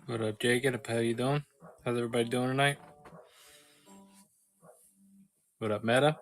What up, Jacob? How you doing? How's everybody doing tonight? What up, Meta?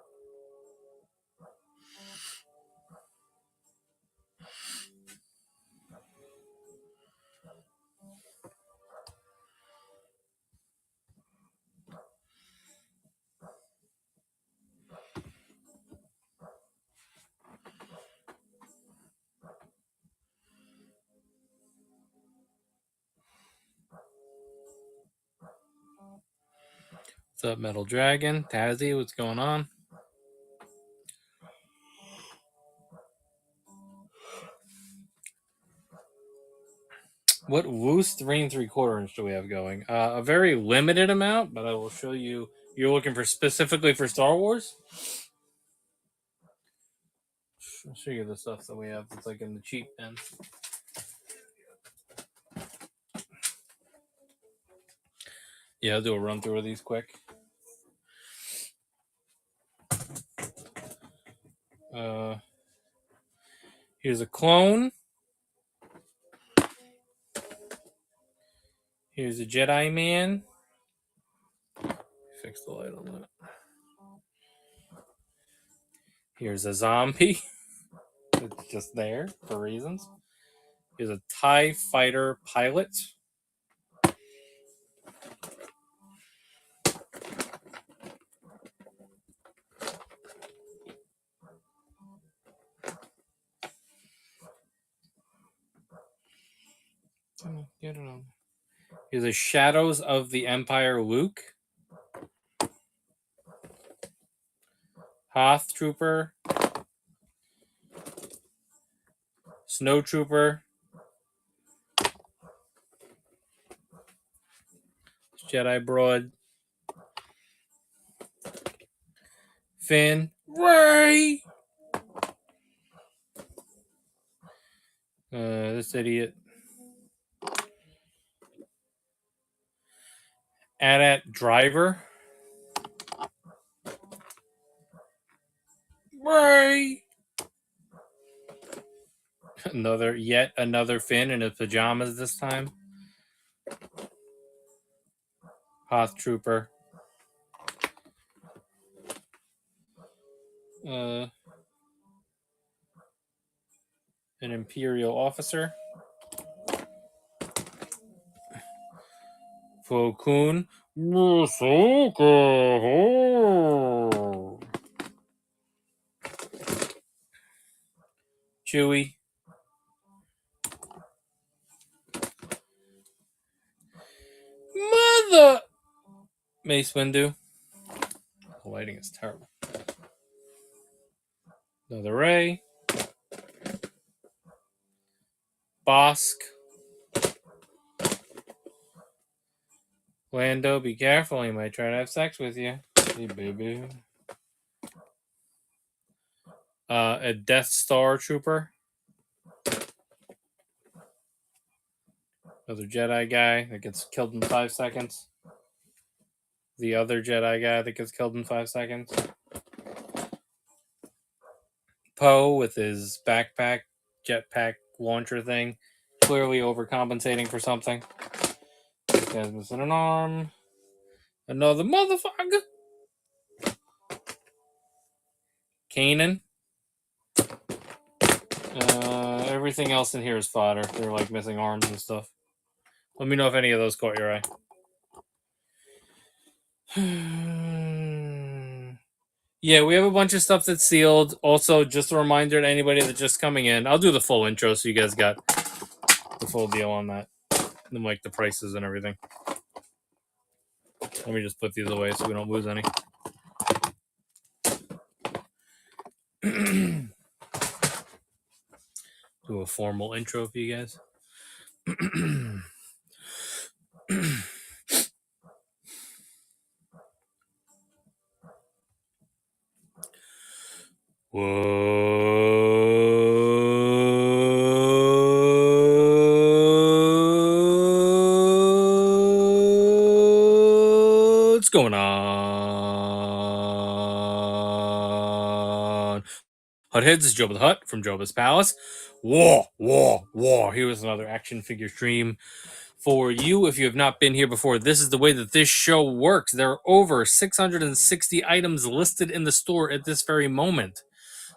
What's up, Metal Dragon? Tazzy, what's going on? What Woost 3 3/4 inch do we have going? A very limited amount, but I will show you. You're looking for specifically for Star Wars? I'll show you the stuff that we have that's like in the cheap bin. Yeah, I'll do a run through of these quick. Here's a clone. Here's a Jedi Man. Fix the light on that. Here's a zombie. It's just there for reasons. Here's a TIE fighter pilot. Get it on. Here's a Shadows of the Empire Luke. Hoth Trooper. Snow Trooper. Jedi Broad. Finn. Ray! This idiot. AT-AT Driver. Ray! Yet another Finn in his pajamas this time. Hoth Trooper. An Imperial officer. Plo Koon. Chewie. Mother! Mace Windu. The lighting is terrible. Another Ray. Bosk. Lando, be careful. He might try to have sex with you. Hey, baby. A Death Star Trooper. Another Jedi guy that gets killed in 5 seconds. The other Jedi guy that gets killed in 5 seconds. Poe with his backpack, jetpack launcher thing. Clearly overcompensating for something. This guy's missing an arm. Another motherfucker. Kanan. Everything else in here is fodder. They're like missing arms and stuff. Let me know if any of those caught your eye. Yeah, we have a bunch of stuff that's sealed. Also, just a reminder to anybody that's just coming in, I'll do the full intro so you guys got the full deal on that. And like the prices and everything. Let me just put these away so we don't lose any. Do a formal intro for you guys. What's going on? Hutheads, is Jabba the Hutt from Jabba's Palace. War. Here was another action figure stream. For you, if you have not been here before, this is the way that this show works. There are over 660 items listed in the store at this very moment.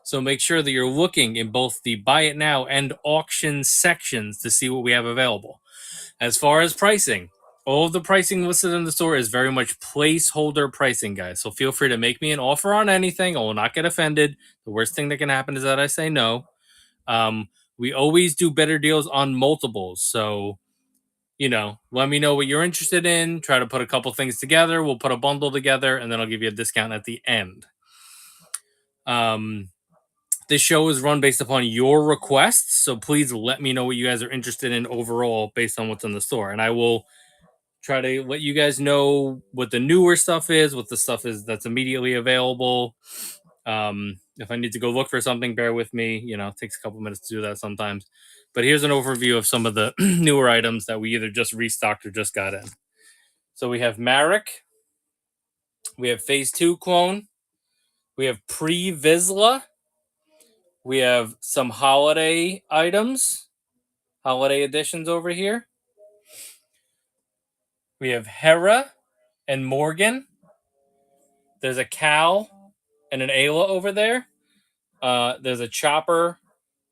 So make sure that you're looking in both the buy it now and auction sections to see what we have available. As far as pricing, all of the pricing listed in the store is very much placeholder pricing, guys. So feel free to make me an offer on anything. I will not get offended. The worst thing that can happen is that I say no. We always do better deals on multiples. So, let me know what you're interested in. Try to put a couple things together. We'll put a bundle together, and then I'll give you a discount at the end. This show is run based upon your requests, so please let me know what you guys are interested in overall based on what's in the store, and I will try to let you guys know what the newer stuff is, what the stuff is that's immediately available. If I need to go look for something, bear with me. It takes a couple minutes to do that sometimes. But here's an overview of some of the newer items that we either just restocked or just got in. So we have Marek. We have Phase 2 clone. We have Pre-Vizsla. We have some holiday items, holiday editions over here. We have Hera and Morgan. There's a Cal and an Ayla over there. There's a Chopper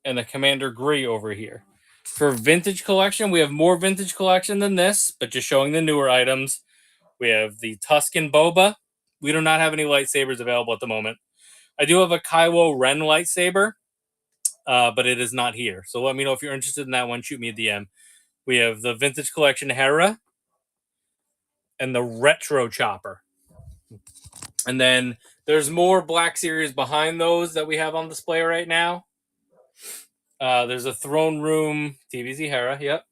and a Commander Gree over here. For vintage collection, we have more vintage collection than this, but just showing the newer items. We have the Tusken Boba. We do not have any lightsabers available at the moment. I do have a Kylo Ren lightsaber, but it is not here. So let me know if you're interested in that one. Shoot me a DM. We have the vintage collection Hera and the retro Chopper. And then there's more Black Series behind those that we have on display right now. There's a Throne Room TVZ Hera, yep.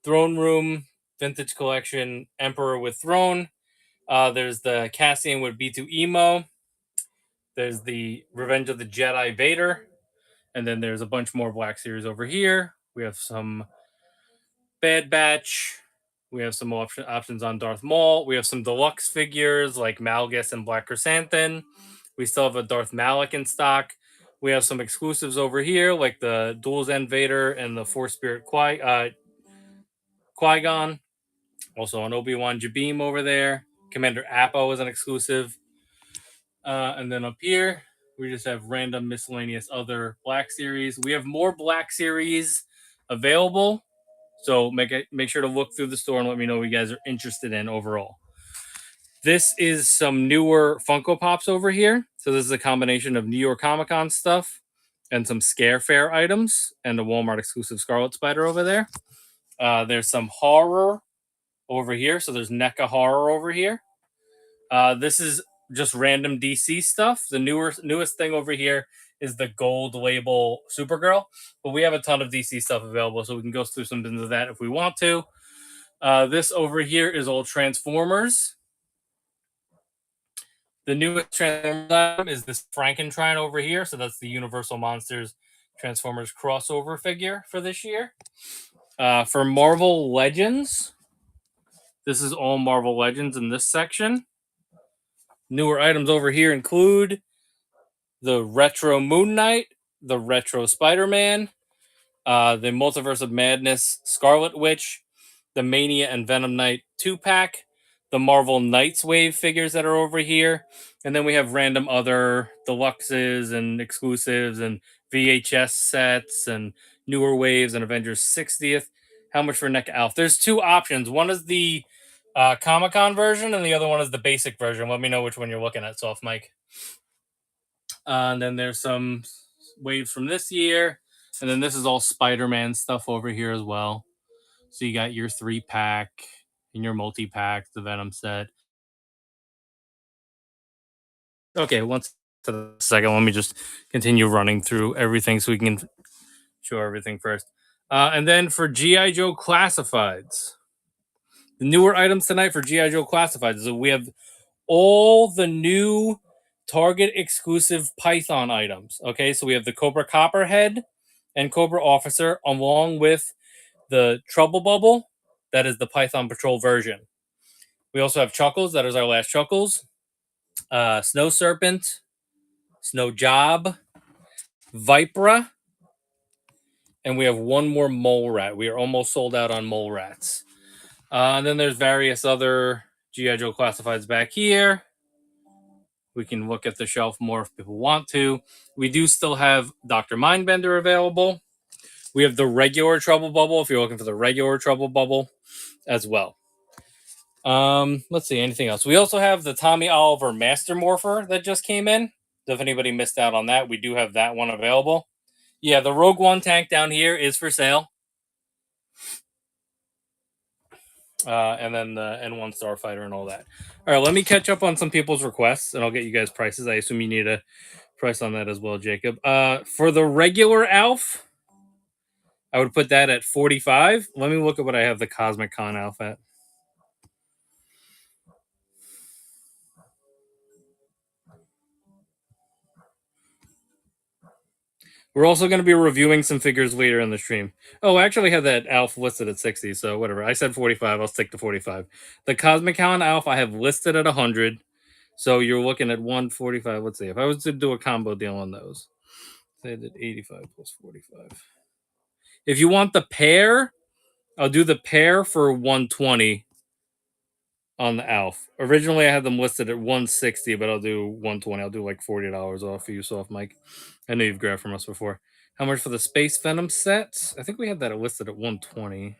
Throne Room Vintage Collection Emperor with Throne. There's the Cassian with B2 Emo. There's the Revenge of the Jedi Vader. And then there's a bunch more Black Series over here. We have some Bad Batch. We have some options on Darth Maul. We have some deluxe figures like Malgus and Black Chrysanthemum. We still have a Darth Malak in stock. We have some exclusives over here like the Dual Zen Vader and the Force Spirit Qui-Gon. Also an Obi-Wan Jabim over there. Commander Appo is an exclusive. And then up here, we just have random miscellaneous other Black Series. We have more Black Series available. So make sure to look through the store and let me know what you guys are interested in overall. This is some newer Funko Pops over here. So this is a combination of New York Comic Con stuff and some Scare Fair items and a Walmart exclusive Scarlet Spider over there. There's some horror over here. So there's NECA horror over here. This is just random DC stuff. The newest thing over here is the gold label Supergirl, but we have a ton of DC stuff available, so we can go through some bins of that if we want to. This over here is all Transformers. The newest Transformers item is this Frankenstein over here, so that's the Universal Monsters Transformers crossover figure for this year. For Marvel Legends, this is all Marvel Legends in this section. Newer items over here include the Retro Moon Knight, the Retro Spider-Man, the Multiverse of Madness Scarlet Witch, the Mania and Venom Knight 2-pack, the Marvel Knights Wave figures that are over here, and then we have random other deluxes and exclusives and VHS sets and newer waves and Avengers 60th. How much for NECA Alf? There's two options. One is the Comic-Con version, and the other one is the basic version. Let me know which one you're looking at, Soft Mike. And then there's some waves from this year. And then this is all Spider-Man stuff over here as well. So you got your 3-pack and your multi-pack, the Venom set. Okay, one second. Let me just continue running through everything so we can show everything first. And then for G.I. Joe Classifieds. The newer items tonight for G.I. Joe Classifieds. So we have all the new Target exclusive Python items. Okay, so we have the Cobra Copperhead and Cobra Officer, along with the Trouble Bubble. That is the Python Patrol version. We also have Chuckles. That is our last Chuckles. Snow Serpent, Snow Job, Vipra, and we have one more Mole Rat. We are almost sold out on Mole Rats. And then there's various other G.I. Joe classifieds back here. We can look at the shelf more if people want to. We do still have Dr. Mindbender available. We have the regular Trouble Bubble if you're looking for the regular Trouble Bubble as well. Let's see, anything else? We also have the Tommy Oliver Master Morpher that just came in. So if anybody missed out on that, we do have that one available. Yeah, the Rogue One tank down here is for sale. And then the N1 Starfighter and all that. All right, let me catch up on some people's requests, and I'll get you guys prices. I assume you need a price on that as well, Jacob. For the regular Alf, I would put that at 45. Let me look at what I have the Cosmic Con Alf at. We're also going to be reviewing some figures later in the stream. Oh, I actually had that Alf listed at 60, so whatever. I said 45. I'll stick to 45. The Cosmic Con Alf I have listed at 100. So you're looking at 145. Let's see. If I was to do a combo deal on those, say I did 85 plus 45. If you want the pair, I'll do the pair for 120 on the Alf. Originally, I had them listed at 160, but I'll do 120. I'll do like $40 off for you, Soft Mike. I know you've grabbed from us before. How much for the Space Venom set? I think we had that listed at 120.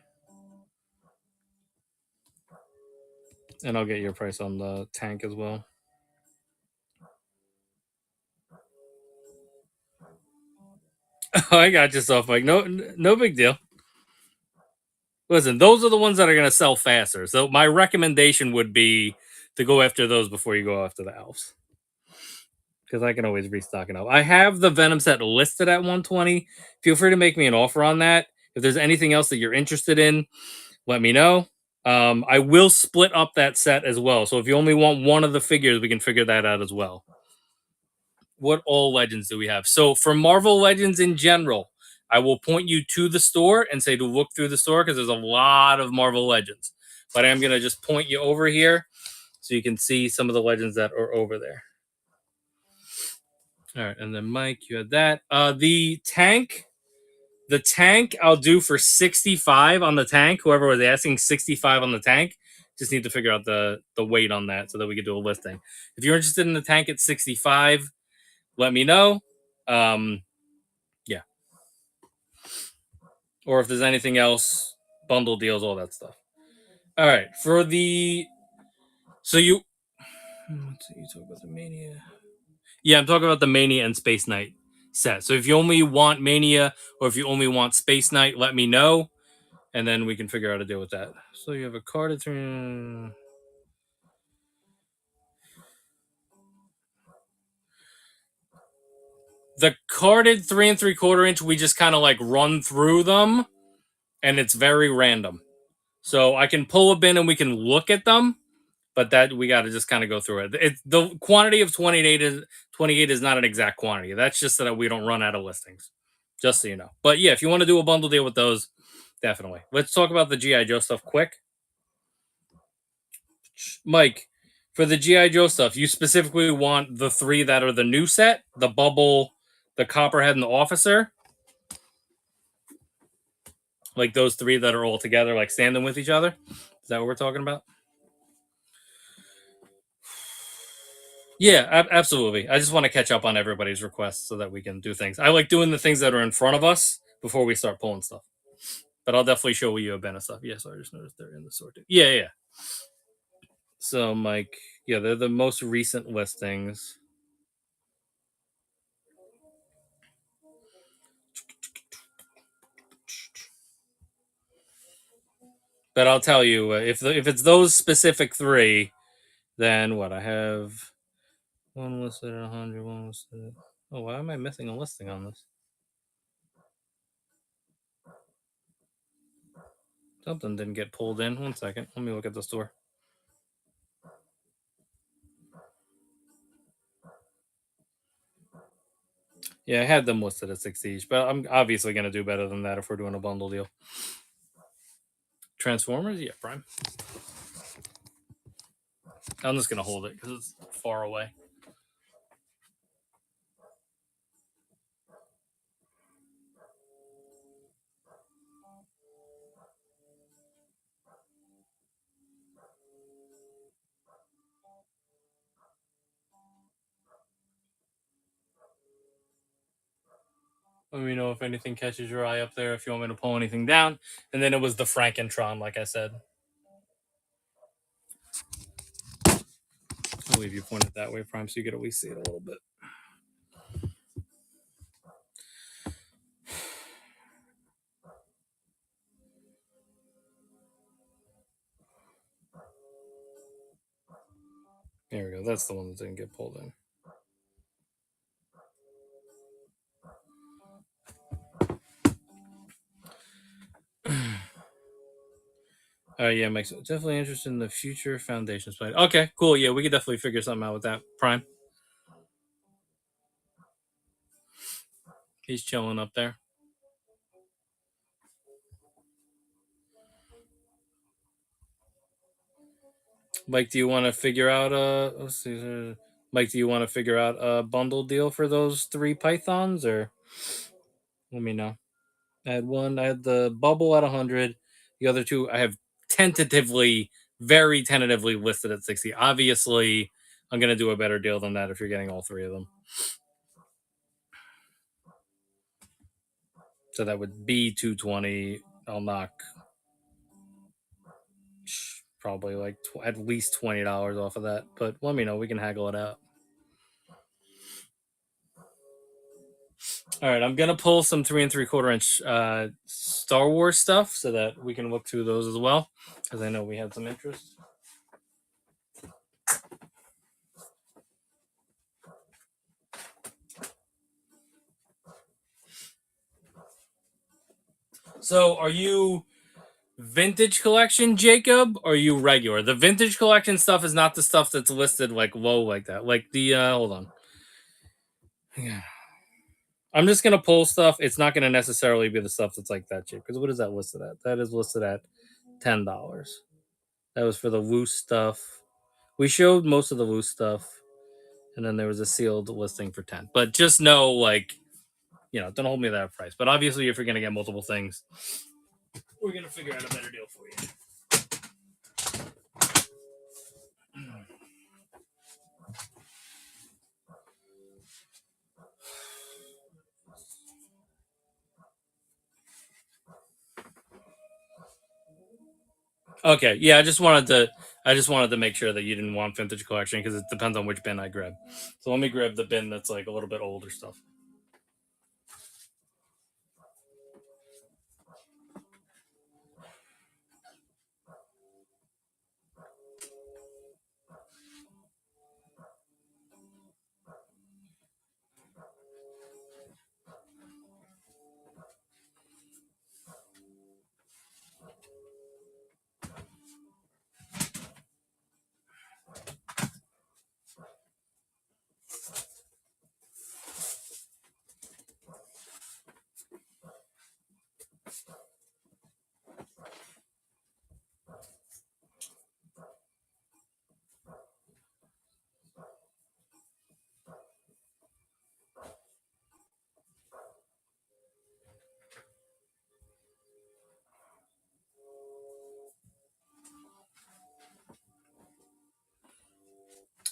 And I'll get your price on the tank as well. I got you, Soft Mike. No big deal. Listen, those are the ones that are going to sell faster. So my recommendation would be to go after those before you go after the elves, because I can always restock it up. I have the Venom set listed at 120. Feel free to make me an offer on that. If there's anything else that you're interested in, let me know. I will split up that set as well. So if you only want one of the figures, we can figure that out as well. What all legends do we have? So for Marvel Legends in general, I will point you to the store and say to look through the store because there's a lot of Marvel Legends. But I'm going to just point you over here so you can see some of the legends that are over there. All right, and then Mike, you had that. The tank I'll do for 65 on the tank. Whoever was asking, 65 on the tank. Just need to figure out the weight on that so that we can do a listing. If you're interested in the tank at 65, let me know. Yeah. Or if there's anything else, bundle deals, all that stuff. All right, for the you talk about the Mania. Yeah, I'm talking about the Mania and Space Knight set. So if you only want Mania or if you only want Space Knight, let me know, and then we can figure out how to deal with that. So you have a carded the carded 3 3/4 inch. We just kind of like run through them, and it's very random. So I can pull a bin and we can look at them, but that we got to just kind of go through it. The quantity of 28 is not an exact quantity. That's just so that we don't run out of listings. Just so you know. But yeah, if you want to do a bundle deal with those, definitely. Let's talk about the GI Joe stuff quick. Mike, for the GI Joe stuff, you specifically want the 3 that are the new set, the Bubble, the Copperhead, and the Officer. Like those 3 that are all together, like standing with each other. Is that what we're talking about? Yeah, absolutely. I just want to catch up on everybody's requests so that we can do things. I like doing the things that are in front of us before we start pulling stuff. But I'll definitely show you a bin of stuff. Yes, I just noticed they're in the store too. Yeah. So, Mike, yeah, they're the most recent listings. But I'll tell you, if it's those specific 3, then what I have one listed at 100, one listed. Oh, why am I missing a listing on this? Something didn't get pulled in. 1 second. Let me look at the store. Yeah, I had them listed at 60 each, but I'm obviously going to do better than that if we're doing a bundle deal. Transformers? Yeah, Prime. I'm just going to hold it because it's far away. Let me know if anything catches your eye up there, if you want me to pull anything down. And then it was the Frankentron, like I said. I'll leave you pointed that way, Prime, so you get at least see it a little bit. There we go. That's the one that didn't get pulled in. Yeah, makes definitely interested in the future foundations plan. Okay, cool. Yeah, we could definitely figure something out with that. Prime. He's chilling up there. Mike, do you want to figure out let's see, Mike, do you want to figure out a bundle deal for those 3 pythons, or let me know? I had the bubble at 100. The other 2 I have tentatively, very tentatively listed at 60. Obviously, I'm gonna do a better deal than that if you're getting all 3 of them. So that would be 220. I'll knock probably like at least $20 off of that. But let me know. We can haggle it out. All right, I'm gonna pull some 3 3/4 inch Star Wars stuff so that we can look through those as well, because I know we had some interest. So, are you vintage collection, Jacob, or are you regular? The vintage collection stuff is not the stuff that's listed like low like that. Like the hold on. Yeah. I'm just gonna pull stuff. It's not gonna necessarily be the stuff that's like that cheap. Because what is that listed at? That is listed at $10. That was for the loose stuff. We showed most of the loose stuff, and then there was a sealed listing for 10. But just know, like, don't hold me to that price. But obviously, if you're gonna get multiple things, we're gonna figure out a better deal for you. Okay, yeah, I just wanted to make sure that you didn't want vintage collection because it depends on which bin I grab. So let me grab the bin that's like a little bit older stuff.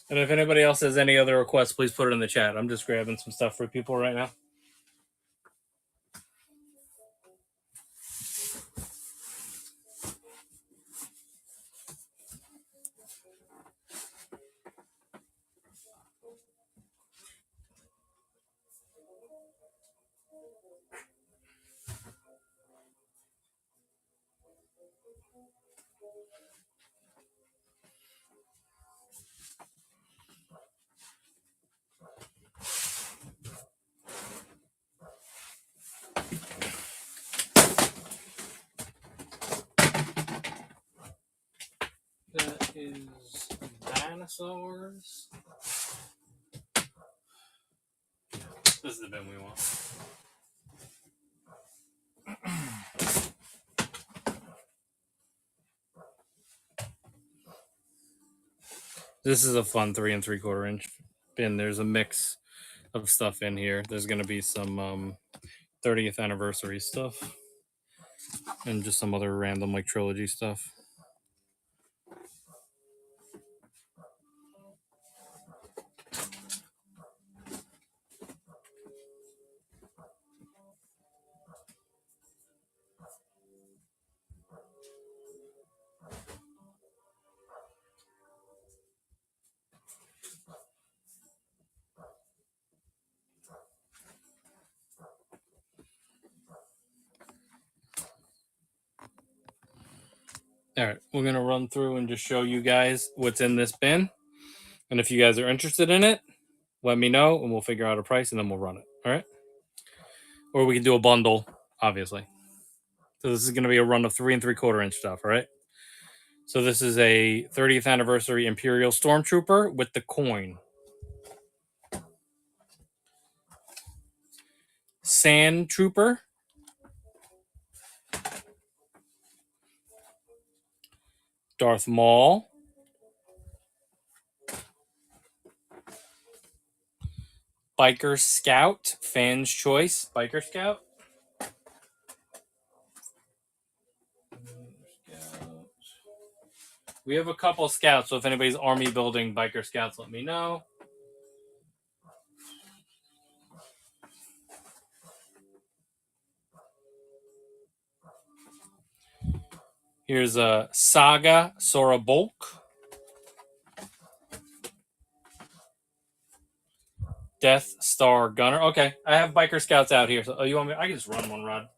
And if anybody else has any other requests, please put it in the chat. I'm just grabbing some stuff for people right now. That is dinosaurs. This is the bin we want. This is a fun 3 3/4 inch bin. There's a mix of stuff in here. There's going to be some 30th anniversary stuff and just some other random like trilogy stuff. All right, we're gonna run through and just show you guys what's in this bin, and if you guys are interested in it, let me know, and we'll figure out a price, and then we'll run it. All right, or we can do a bundle, obviously. So this is gonna be a run of 3 3/4 inch stuff. All right. So this is a 30th anniversary Imperial Stormtrooper with the coin. Sand Trooper. Darth Maul. Biker Scout. Fan's Choice. Biker Scout. We have a couple scouts, so if anybody's army building biker scouts, let me know. Here's a Saga Sora Bulk. Death Star Gunner. Okay, I have biker scouts out here. So, you want me? I can just run one, Rod.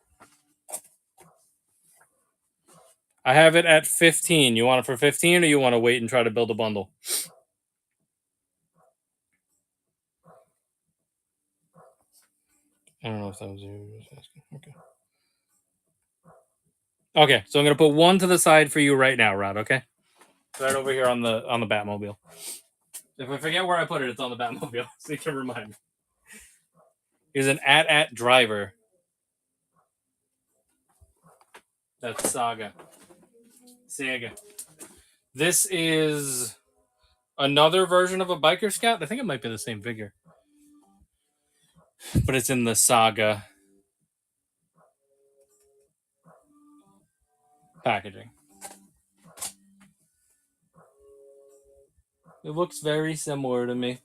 I have it at 15. You want it for 15, or you want to wait and try to build a bundle? I don't know if that was you asking. Okay. Okay, so I'm gonna put one to the side for you right now, Rod. Okay, right over here on the Batmobile. If I forget where I put it, it's on the Batmobile, so you can remind me. Here's an at driver. That's Saga. This is another version of a biker scout. I think it might be the same figure, but it's in the Saga packaging. It looks very similar to me.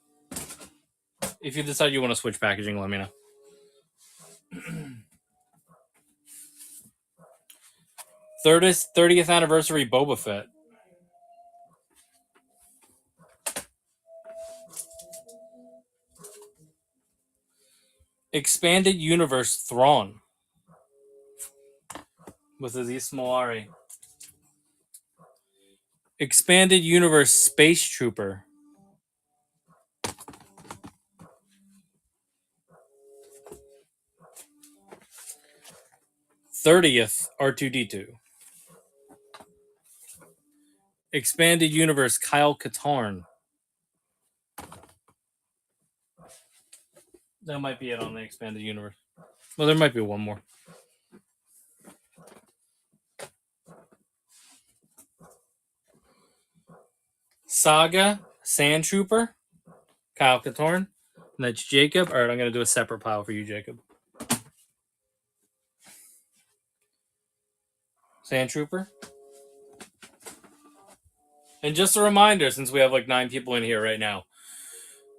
If you decide you want to switch packaging, let me know. 30th anniversary Boba Fett. Expanded Universe Thrawn with Aziz Moari. Expanded Universe Space Trooper. '30th R2D2. Expanded Universe Kyle Katarn. That might be it on the Expanded Universe. Well, there might be one more. Saga Sand Trooper. Kyle Katarn. And that's Jacob. All right, I'm going to do a separate pile for you, Jacob. Sand Trooper. And just a reminder, since we have like 9 people in here right now,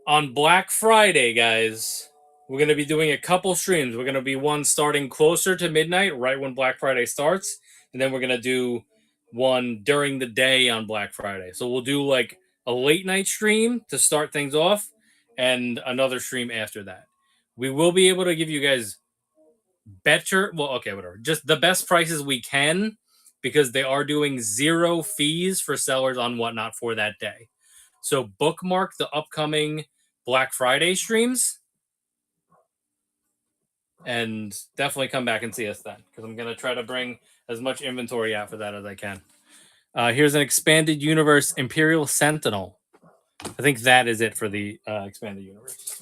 on Black Friday, guys, we're going to be doing a couple streams. We're going to be one starting closer to midnight, right when Black Friday starts. And then we're going to do one during the day on Black Friday. So we'll do like a late night stream to start things off and another stream after that. We will be able to give you guys just the best prices we can, because they are doing 0 fees for sellers on Whatnot for that day. So bookmark the upcoming Black Friday streams and definitely come back and see us then, because I'm going to try to bring as much inventory out for that as I can. Here's an Expanded Universe Imperial Sentinel. I think that is it for the Expanded Universe.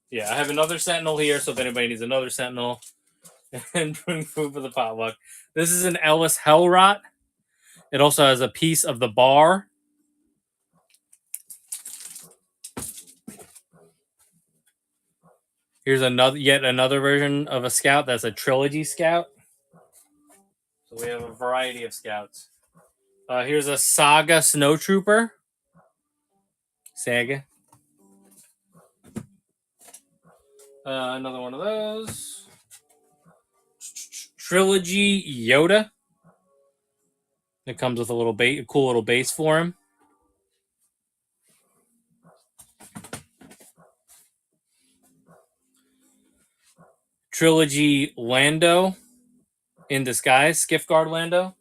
Yeah, I have another Sentinel here, so if anybody needs another Sentinel, and bring food for the potluck. This is an Ellis Hellrot. It also has a piece of the bar. Here's yet another version of a scout. That's a trilogy scout. So we have a variety of scouts. Here's a Saga Snowtrooper. Saga. Another one of those. Trilogy Yoda. It comes with a cool little base for him. Trilogy Lando in disguise, Skiff Guard Lando.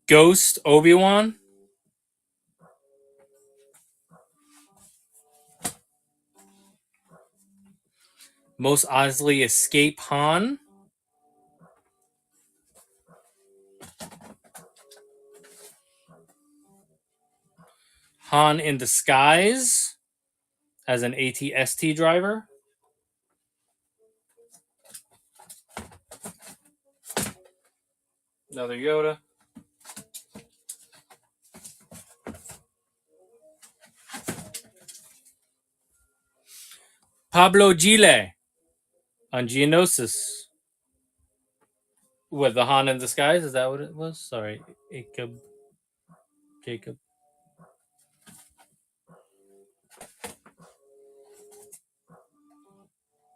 Ghost Obi-Wan. Most Oddly Escape Han. Han in Disguise as an ATST driver. Another Yoda. Pablo Gile on Geonosis. With the Han in Disguise? Is that what it was? Sorry. Jacob.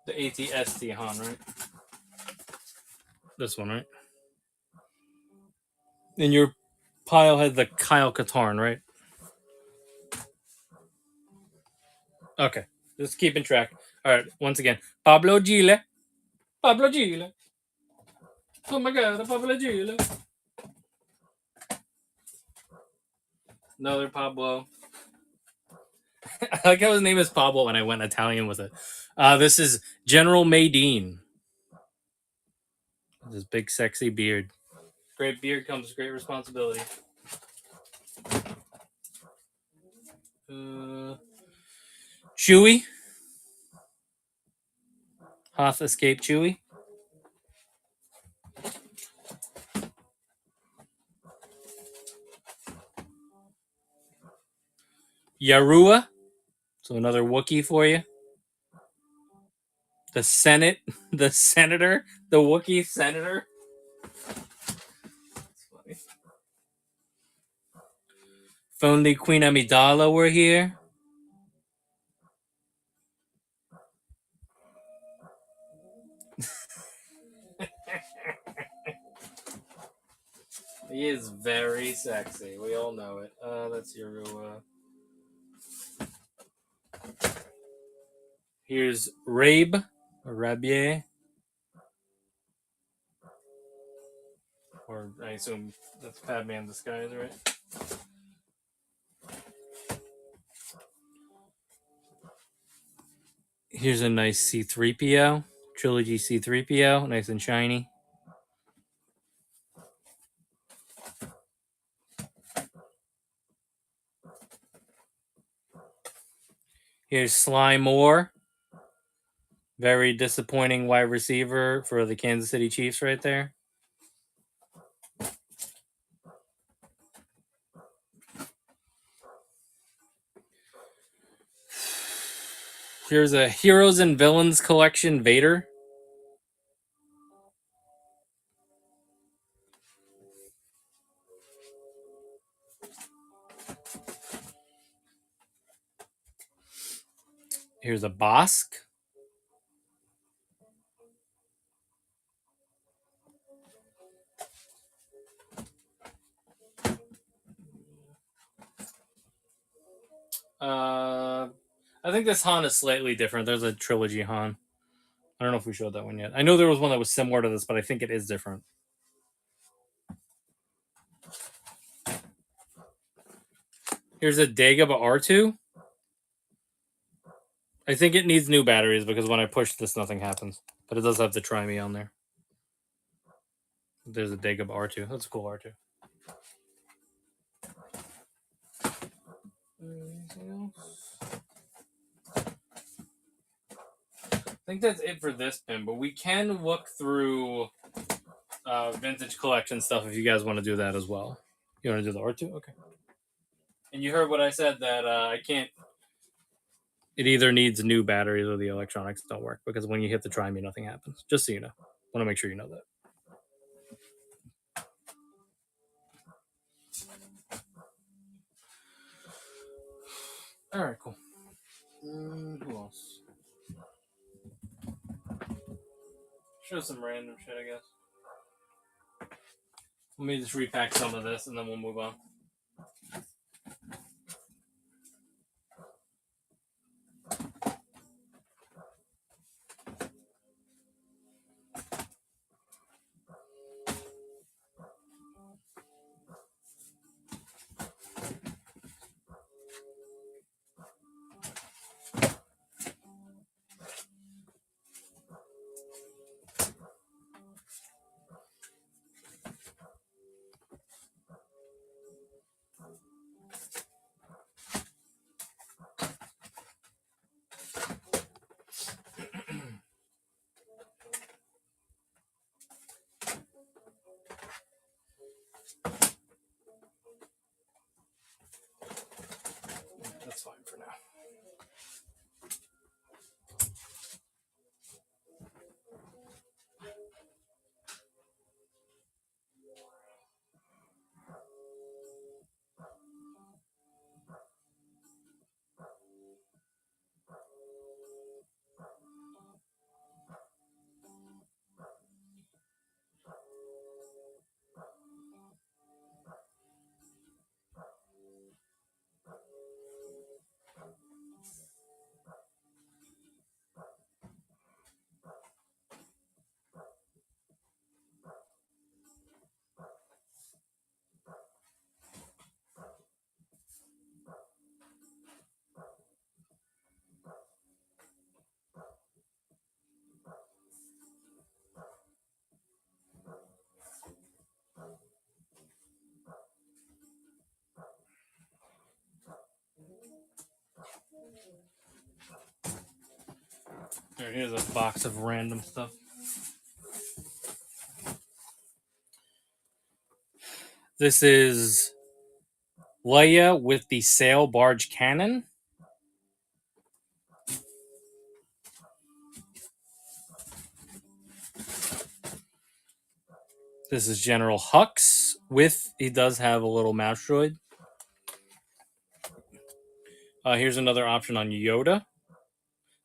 The ATST Han, right? This one, right? And your pile had the Kyle Katarn, right? Okay. Just keeping track. All right. Once again. Pablo Gile. Pablo Gile. Oh my god, Pablo Gile. Another Pablo. I like how his name is Pablo and I went Italian with it. This is General Maydeen. This big sexy beard. Great beard comes with great responsibility. Chewie. Hoth Escape Chewie. Yarua. So another Wookiee for you. The Senate. The Senator. The Wookiee Senator. That's funny. If only Queen Amidala were here. He is very sexy. We all know it. That's Yarua. Here's Rabe. Or Rabier. Or I assume that's Padme in Disguise, right? Here's a nice C-3PO. Trilogy C-3PO. Nice and shiny. Here's Sly Moore. Very disappointing wide receiver for the Kansas City Chiefs right there. Here's a Heroes and Villains Collection Vader. Here's a Bosk. I think this Han is slightly different. There's a trilogy Han. I don't know if we showed that one yet. I know there was one that was similar to this, but I think it is different. Here's a Dagobah R2. I think it needs new batteries because when I push this, nothing happens. But it does have the Try Me on there. There's a Dagobah R2. That's a cool R2. Anything else? I think that's it for this pin, but we can look through vintage collection stuff if you guys want to do that as well. You want to do the R2? Okay. And you heard what I said, that I can't. It either needs new batteries or the electronics don't work, because when you hit the Try Me, nothing happens. Just so you know. Want to make sure you know that. All right, cool. Who else? Show some random shit, I guess. Let me just repack some of this and then we'll move on. Alright, here's a box of random stuff. This is Leia with the sail barge cannon. This is General Hux with, he does have a little mouse droid. Here's another option on Yoda.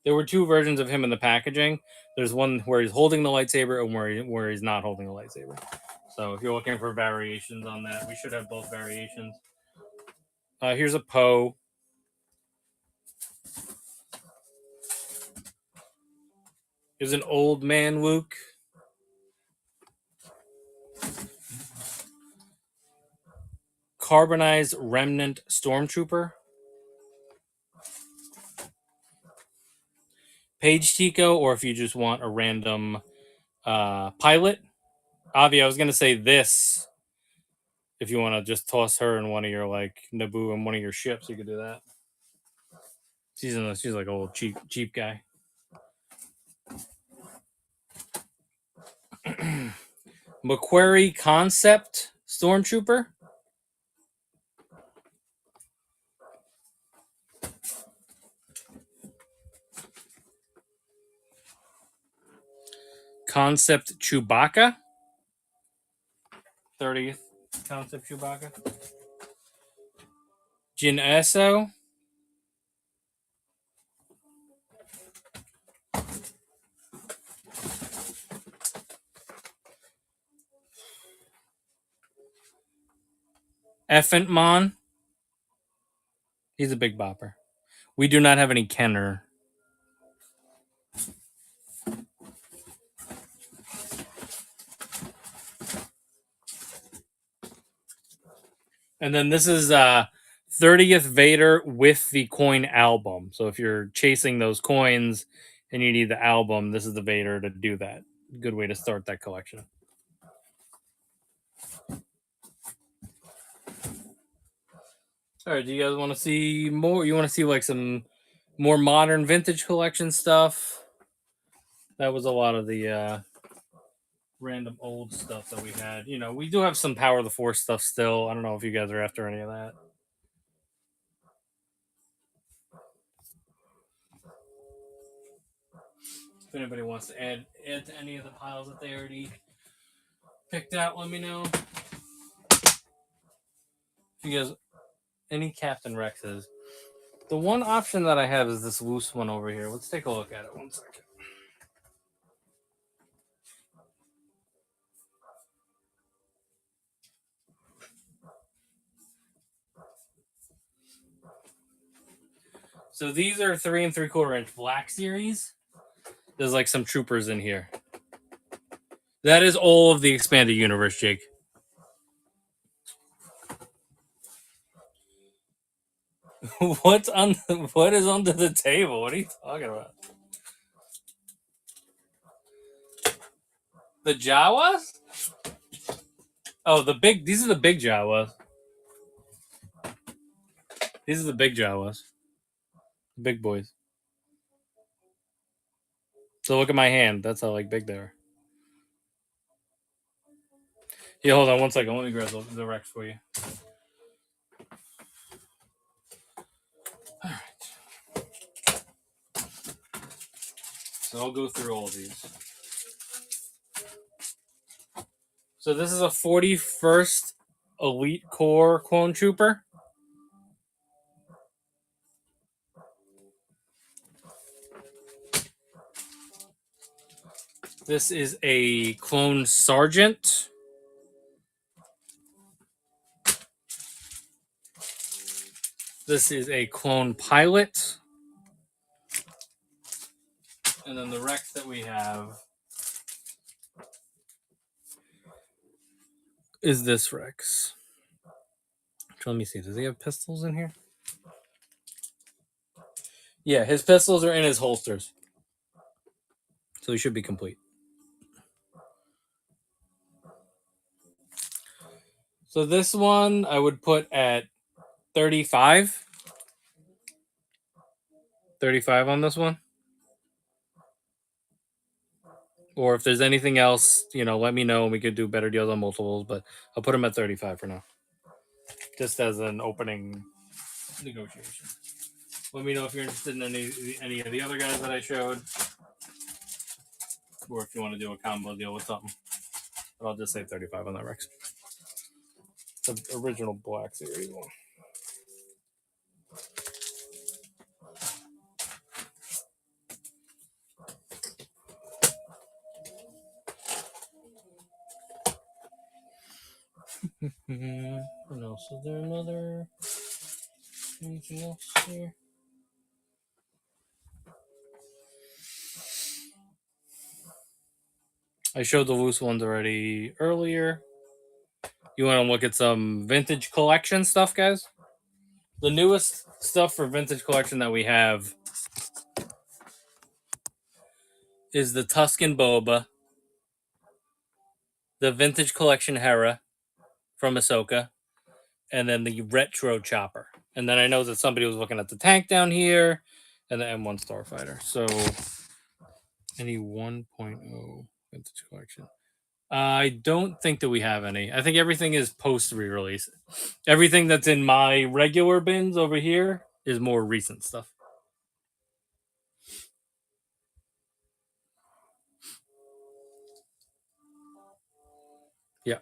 There were two versions of him in the packaging. There's one where he's holding the lightsaber and where he's not holding the lightsaber. So if you're looking for variations on that, we should have both variations. Here's a Poe. Here's an old man Luke. Carbonized Remnant Stormtrooper. Paige Tico, or if you just want a random pilot. Avi, I was going to say this. If you want to just toss her in one of your, like, Naboo in one of your ships, you could do that. She's like a old cheap guy. Macquarie Concept Stormtrooper. Concept Chewbacca. 30th Concept Chewbacca. Jin Erso. Effentmon. He's a big bopper. We do not have any Kenner. And then this is 30th Vader with the coin album. So if you're chasing those coins and you need the album, this is the Vader to do that. Good way to start that collection. All right, do you guys want to see more? You want to see like some more modern vintage collection stuff? That was a lot of the random old stuff that we had. You know, we do have some Power of the Force stuff still. I don't know if you guys are after any of that. If anybody wants to add to any of the piles that they already picked out, let me know. If you guys, any Captain Rexes. The one option that I have is this loose one over here. Let's take a look at it. 1 second. So these are 3 3/4 inch Black Series. There's like some troopers in here. That is all of the expanded universe, Jake. What is under the table? What are you talking about? The Jawas? Oh, these are the big Jawas. These are the big Jawas. The big boys. So look at my hand. That's how like big they are. Yeah, hold on 1 second. Let me grab the Rex for you. All right. So I'll go through all these. So this is a 41st Elite Corps Clone Trooper. This is a Clone Sergeant. This is a Clone Pilot. And then the Rex that we have is this Rex. Let me see. Does he have pistols in here? Yeah, his pistols are in his holsters. So he should be complete. So this one I would put at 35. 35 on this one. Or if there's anything else, let me know and we could do better deals on multiples. But I'll put them at 35 for now, just as an opening negotiation. Let me know if you're interested in any of the other guys that I showed, or if you want to do a combo deal with something. But I'll just say 35 on that Rex. The original Black Series one. What else? Is there anything else here? I showed the loose ones already earlier. You want to look at some vintage collection stuff, guys? The newest stuff for vintage collection that we have is the Tuscan Boba, the vintage collection Hera from Ahsoka, and then the retro Chopper. And then I know that somebody was looking at the tank down here and the M1 Starfighter. So any 1.0 vintage collection. I don't think that we have any. I think everything is post re-release. Everything that's in my regular bins over here is more recent stuff. Yeah.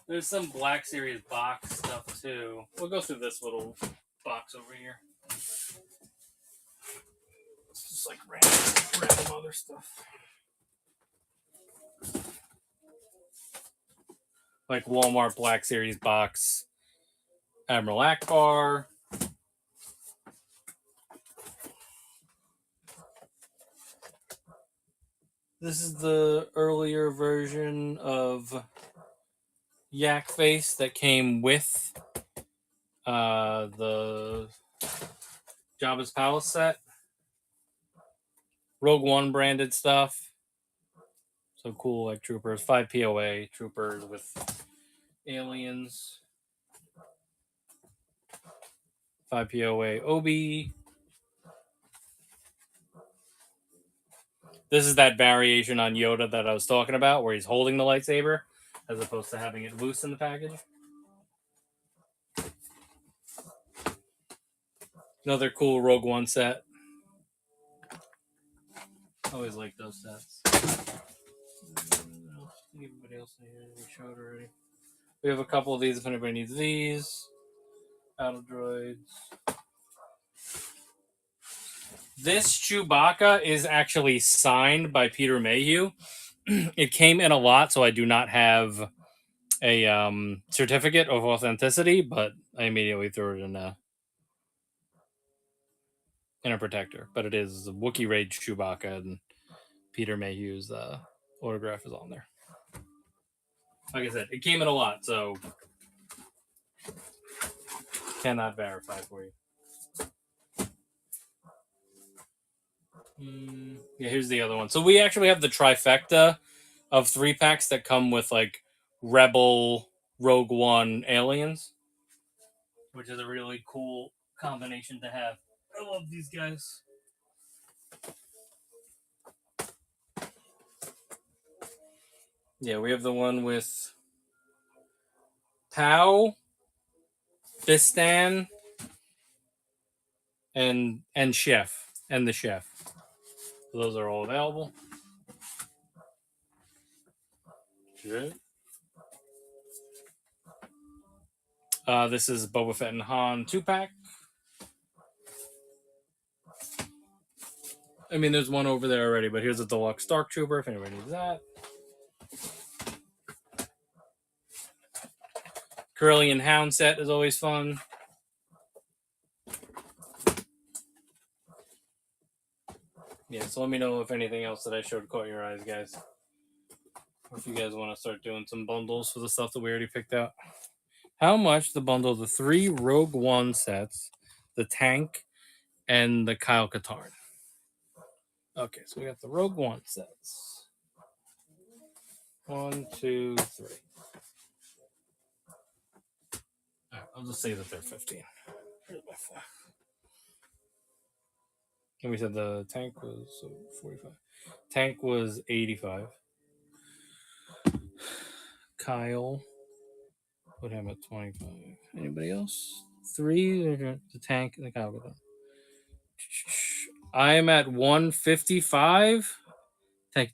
There's some Black Series box stuff too. We'll go through this little box over here. It's just like random other stuff. Like Walmart Black Series box. Admiral Akbar. This is the earlier version of Yak Face that came with the Jabba's Palace set. Rogue One branded stuff. So cool, like troopers. 5 POA troopers with aliens. 5 POA Obi. This is that variation on Yoda that I was talking about, where he's holding the lightsaber as opposed to having it loose in the package. Another cool Rogue One set. Always like those sets. Anybody else in here? We showed already. We have a couple of these if anybody needs these. Battle droids. This Chewbacca is actually signed by Peter Mayhew. It came in a lot, so I do not have a certificate of authenticity, but I immediately threw it in a protector. But it is Wookiee Rage Chewbacca, and Peter Mayhew's autograph is on there. Like I said, it came in a lot, so cannot verify for you. Yeah, here's the other one. So we actually have the trifecta of 3-packs that come with like Rebel, Rogue One, Aliens, which is a really cool combination to have. I love these guys. Yeah, we have the one with Pow, Bistan, and Chef, and the Chef. So those are all available. Good. This is Boba Fett and Han 2-pack. I mean, there's one over there already, but here's a deluxe Dark Trooper if anybody needs that. Corellian Hound set is always fun. Yeah, so let me know if anything else that I showed caught your eyes, guys. Or if you guys want to start doing some bundles for the stuff that we already picked out. How much to bundle the 3 Rogue One sets, the tank, and the Kyle Katarn? Okay, so we got the Rogue One sets. 1, 2, 3. I'll just say that they're 15. And we said the tank was 45. Tank was 85. Kyle, put him at 25. Anybody else? 3, the tank, and the Kyle. I am at 155.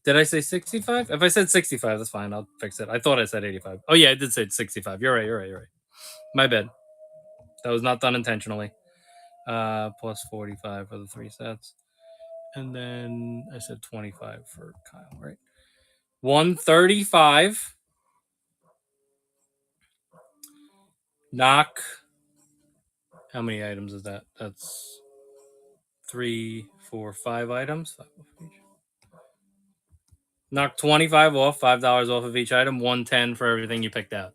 Did I say 65? If I said 65, that's fine. I'll fix it. I thought I said 85. Oh, yeah, I did say 65. You're right. My bad. That was not done intentionally. Plus 45 for the 3 sets. And then I said 25 for Kyle, right? 135. Knock. How many items is that? That's 3, 4, 5 items. 5 off each. Knock 25 off, $5 off of each item, 110 for everything you picked out.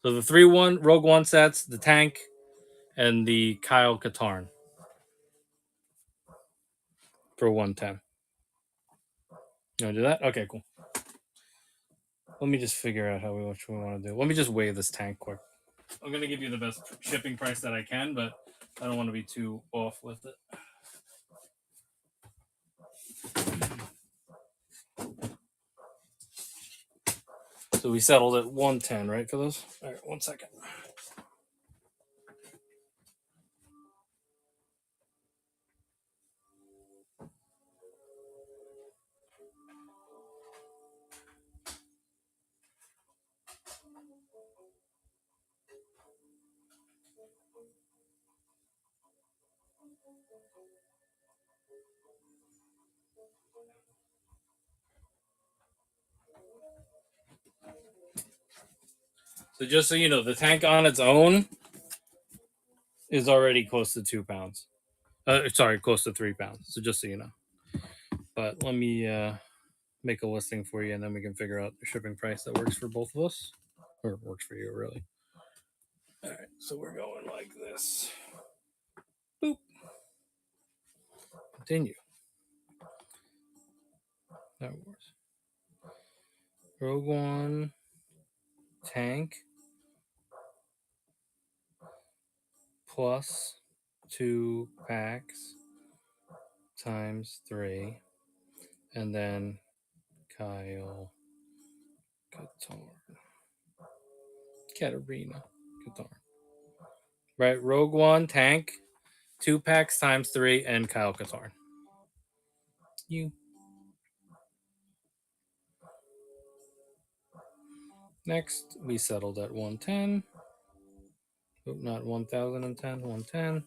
So the 3-1 Rogue One sets, the tank, and the Kyle Katarn for 110. You want to do that? Okay, cool. Let me just figure out what we want to do. Let me just weigh this tank quick. I'm going to give you the best shipping price that I can, but I don't want to be too off with it. So we settled at 110, right, for those? All right, 1 second. So just so you know, the tank on its own is already close to 2 pounds. Close to 3 pounds. So just so you know. But let me make a listing for you, and then we can figure out the shipping price that works for both of us, or works for you, really. All right, so we're going like this. Boop. Continue. That works. Rogue One tank plus 2 packs times 3, and then Kyle Katarina Katarn. Right, Rogue One tank, 2 packs times 3, and Kyle Katarn. You. Next, we settled at 110. Oh, not 1010, 110.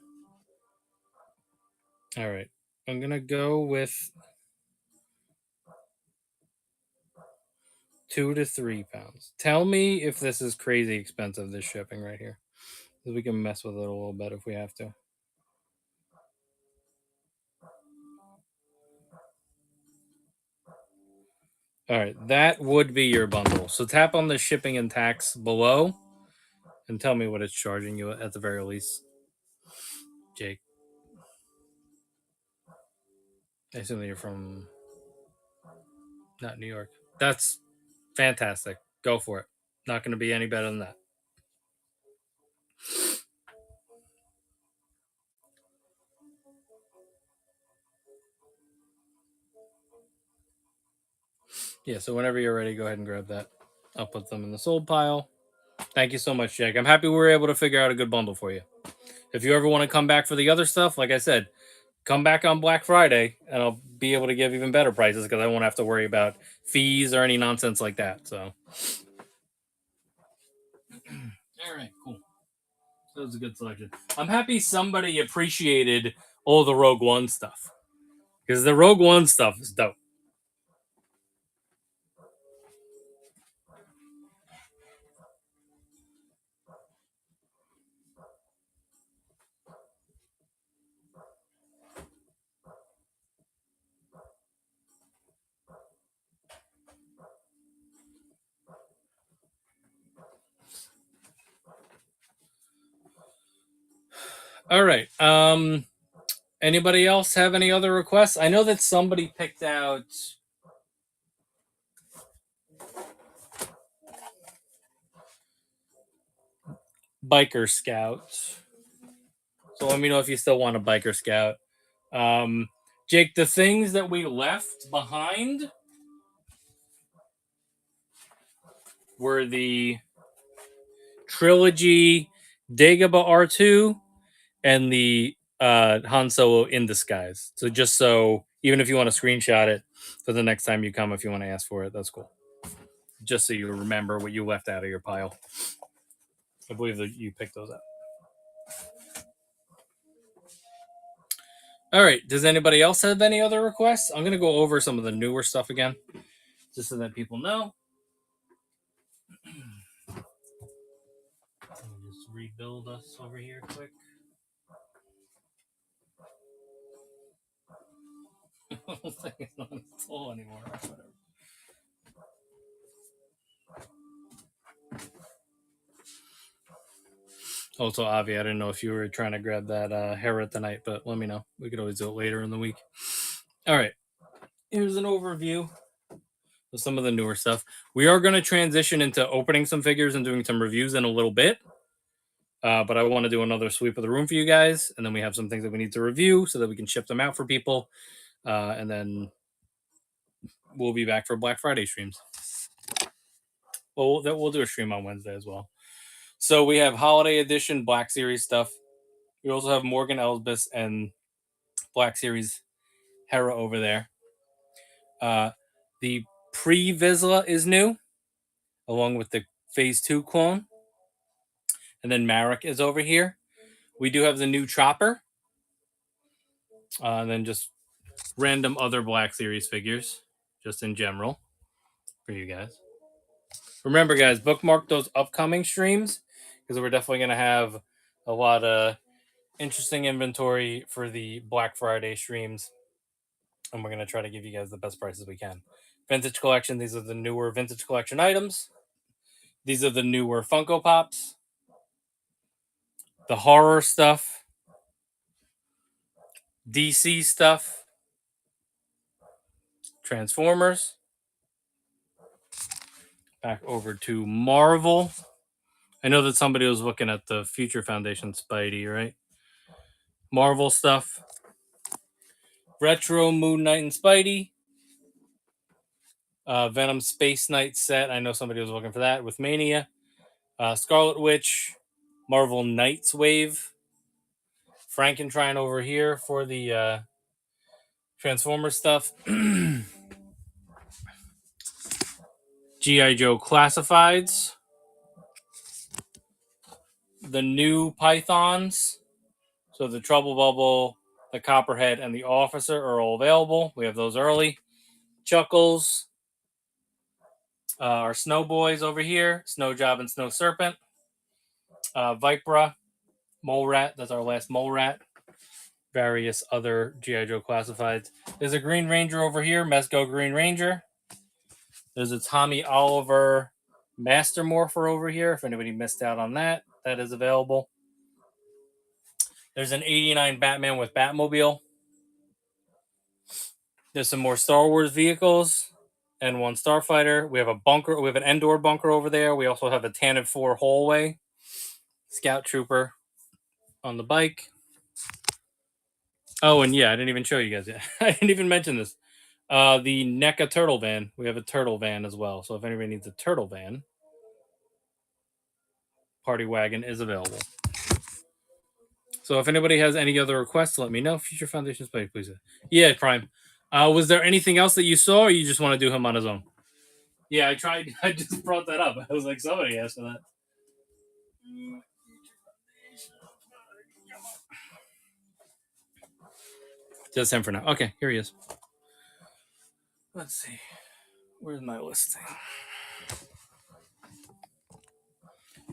All right. I'm going to go with 2 to 3 pounds. Tell me if this is crazy expensive, this shipping right here. We can mess with it a little bit if we have to. All right. That would be your bundle. So tap on the shipping and tax below and tell me what it's charging you at the very least, Jake. I assume that you're from not New York. That's fantastic. Go for it. Not going to be any better than that. Yeah, so whenever you're ready, go ahead and grab that. I'll put them in the sold pile. Thank you so much, Jake. I'm happy we were able to figure out a good bundle for you. If you ever want to come back for the other stuff, like I said, come back on Black Friday, and I'll be able to give even better prices because I won't have to worry about fees or any nonsense like that. So, all right, cool. That was a good selection. I'm happy somebody appreciated all the Rogue One stuff because the Rogue One stuff is dope. All right. Anybody else have any other requests? I know that somebody picked out Biker Scouts. So let me know if you still want a Biker Scout. Jake, the things that we left behind were the Trilogy Dagobah R2 and the Han Solo in disguise. So just so, even if you want to screenshot it for the next time you come, if you want to ask for it, that's cool. Just so you remember what you left out of your pile. I believe that you picked those up. All right. Does anybody else have any other requests? I'm going to go over some of the newer stuff again, just so that people know. Let me just rebuild us over here quick. It's not full anymore. Whatever. Also, Avi, I didn't know if you were trying to grab that Hera tonight, but let me know. We could always do it later in the week. All right. Here's an overview of some of the newer stuff. We are going to transition into opening some figures and doing some reviews in a little bit. But I want to do another sweep of the room for you guys. And then we have some things that we need to review so that we can ship them out for people. And then we'll be back for Black Friday streams. Well, we'll do a stream on Wednesday as well. So we have Holiday Edition Black Series stuff. We also have Morgan Elsbeth and Black Series Hera over there. The pre-Vizsla is new, along with the Phase 2 clone. And then Marek is over here. We do have the new Chopper. And then just random other Black Series figures, just in general, for you guys. Remember, guys, bookmark those upcoming streams, because we're definitely going to have a lot of interesting inventory for the Black Friday streams. And we're going to try to give you guys the best prices we can. Vintage Collection, these are the newer Vintage Collection items. These are the newer Funko Pops. The horror stuff. DC stuff. Transformers. Back over to Marvel. I know that somebody was looking at the Future Foundation Spidey, right? Marvel stuff. Retro Moon Knight and Spidey. Venom Space Knight set. I know somebody was looking for that with Mania. Scarlet Witch. Marvel Knights Wave. Frankenstein over here for the Transformer stuff. G.I. Joe Classifieds. The new Pythons. So the Trouble Bubble, the Copperhead, and the Officer are all available. We have those early. Chuckles. Our Snow Boys over here. Snow Job and Snow Serpent. Vipra. Mole Rat. That's our last Mole Rat. Various other G.I. Joe Classifieds. There's a Green Ranger over here. Mezco Green Ranger. There's a Tommy Oliver Master Morpher over here. If anybody missed out on that, that is available. There's an 89 Batman with Batmobile. There's some more Star Wars vehicles and one Starfighter. We have a bunker. We have an Endor bunker over there. We also have a Tantive 4 hallway. Scout Trooper on the bike. Oh, and yeah, I didn't even show you guys yet. I didn't even mention this. The NECA Turtle Van. We have a Turtle Van as well. So if anybody needs a Turtle Van, Party Wagon is available. So if anybody has any other requests, let me know. Future Foundation Spidey, please. Yeah, Prime. Was there anything else that you saw, or you just want to do him on his own? Yeah, I tried. I just brought that up. I was like, somebody asked for that. Just him for now. Okay, here he is. Let's see. Where's my listing?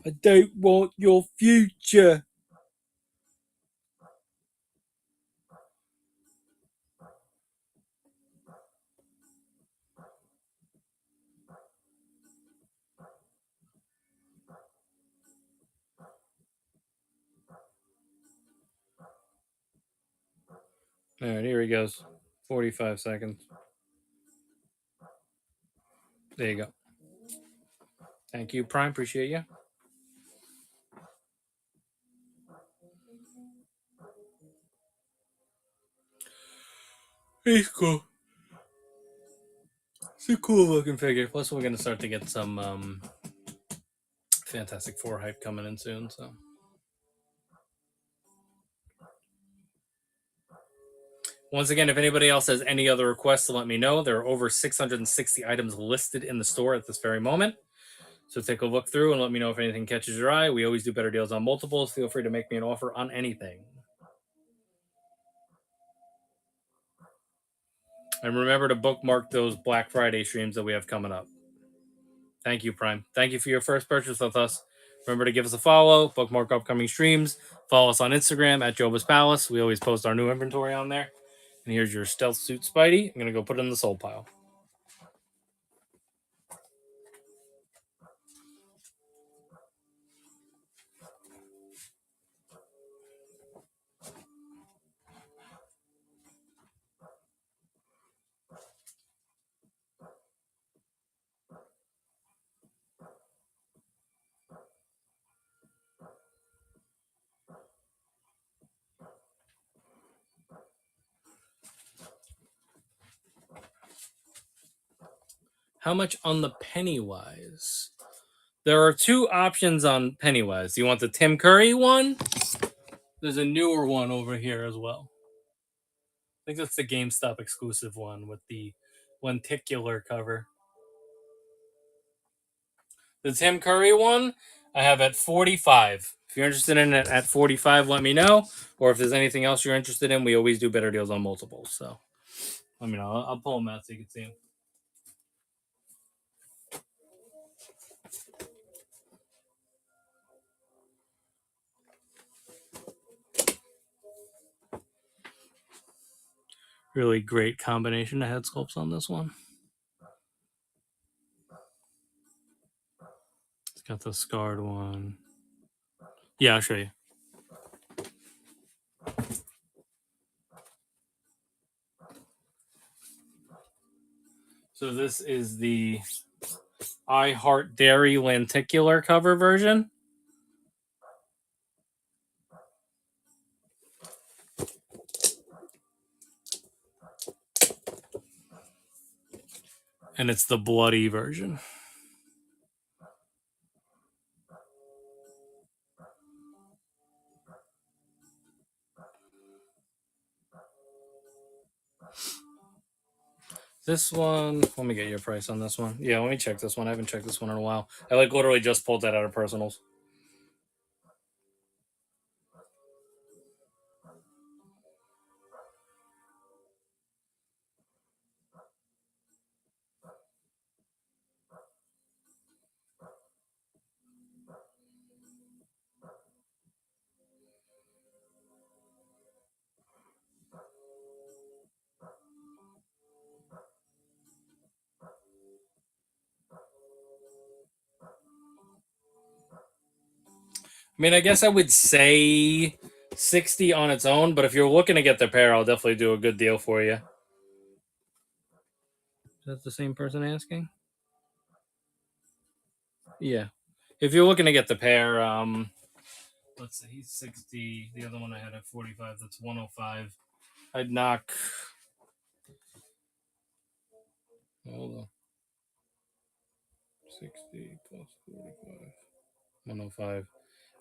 I don't want your future. All right, here he goes. 45 seconds. There you go. Thank you, Prime. Appreciate you. He's cool. It's a cool looking figure. Plus, we're gonna start to get some Fantastic Four hype coming in soon. So, once again, if anybody else has any other requests, let me know. There are over 660 items listed in the store at this very moment. So take a look through and let me know if anything catches your eye. We always do better deals on multiples. Feel free to make me an offer on anything. And remember to bookmark those Black Friday streams that we have coming up. Thank you, Prime. Thank you for your first purchase with us. Remember to give us a follow, bookmark upcoming streams, follow us on Instagram at Joba's Palace. We always post our new inventory on there. And here's your stealth suit Spidey. I'm going to go put it in the soul pile. How much on the Pennywise? There are two options on Pennywise. You want the Tim Curry one? There's a newer one over here as well. I think that's the GameStop exclusive one with the lenticular cover. The Tim Curry one, I have at 45. If you're interested in it at 45, let me know. Or if there's anything else you're interested in, we always do better deals on multiples. So let me know. I'll pull them out so you can see them. Really great combination of head sculpts on this one. It's got the scarred one. Yeah, I'll show you. So this is the I Heart Dairy lenticular cover version. And it's the bloody version. This one, let me get your price on this one. Yeah, let me check this one. I haven't checked this one in a while. I literally just pulled that out of personals. I mean, I guess I would say 60 on its own, but if you're looking to get the pair, I'll definitely do a good deal for you. Is that the same person asking? Yeah. If you're looking to get the pair, let's see, he's 60. The other one I had at 45, that's 105. I'd knock. Hold on. 60 plus 45. 105.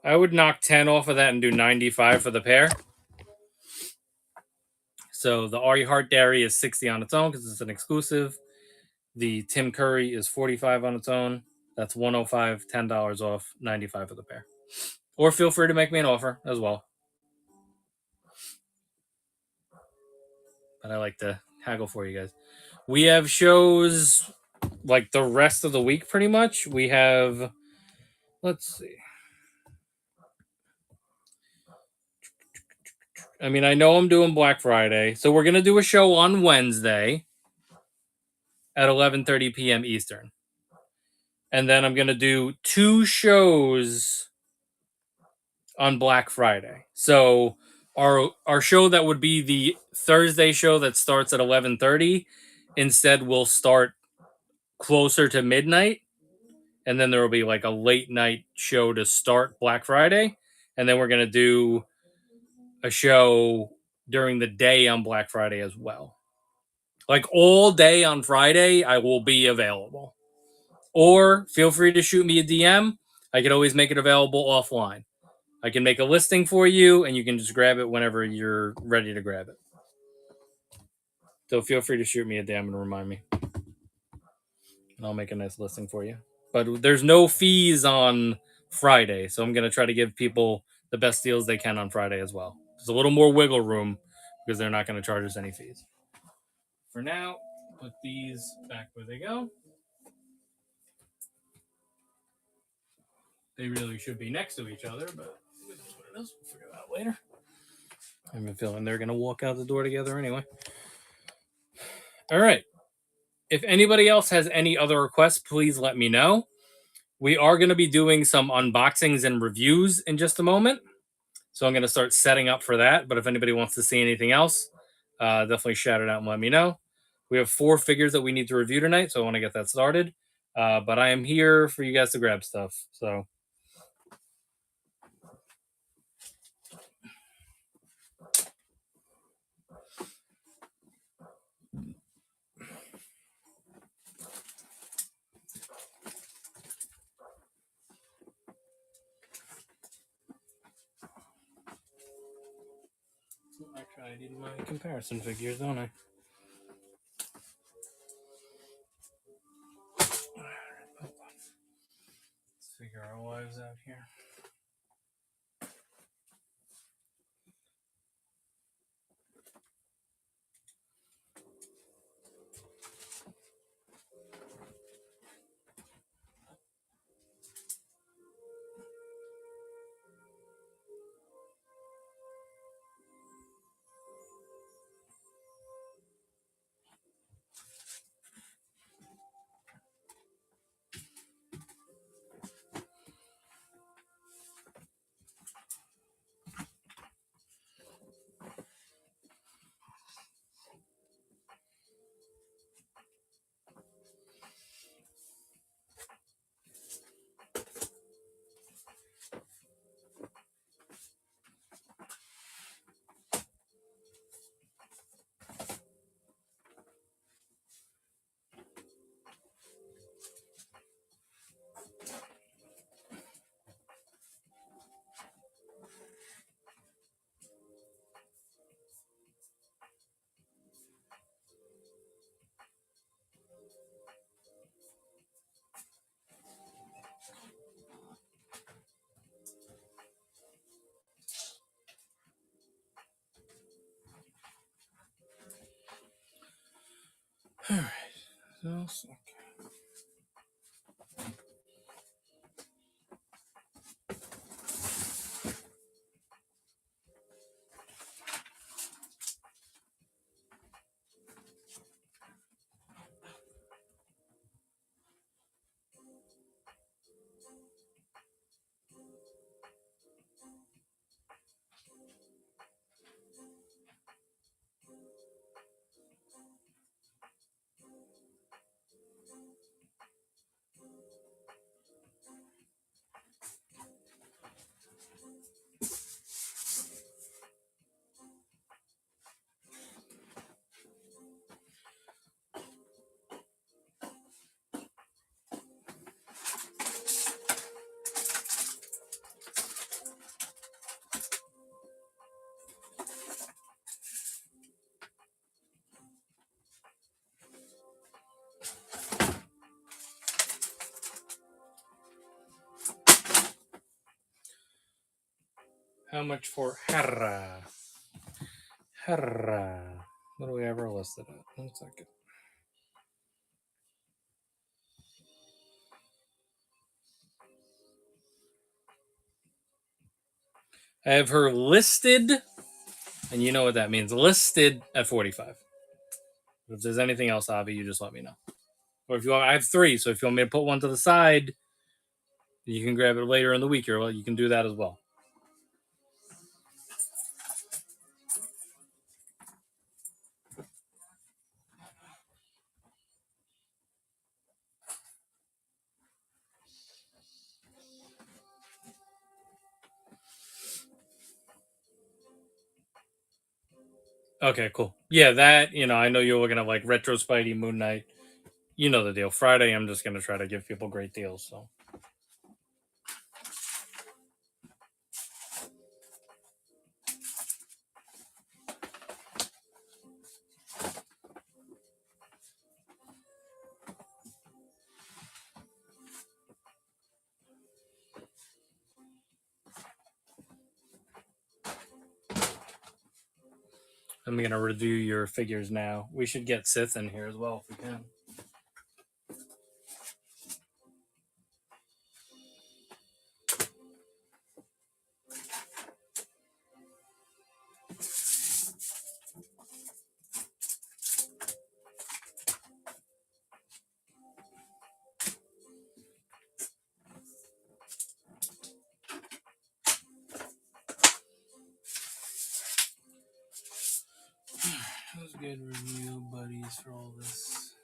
I would knock 10 off of that and do 95 for the pair. So the Ari Hart Dairy is 60 on its own because it's an exclusive. The Tim Curry is 45 on its own. That's 105, $10 off, 95 for the pair. Or feel free to make me an offer as well. But I like to haggle for you guys. We have shows like the rest of the week pretty much. We have, let's see. I mean, I know I'm doing Black Friday. So we're going to do a show on Wednesday at 11:30 p.m. Eastern. And then I'm going to do two shows on Black Friday. So our show that would be the Thursday show that starts at 11:30 instead will start closer to midnight, and then there will be like a late night show to start Black Friday, and then we're going to do a show during the day on Black Friday as well. Like all day on Friday, I will be available. Or feel free to shoot me a DM. I can always make it available offline. I can make a listing for you, and you can just grab it whenever you're ready to grab it. So feel free to shoot me a DM and remind me. And I'll make a nice listing for you. But there's no fees on Friday, so I'm going to try to give people the best deals they can on Friday as well. There's a little more wiggle room because they're not going to charge us any fees. For now, put these back where they go. They really should be next to each other, but that's what it is. We'll figure it out later. I have a feeling they're going to walk out the door together anyway. All right. If anybody else has any other requests, please let me know. We are going to be doing some unboxings and reviews in just a moment. So I'm going to start setting up for that. But if anybody wants to see anything else, definitely shout it out and let me know. We have 4 figures that we need to review tonight, so I want to get that started. But I am here for you guys to grab stuff. So actually, I need my comparison figures, don't I? Let's figure our lives out here. All right. So, okay. How much for Hera? Hera. What do we ever listed at? 1 second. I have her listed, and you know what that means. Listed at 45. If there's anything else, Avi, you just let me know. Or if you want, I have 3, so if you want me to put one to the side, you can grab it later in the week, or you can do that as well. Okay, cool. Yeah, that, I know you're looking at like Retro Spidey, Moon Knight. You know the deal. Friday, I'm just going to try to give people great deals. So I'm going to review your figures now. We should get Sith in here as well if we can. That was a good review, buddies, for all this.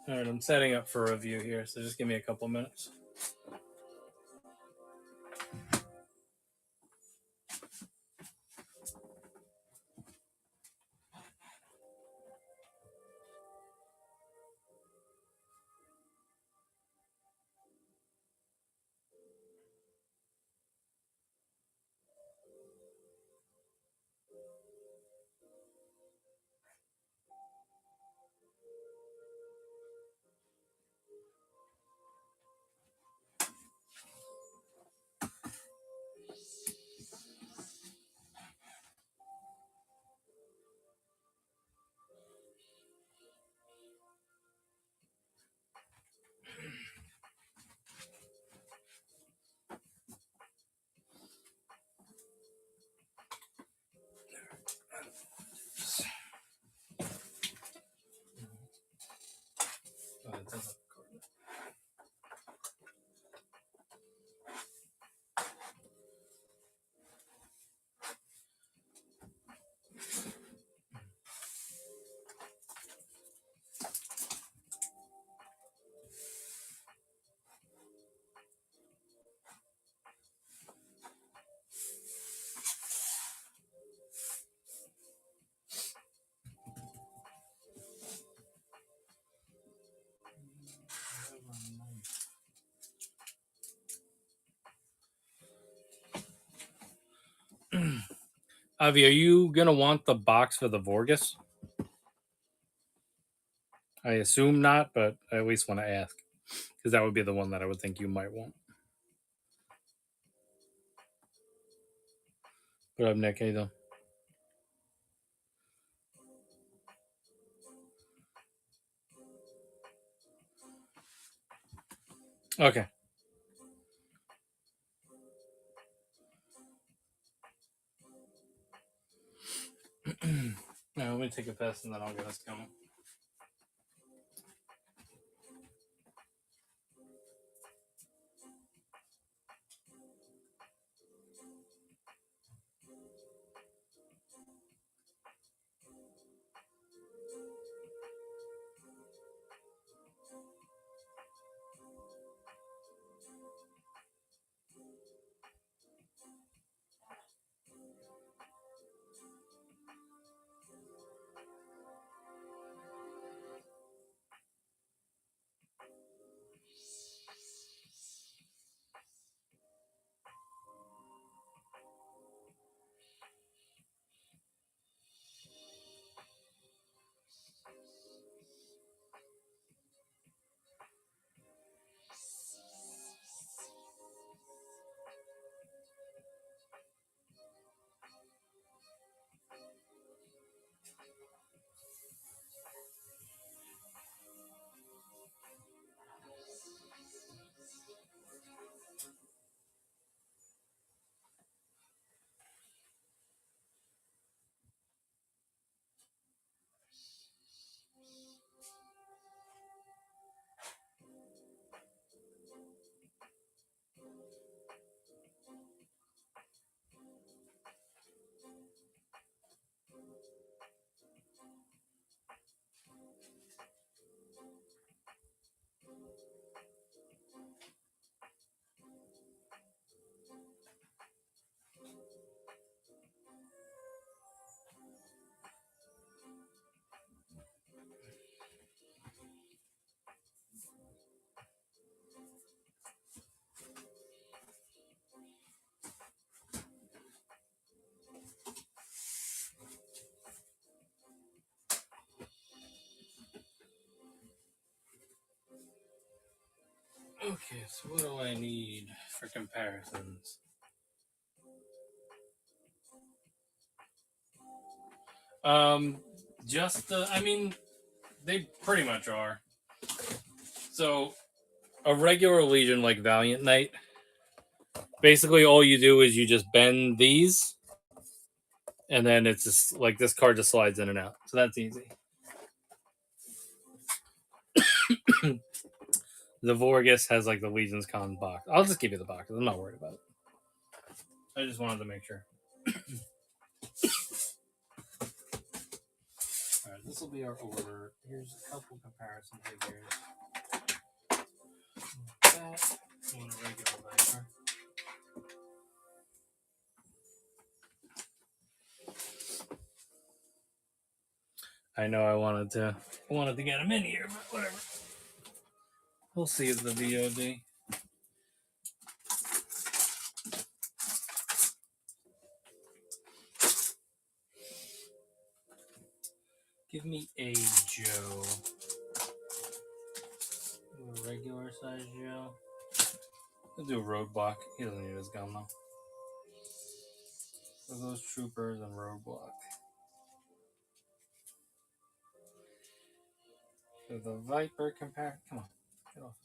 All right, I'm setting up for a review here, so just give me a couple minutes. Avi, are you gonna want the box for the Vorgus? I assume not, but I at least want to ask because that would be the one that I would think you might want. What up, Nick? How you doing? Okay. Now, let me take a piss and then I'll get us going. Okay, so what do I need for comparisons? Just I mean, they pretty much are. So, a regular Legion like Valiant Knight, basically all you do is you just bend these, and then it's just like this card just slides in and out. So that's easy. The Vorgus has like the Legion's Con box. I'll just give you the box. I'm not worried about it. I just wanted to make sure. All right, this will be our order. Here's a couple comparison figures. That one a regular Viper. I know I wanted to get him in here, but whatever. We'll see the VOD. Give me a Joe. A regular size Joe. We'll do a roadblock. He doesn't need his gun though. So those troopers and roadblock. For the Viper comparison. Come on, get off.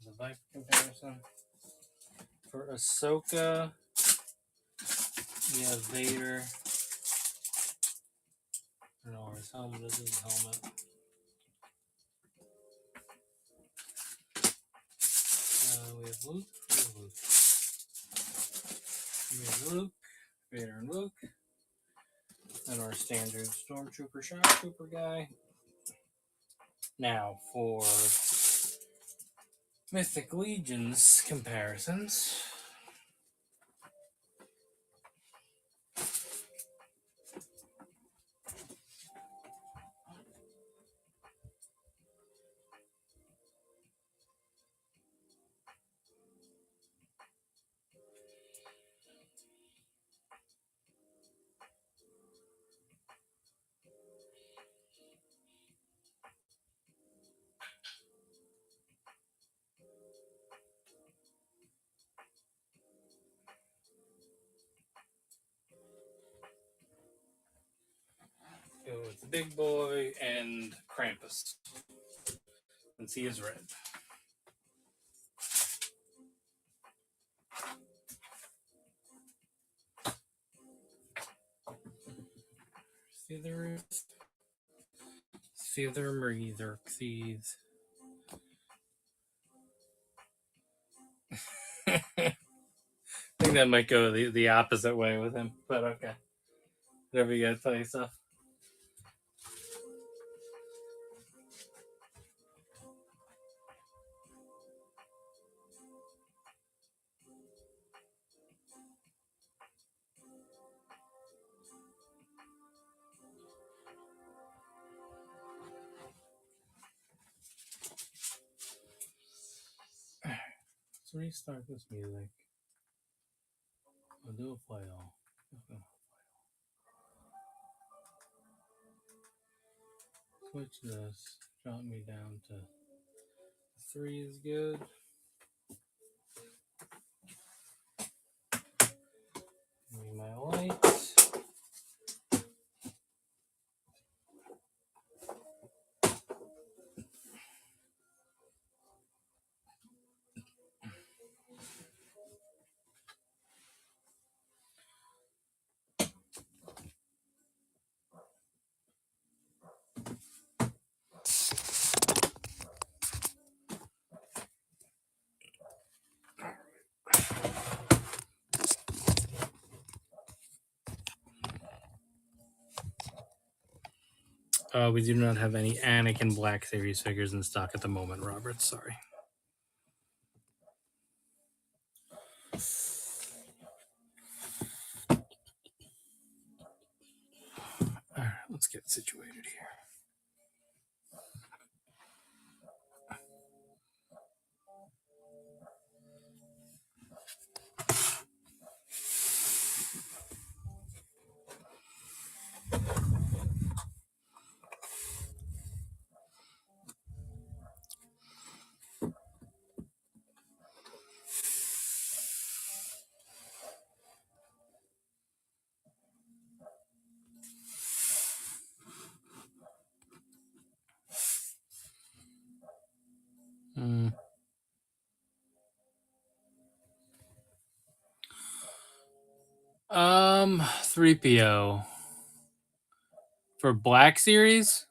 The Viper comparison. For Ahsoka, we have Vader. I don't know where his helmet is. His helmet. We have Luke. We have Luke. Vader and Luke. And our standard Stormtrooper, Shock Trooper guy. Now for Mythic Legions comparisons. Go with the big boy and Krampus. Since he is red. Either Thieves. I think that might go the opposite way with him, but okay. Whatever you gotta tell yourself. Let's restart this music. I'll do a play all. Switch this. Drop me down to 3 is good. Give me my lights. We do not have any Anakin Black Series figures in stock at the moment, Robert. Sorry. All right, let's get situated here. 3PO for Black Series.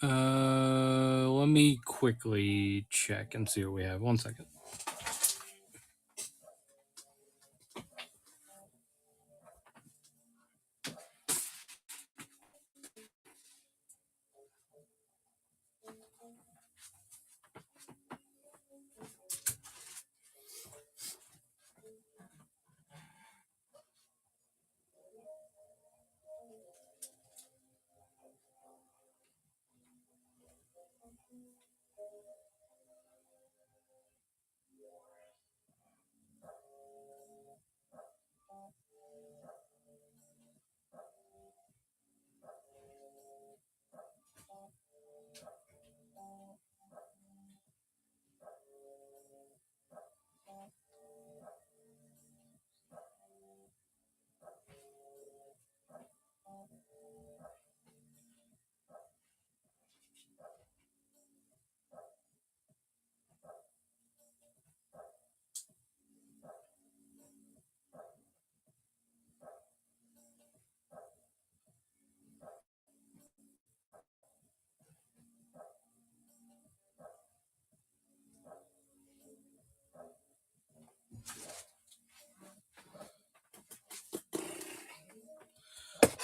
Let me quickly check and see what we have. 1 second.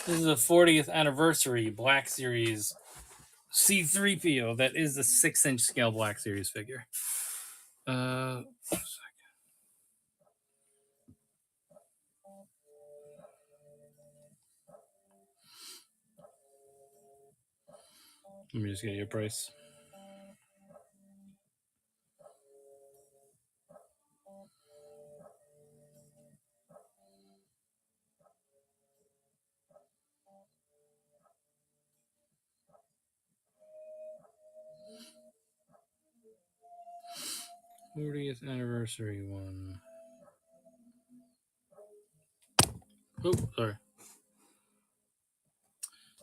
This is a 40th anniversary Black Series C3PO. That is a 6-inch scale Black Series figure. Let me just get you a price. '40th anniversary one. Oh, sorry.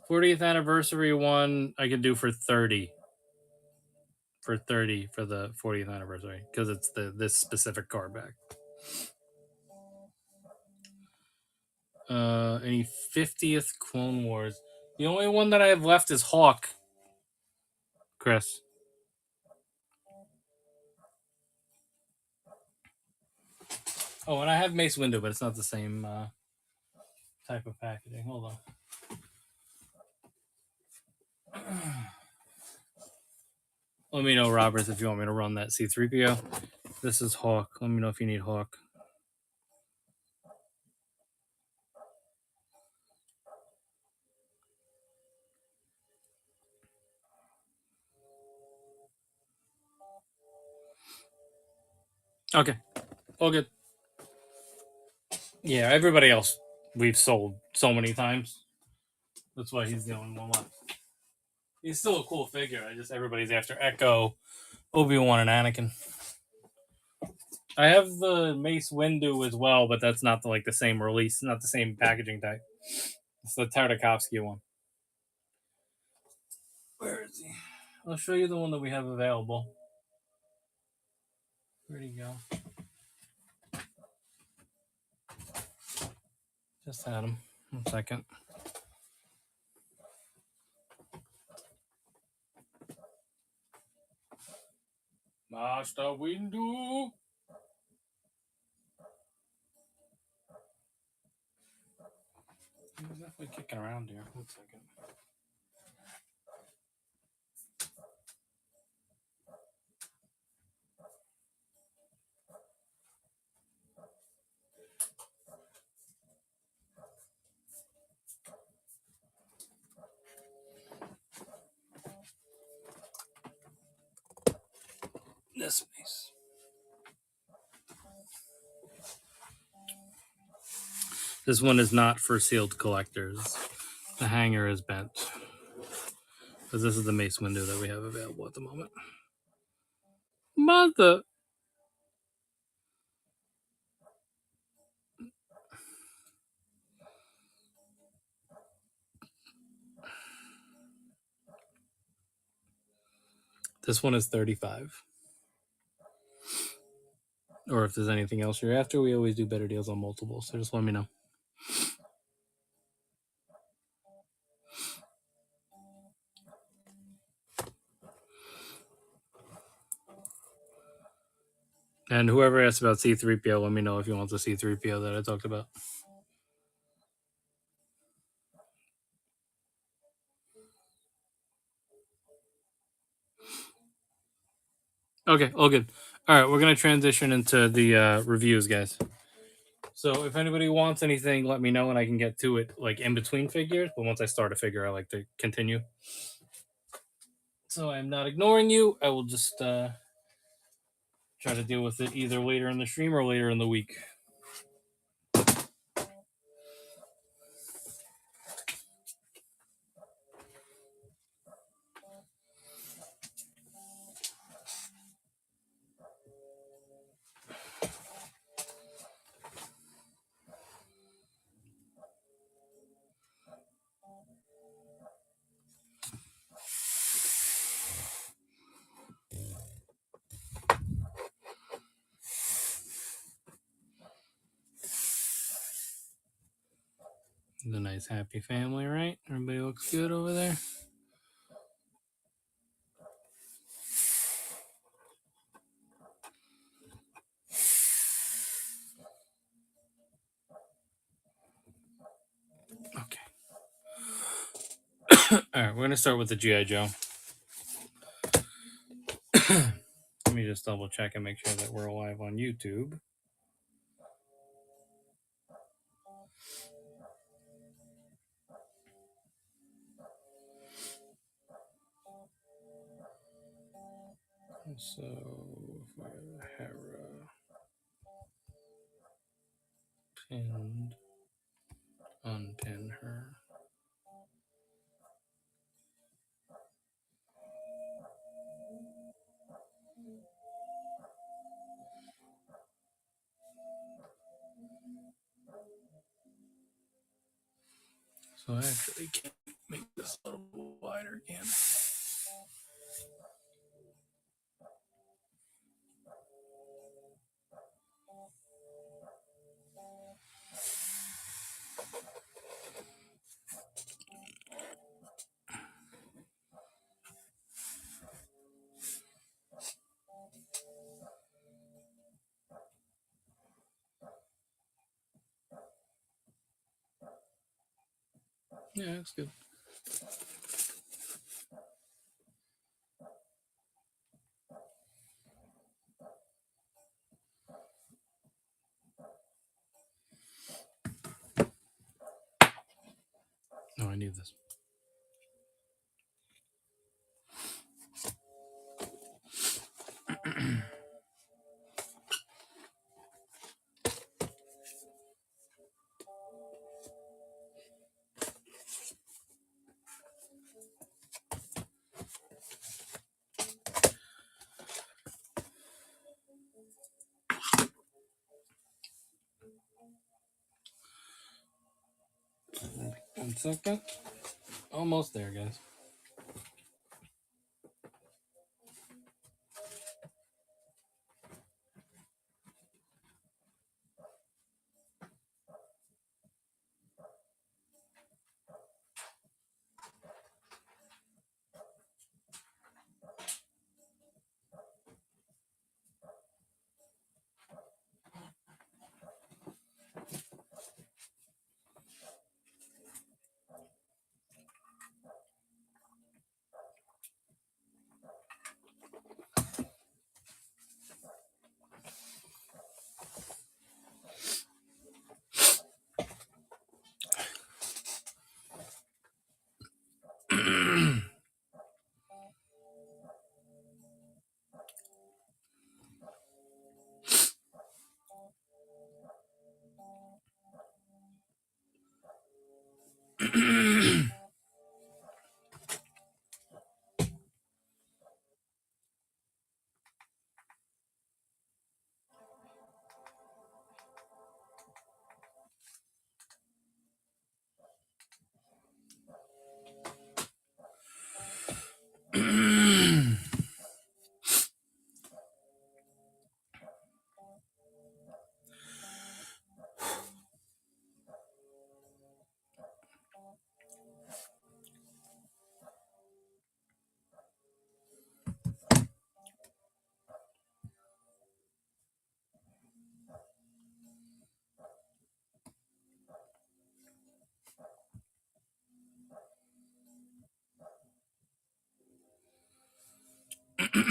40th anniversary one I can do for 30. For 30 for the 40th anniversary because it's this specific card back. Any 50th Clone Wars. The only one that I have left is Hawk. Chris. Oh, and I have Mace Windu, but it's not the same type of packaging. Hold on. Let me know, Roberts, if you want me to run that C3PO. This is Hawk. Let me know if you need Hawk. Okay. All good. Yeah, everybody else we've sold so many times. That's why he's the only one left. He's still a cool figure. Everybody's after Echo, Obi-Wan, and Anakin. I have the Mace Windu as well, but that's not the same release, not the same packaging type. It's the Tartakovsky one. Where is he? I'll show you the one that we have available. Where'd he go? Just had him. 1 second. Master Windu. He's definitely kicking around here. 1 second. This piece. This one is not for sealed collectors. The hanger is bent. Because this is the Mace Windu that we have available at the moment. Mother. This one is 35. Or if there's anything else you're after, we always do better deals on multiples. So just let me know. And whoever asked about C3PO, let me know if you want the C3PO that I talked about. Okay, all good. All right, we're going to transition into the reviews, guys. So if anybody wants anything, let me know and I can get to it like in between figures. But once I start a figure, I like to continue. So I'm not ignoring you. I will just try to deal with it either later in the stream or later in the week. The nice happy family, right? Everybody looks good over there. Okay. All right, we're going to start with the G.I. Joe. Let me just double check and make sure that we're live on YouTube. So, if I Hera pinned, unpin her. So I actually can make this a little wider again. Yeah, that's good. Oh, I need this. One second. Almost there, guys. What's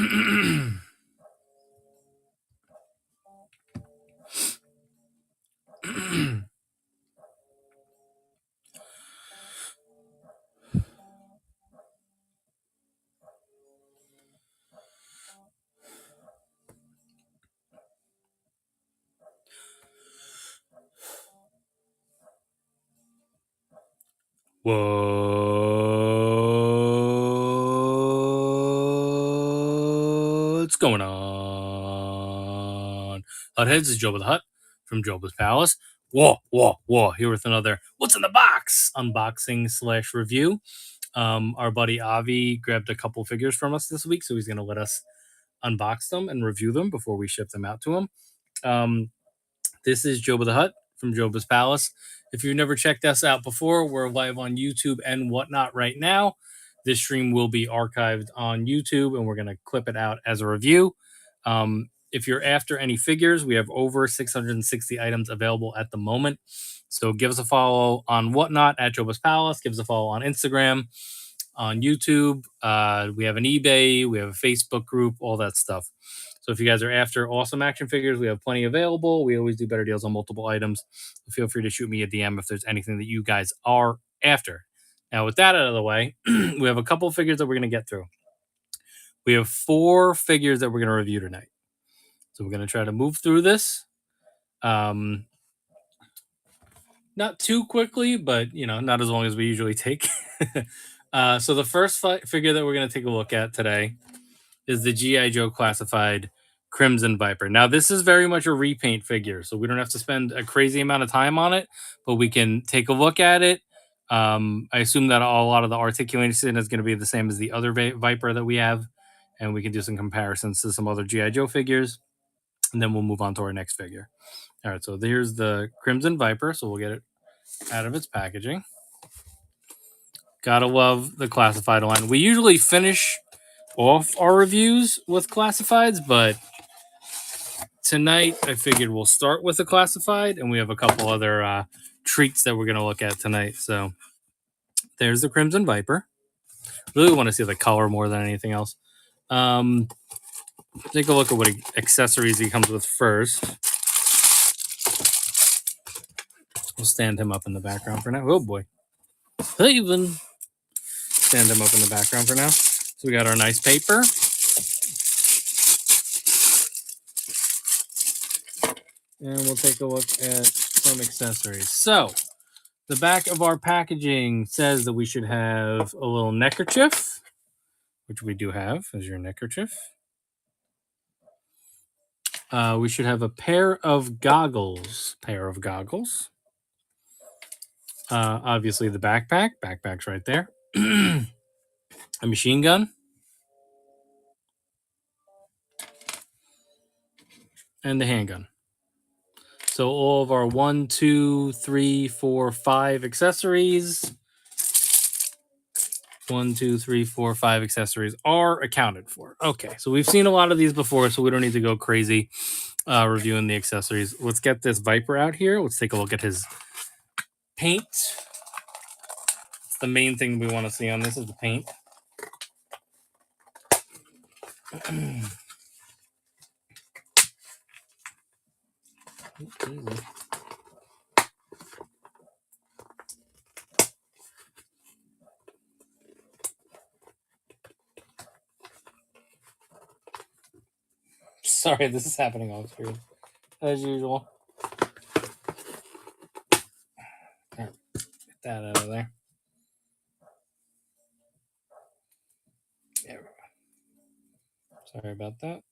going on? Hotheads, is Joe the Hut from Joba's Palace. Whoa. Here with another What's in the Box unboxing / review. Our buddy Avi grabbed a couple figures from us this week, so he's going to let us unbox them and review them before we ship them out to him. This is Joba the Hut from Joba's Palace. If you've never checked us out before, we're live on YouTube and whatnot right now. This stream will be archived on YouTube, and we're going to clip it out as a review. If you're after any figures, we have over 660 items available at the moment. So give us a follow on whatnot at Joba's Palace. Give us a follow on Instagram, on YouTube. We have an eBay. We have a Facebook group, all that stuff. So if you guys are after awesome action figures, we have plenty available. We always do better deals on multiple items. Feel free to shoot me a DM if there's anything that you guys are after. Now, with that out of the way, we have a couple of figures that we're going to get through. We have 4 figures that we're going to review tonight. So we're going to try to move through this. Not too quickly, but, not as long as we usually take. So the first figure that we're going to take a look at today is the G.I. Joe Classified Crimson Viper. Now, this is very much a repaint figure, so we don't have to spend a crazy amount of time on it, but we can take a look at it. I assume that a lot of the articulation is going to be the same as the other Viper that we have, and we can do some comparisons to some other G.I. Joe figures, and then we'll move on to our next figure. All right, so here's the Crimson Viper, so we'll get it out of its packaging. Gotta love the classified line. We usually finish off our reviews with classifieds, but tonight I figured we'll start with the classified, and we have a couple other treats that we're going to look at tonight. So there's the Crimson Viper. Really want to see the color more than anything else. Take a look at what accessories he comes with first. We'll stand him up in the background for now. Oh boy. Even stand him up in the background for now. So we got our nice paper. And we'll take a look at some accessories. So, the back of our packaging says that we should have a little neckerchief, which we do have as your neckerchief. We should have a pair of goggles. Obviously, the backpack. Backpack's right there. A machine gun. And the handgun. So all of our 1, 2, 3, 4, 5 accessories. 1, 2, 3, 4, 5 accessories are accounted for. Okay, so we've seen a lot of these before, so we don't need to go crazy reviewing the accessories. Let's get this Viper out here. Let's take a look at his paint. It's the main thing we want to see on this is the paint. Sorry, this is happening off screen as usual. Right, get that out of there. There we go. Sorry about that.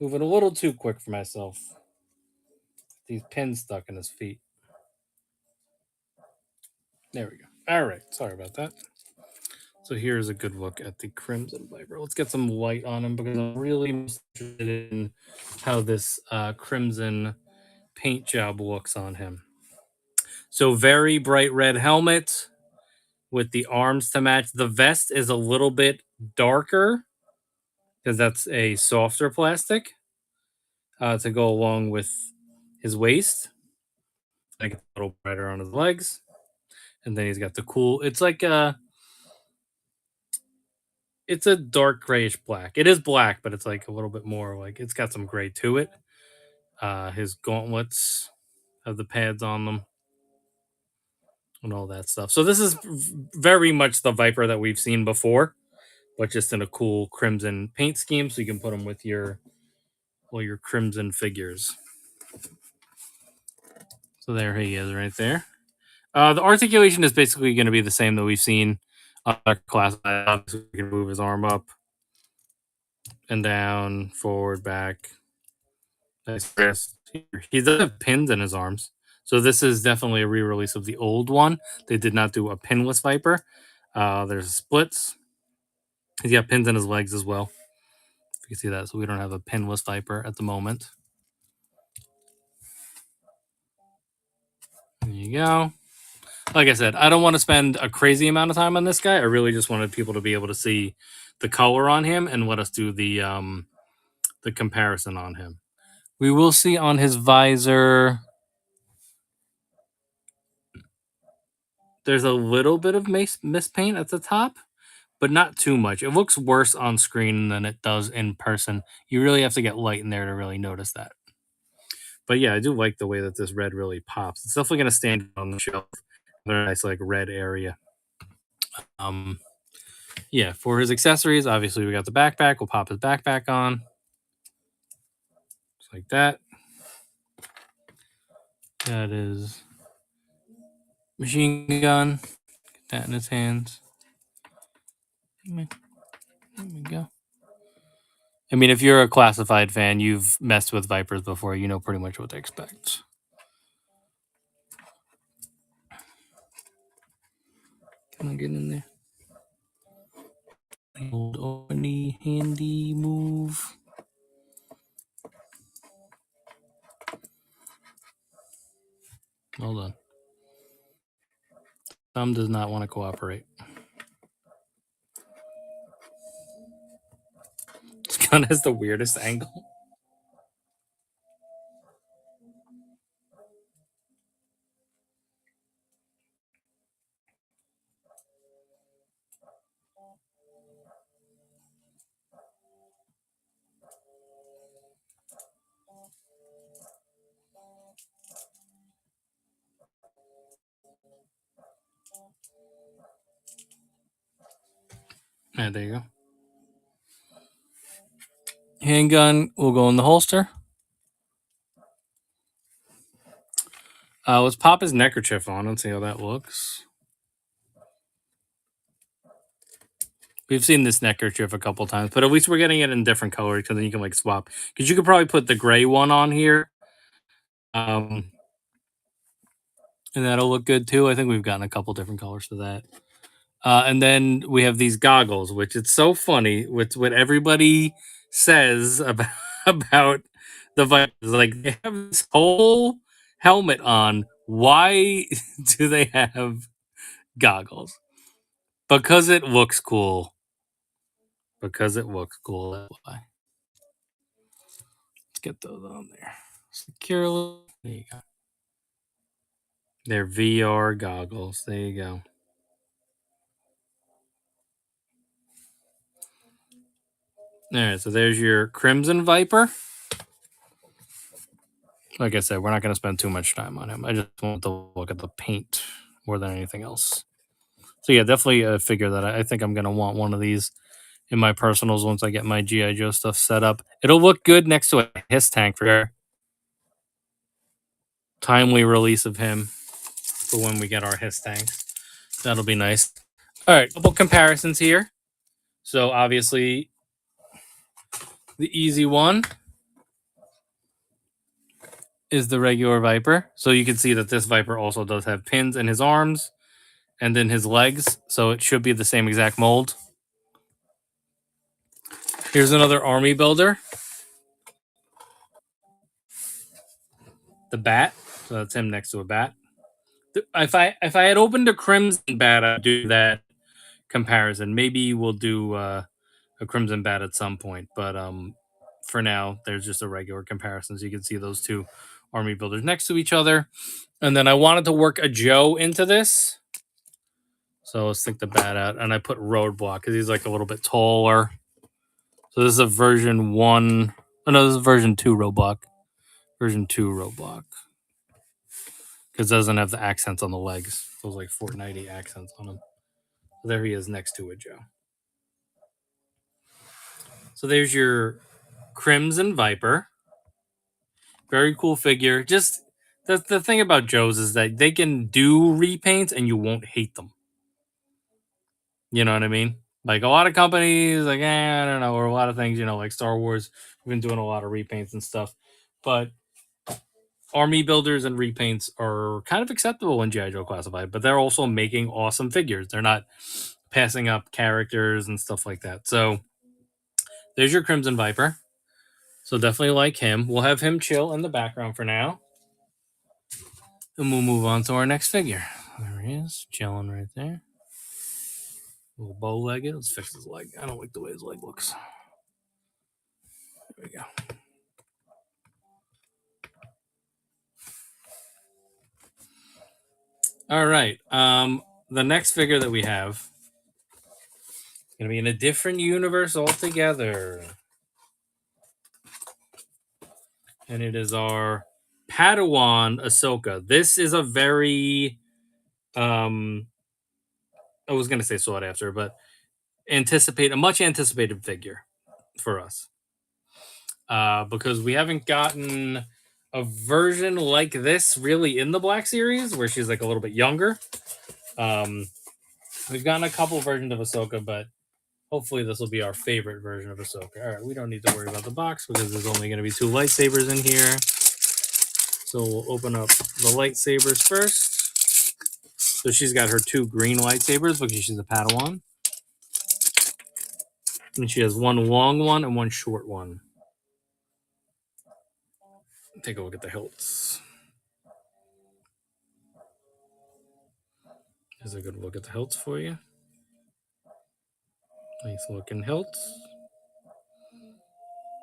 Moving a little too quick for myself. These pins stuck in his feet. There we go. All right. Sorry about that. So here's a good look at the Crimson Viper. Let's get some light on him because I'm really interested in how this crimson paint job looks on him. So very bright red helmet with the arms to match. The vest is a little bit darker because that's a softer plastic to go along with his waist. Like a little brighter on his legs. And then he's got the cool, it's like a It's a dark grayish black. It is black, but it's like a little bit more like it's got some gray to it. His gauntlets have the pads on them and all that stuff. So this is very much the Viper that we've seen before, but just in a cool crimson paint scheme, so you can put them with your crimson figures. So there he is, right there. The articulation is basically going to be the same that we've seen on our class. Obviously, we can move his arm up and down, forward, back. Nice wrist. He does have pins in his arms. So this is definitely a re-release of the old one. They did not do a pinless Viper. There's splits. He's got pins in his legs as well. You can see that. So we don't have a pinless Viper at the moment. There you go. Like I said, I don't want to spend a crazy amount of time on this guy. I really just wanted people to be able to see the color on him and let us do the comparison on him. We will see on his visor. There's a little bit of mist paint at the top, but not too much. It looks worse on screen than it does in person. You really have to get light in there to really notice that. But yeah, I do like the way that this red really pops. It's definitely going to stand on the shelf. Another nice like red area. Yeah, for his accessories, obviously we got the backpack. We'll pop his backpack on. Just like that. That is machine gun. Get that in his hands. There we go. I mean, if you're a classified fan, you've messed with Vipers before, you know pretty much what to expect. Can I get in there? Old Orny handy move. Hold on. Thumb does not want to cooperate. This gun has the weirdest angle. Yeah, there you go. Handgun will go in the holster. Let's pop his neckerchief on and see how that looks. We've seen this neckerchief a couple times, but at least we're getting it in different colors because then you can like swap. Because you could probably put the gray one on here. And that'll look good too. I think we've gotten a couple different colors for that. And then we have these goggles, which it's so funny with what everybody says about the Vipers. Like they have this whole helmet on. Why do they have goggles? Because it looks cool. Because it looks cool. That's why. Let's get those on there. Securely. There you go. They're VR goggles. There you go. All right, so there's your Crimson Viper. Like I said, we're not going to spend too much time on him. I just want to look at the paint more than anything else. So yeah, definitely a figure that I think I'm going to want one of these in my personals once I get my G.I. Joe stuff set up. It'll look good next to a HISS tank for sure. Timely release of him for when we get our HISS tanks. That'll be nice. All right, couple comparisons here. So obviously, the easy one is the regular Viper. So you can see that this Viper also does have pins in his arms and then his legs. So it should be the same exact mold. Here's another army builder. The bat. So that's him next to a bat. If I had opened a Crimson Bat, I'd do that comparison. Maybe we'll do a Crimson Bat at some point. But for now, there's just a regular comparison. So you can see those two army builders next to each other. And then I wanted to work a Joe into this. So let's take the bat out, and I put Roadblock because he's like a little bit taller. So this is a version 1. Oh no, this is version 2 Roadblock. Version 2 Roadblock. Because it doesn't have the accents on the legs. Those like Fortnite accents on him. So there he is next to it, Joe. So there's your Crimson Viper. Very cool figure. Just the thing about Joe's is that they can do repaints and you won't hate them. You know what I mean? Like a lot of companies, like, I don't know, or a lot of things, like Star Wars, we've been doing a lot of repaints and stuff. But army builders and repaints are kind of acceptable in G.I. Joe Classified, but they're also making awesome figures. They're not passing up characters and stuff like that. So there's your Crimson Viper. So definitely like him. We'll have him chill in the background for now. And we'll move on to our next figure. There he is, chilling right there. A little bow-legged. Let's fix his leg. I don't like the way his leg looks. There we go. All right. The next figure that we have is going to be in a different universe altogether. And it is our Padawan Ahsoka. This is a very, I was going to say sought after, but a much anticipated figure for us. Because we haven't gotten a version like this really in the Black Series, where she's like a little bit younger. We've gotten a couple versions of Ahsoka, but hopefully this will be our favorite version of Ahsoka. All right, we don't need to worry about the box because there's only going to be 2 lightsabers in here. So we'll open up the lightsabers first. So she's got her 2 green lightsabers because she's a Padawan. And she has one long one and one short one. Take a look at the hilts. Here's a good look at the hilts for you. Nice looking hilts.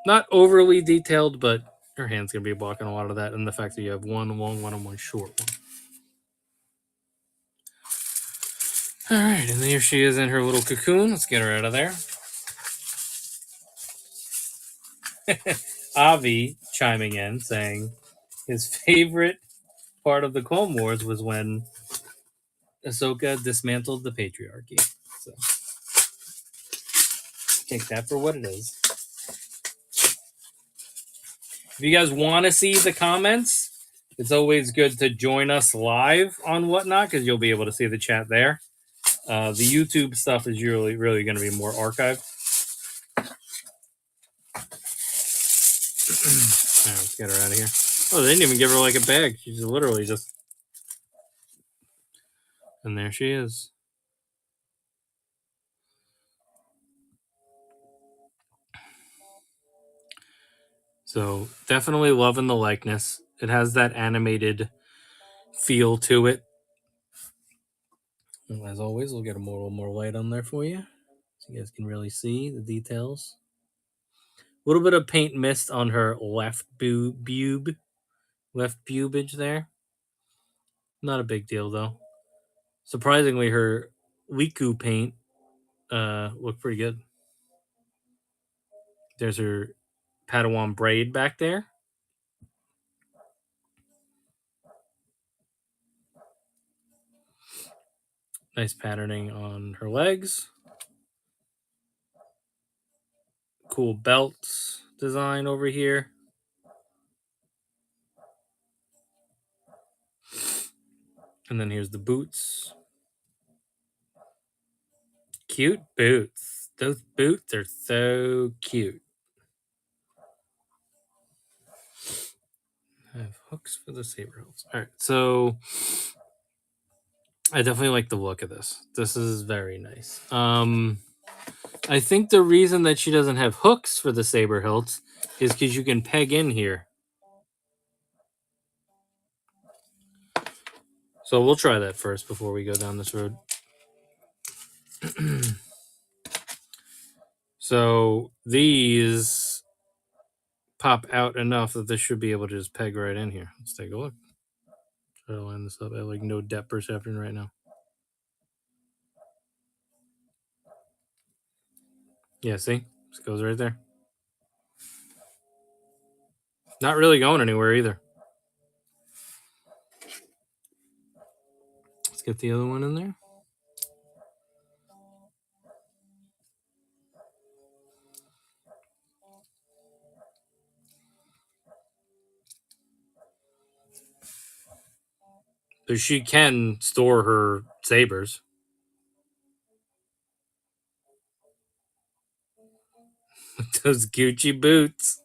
Not overly detailed, but her hand's going to be blocking a lot of that, and the fact that you have one long one and one short one. All right, and here she is in her little cocoon. Let's get her out of there. Avi chiming in, saying his favorite part of the Clone Wars was when Ahsoka dismantled the patriarchy. So take that for what it is. If you guys want to see the comments, it's always good to join us live on Whatnot because you'll be able to see the chat there. The YouTube stuff is really going to be more archived. Right, let's get her out of here. Oh, they didn't even give her like a bag. She's literally just... And there she is. So definitely loving the likeness. It has that animated feel to it. And as always, we'll get a little more light on there for you, so you guys can really see the details. A little bit of paint mist on her left bubage there. Not a big deal though. Surprisingly, her Wiku paint looked pretty good. There's her Padawan braid back there. Nice patterning on her legs. Cool belt design over here. And then here's the boots. Cute boots. Those boots are so cute. I have hooks for the saber hilts. All right, so I definitely like the look of this. This is very nice. I think the reason that she doesn't have hooks for the saber hilts is because you can peg in here. So we'll try that first before we go down this road. So these pop out enough that this should be able to just peg right in here. Let's take a look. Try to line this up. I have like no depth perception right now. Yeah, see? Just goes right there. Not really going anywhere either. Let's get the other one in there. But she can store her sabers. Those Gucci boots.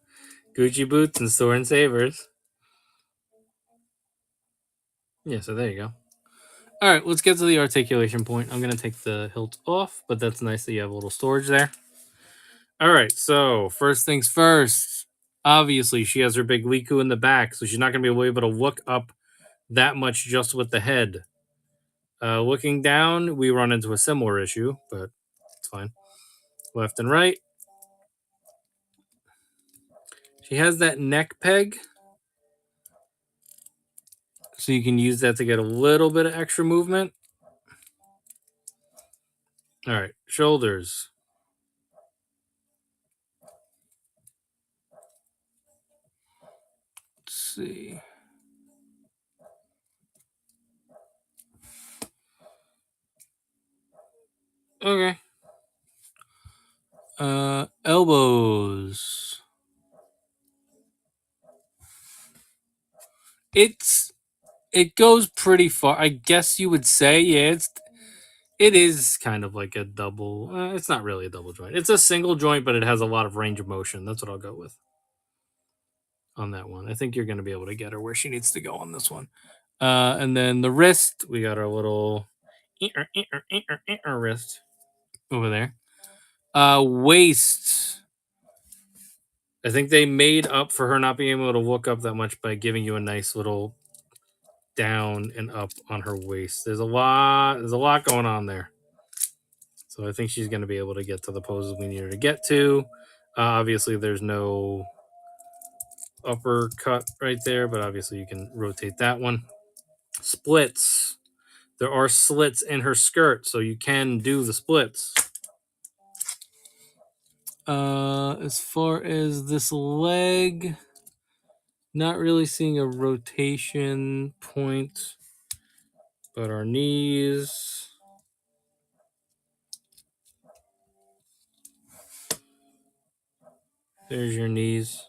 Gucci boots and storing sabers. Yeah, so there you go. All right, let's get to the articulation point. I'm going to take the hilt off, but that's nice that you have a little storage there. All right, so first things first. Obviously, she has her big Liku in the back, so she's not going to be able to look up that much just with the head. Looking down, we run into a similar issue, but it's fine. Left and right. She has that neck peg, so you can use that to get a little bit of extra movement. All right, shoulders. Let's see. Okay. Elbows. It goes pretty far. I guess you would say, yeah, it is kind of like a double. It's not really a double joint. It's a single joint, but it has a lot of range of motion. That's what I'll go with on that one. I think you're going to be able to get her where she needs to go on this one. And then the wrist, we got our little wrist over there. Waist. I think they made up for her not being able to look up that much by giving you a nice little down and up on her waist. There's a lot going on there. So I think she's going to be able to get to the poses we need her to get to. Obviously, there's no uppercut right there, but obviously you can rotate that one. Splits. There are slits in her skirt, so you can do the splits. As far as this leg, not really seeing a rotation point, but our knees. There's your knees.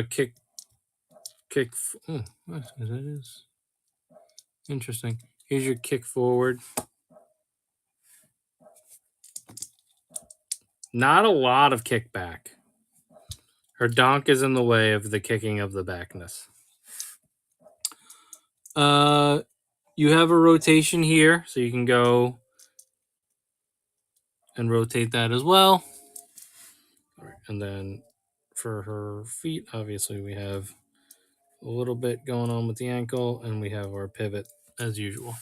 Kick. Oh, that is interesting. Here's your kick forward. Not a lot of kickback. Her donk is in the way of the kicking of the backness. You have a rotation here, so you can go and rotate that as well. All right, and then for her feet, obviously we have a little bit going on with the ankle, and we have our pivot as usual.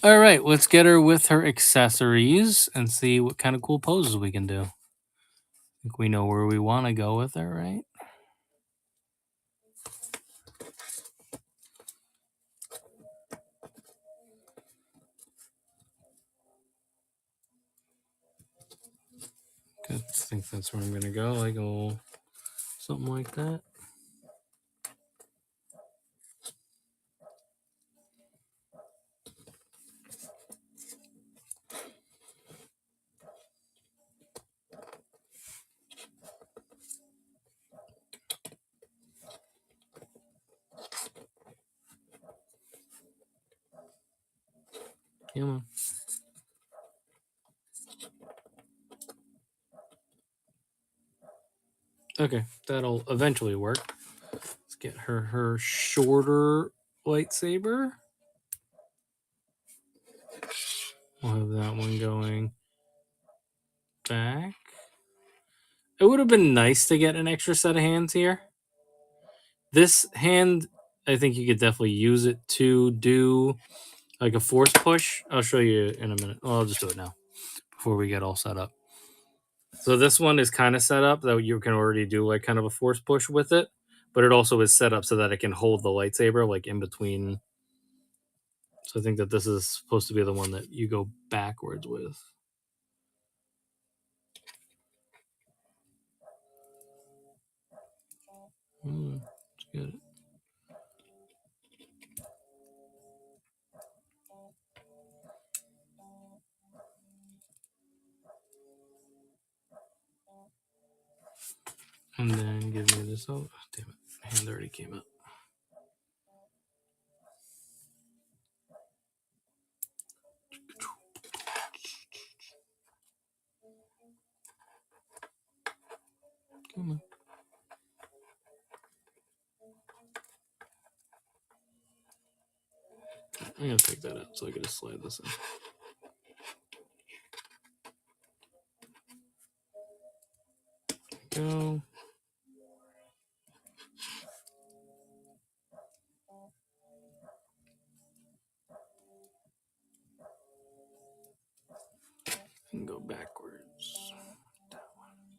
All right, let's get her with her accessories and see what kind of cool poses we can do. I think we know where we want to go with her, right? I think that's where I'm going to go, like a little something like that. Come on. Okay, that'll eventually work. Let's get her shorter lightsaber. We'll have that one going back. It would have been nice to get an extra set of hands here. This hand, I think you could definitely use it to do like a force push. I'll show you in a minute. Well, I'll just do it now before we get all set up. So this one is kind of set up that you can already do like kind of a force push with it, but it also is set up so that it can hold the lightsaber like in between. So I think that this is supposed to be the one that you go backwards with. Let's get it. And then give me this. Oh, damn it. Hand already came up. Come on. I'm going to take that out so I can just slide this in. Go. And go backwards. That one.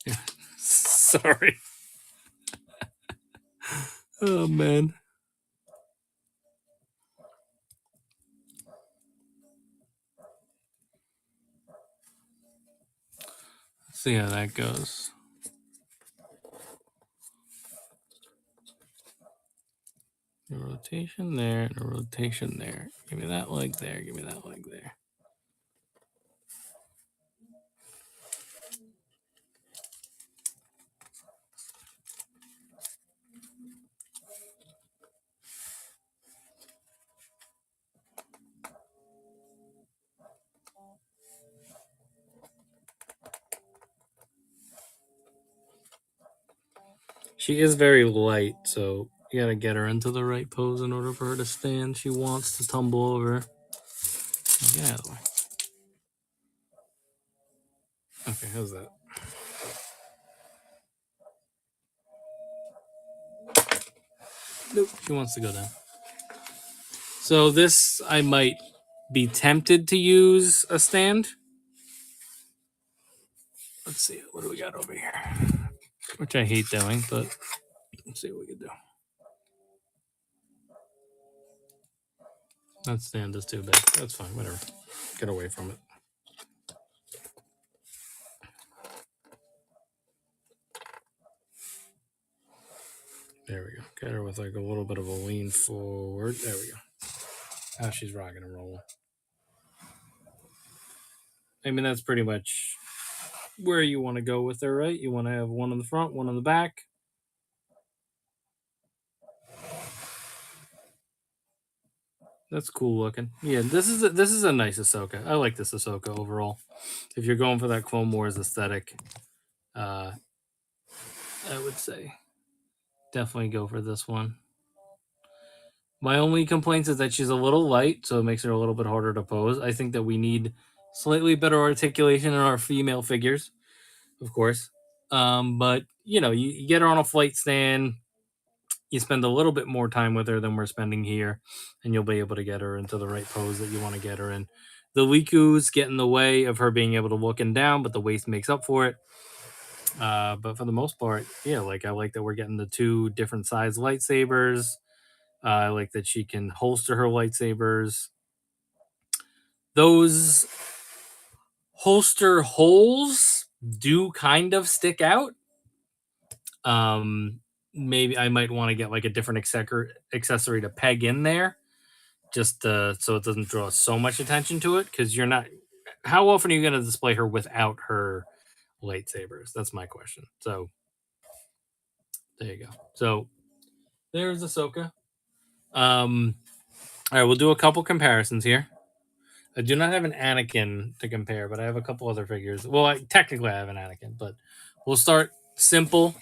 Yeah. Sorry. Oh, man. Let's see how that goes. A rotation there and a rotation there. Give me that leg there. Give me that leg there. She is very light, so you gotta get her into the right pose in order for her to stand. She wants to tumble over. Get out of the way. Okay, how's that? Nope, she wants to go down. So this, I might be tempted to use a stand. Let's see, what do we got over here? Which I hate doing, but let's see what we can do. That stand is too big. That's fine, whatever. Get away from it. There we go. Get her with like a little bit of a lean forward. There we go. Now she's rocking and rolling. I mean, that's pretty much where you want to go with her, right? You want to have one on the front, one on the back. That's cool looking. Yeah, this is a nice Ahsoka. I like this Ahsoka overall. If you're going for that Clone Wars aesthetic, I would say definitely go for this one. My only complaint is that she's a little light, so it makes her a little bit harder to pose. I think that we need slightly better articulation in our female figures, of course. But you get her on a flight stand, you spend a little bit more time with her than we're spending here, and you'll be able to get her into the right pose that you want to get her in. The Likus get in the way of her being able to look and down, but the waist makes up for it. But for the most part, yeah, I like that we're getting the two different size lightsabers. I like that she can holster her lightsabers. Those holster holes do kind of stick out. Maybe I might want to get like a different accessory to peg in there, just so it doesn't draw so much attention to it. Because you're not. How often are you going to display her without her lightsabers? That's my question. So there you go. So there's Ahsoka. All right, we'll do a couple comparisons here. I do not have an Anakin to compare, but I have a couple other figures. Well, technically I have an Anakin, but we'll start simple.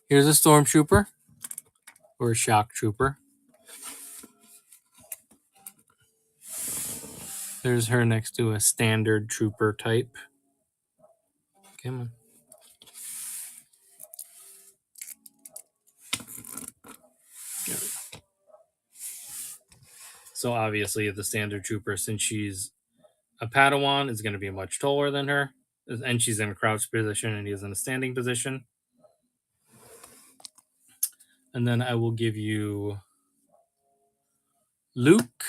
Here's a Stormtrooper or a Shock Trooper. There's her next to a standard trooper type. Come on. So obviously the standard trooper, since she's a Padawan, is going to be much taller than her. And she's in a crouched position and he's in a standing position. And then I will give you Luke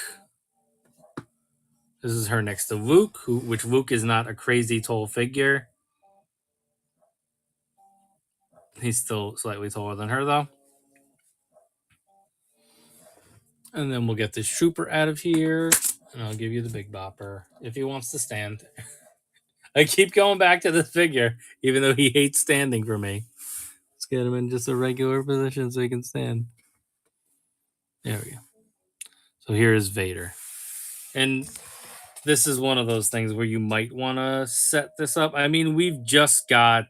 This is her next to Luke, which Luke is not a crazy tall figure. He's still slightly taller than her, though. And then we'll get this trooper out of here, and I'll give you the big bopper if he wants to stand. I keep going back to this figure, even though he hates standing for me. Let's get him in just a regular position so he can stand. There we go. So here is Vader. And this is one of those things where you might want to set this up. I mean, we've just got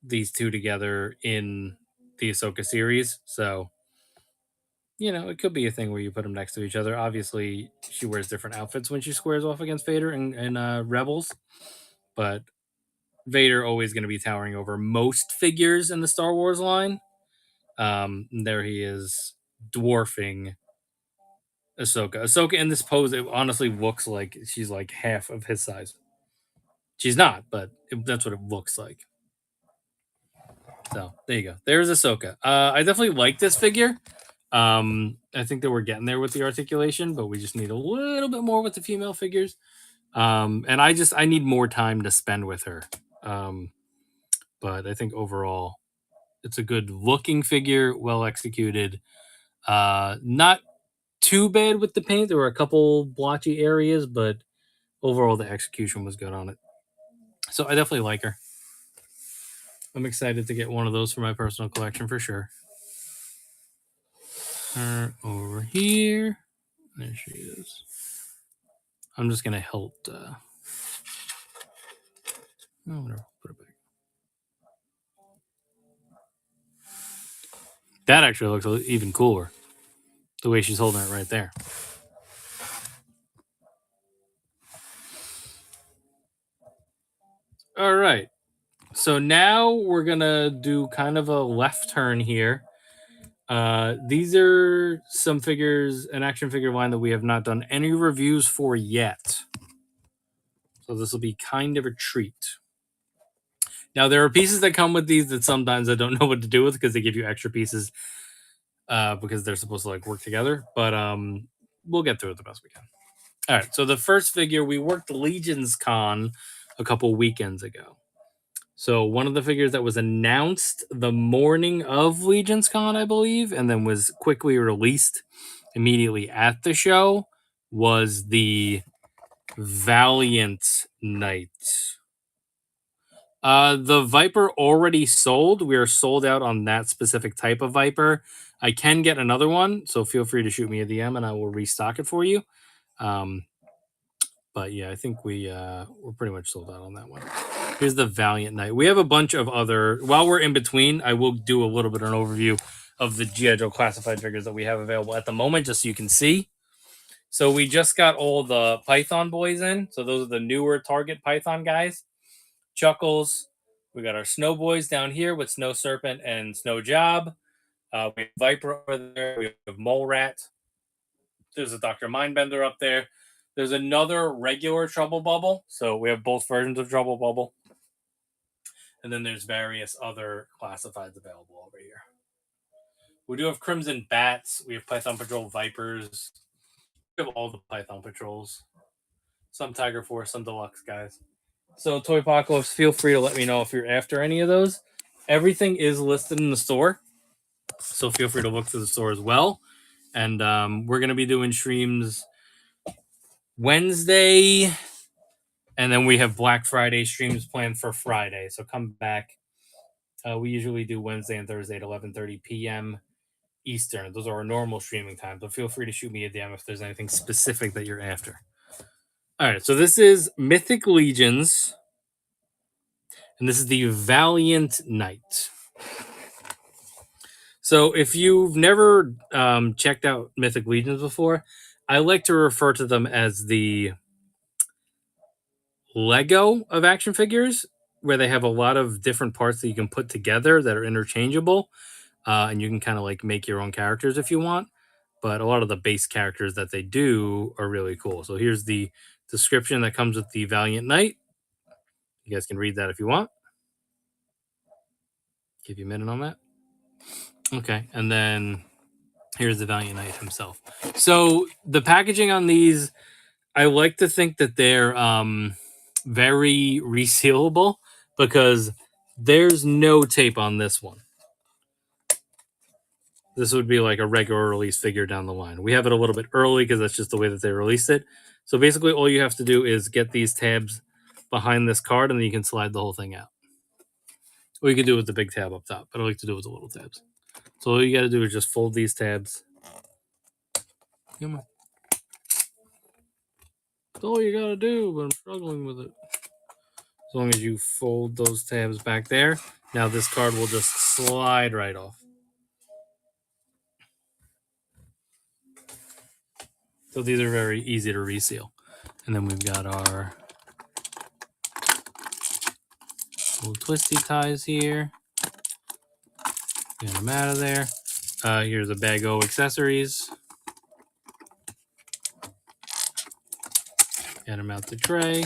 these two together in the Ahsoka series, so it could be a thing where you put them next to each other. Obviously, she wears different outfits when she squares off against Vader and Rebels, but Vader always going to be towering over most figures in the Star Wars line. There he is, dwarfing Ahsoka. Ahsoka in this pose, it honestly looks like she's like half of his size. She's not, but that's what it looks like. So there you go. There's Ahsoka. I definitely like this figure. I think that we're getting there with the articulation, but we just need a little bit more with the female figures. And I need more time to spend with her. But I think overall, it's a good looking figure, well executed. Not too bad with the paint. There were a couple blotchy areas, but overall the execution was good on it. So I definitely like her. I'm excited to get one of those for my personal collection for sure. Her over here. There she is. I'm just gonna help. Whatever. Put it back. That actually looks even cooler. The way she's holding it right there. All right. So now we're gonna do kind of a left turn here. These are some figures, an action figure line that we have not done any reviews for yet. So this will be kind of a treat. Now there are pieces that come with these that sometimes I don't know what to do with because they give you extra pieces because they're supposed to like work together. But we'll get through it the best we can. All right. So the first figure, we worked Legion's Con a couple weekends ago. So one of the figures that was announced the morning of Legion's Con, I believe, and then was quickly released immediately at the show was the Valiant Knight. The Viper already sold. We are sold out on that specific type of Viper. I can get another one, so feel free to shoot me a DM and I will restock it for you. But yeah, I think we're pretty much sold out on that one. Here's the Valiant Knight. We have a bunch of other. While we're in between, I will do a little bit of an overview of the G.I. Joe classified figures that we have available at the moment, just so you can see. So we just got all the Python boys in. So those are the newer Target Python guys. Chuckles. We got our Snow Boys down here with Snow Serpent and Snow Job. We have Viper over there. We have Mole Rat. There's a Dr. Mindbender up there. There's another regular Trouble Bubble. So we have both versions of Trouble Bubble. And then there's various other classifieds available over here. We do have Crimson Bats. We have Python Patrol Vipers. We have all the Python Patrols. Some Tiger Force, some Deluxe guys. So Toy Apocalypse, feel free to let me know if you're after any of those. Everything is listed in the store. So feel free to look through the store as well. And we're going to be doing streams Wednesday. And then we have Black Friday streams planned for Friday. So come back. We usually do Wednesday and Thursday at 11:30 p.m. Eastern. Those are our normal streaming times. But feel free to shoot me a DM if there's anything specific that you're after. All right. So this is Mythic Legions. And this is the Valiant Knight. So if you've never checked out Mythic Legions before, I like to refer to them as the Lego of action figures, where they have a lot of different parts that you can put together that are interchangeable. And you can kind of like make your own characters if you want. But a lot of the base characters that they do are really cool. So here's the description that comes with the Valiant Knight. You guys can read that if you want. Give you a minute on that. Okay. And then Here's the Valiant Knight himself. So the packaging on these, I like to think that they're very resealable because there's no tape on this one. This would be like a regular release figure down the line. We have it a little bit early because that's just the way that they released it. So basically, all you have to do is get these tabs behind this card, and then you can slide the whole thing out. Or you can do it with the big tab up top, but I like to do it with the little tabs. So all you got to do is just fold these tabs. Come on. That's all you got to do, but I'm struggling with it. As long as you fold those tabs back there, now this card will just slide right off. So these are very easy to reseal. And then we've got our little twisty ties here. Get them out of there. Here's a bag of accessories. Get them out the tray.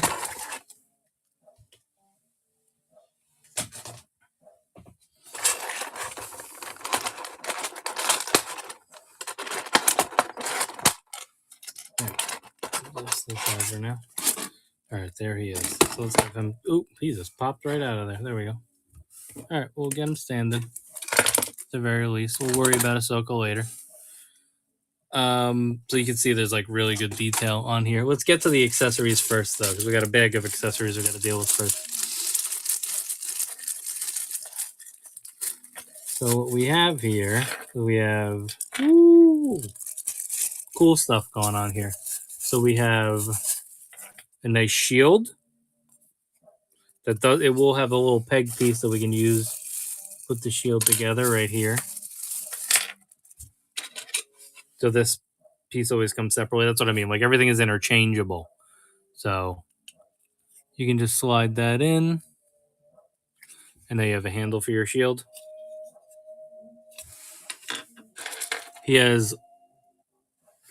This over now. All right, there he is. So let's have him. Oop, he just popped right out of there. There we go. All right, we'll get him standing. At the very least, we'll worry about Ahsoka later. So you can see there's like really good detail on here. Let's get to the accessories first, though, because we got a bag of accessories we got to deal with first. So what we have here, we have cool stuff going on here. So we have a nice shield that does. It will have a little peg piece that we can use. Put the shield together right here. So this piece always comes separately. That's what I mean. Like everything is interchangeable. So you can just slide that in. And then you have a handle for your shield. He has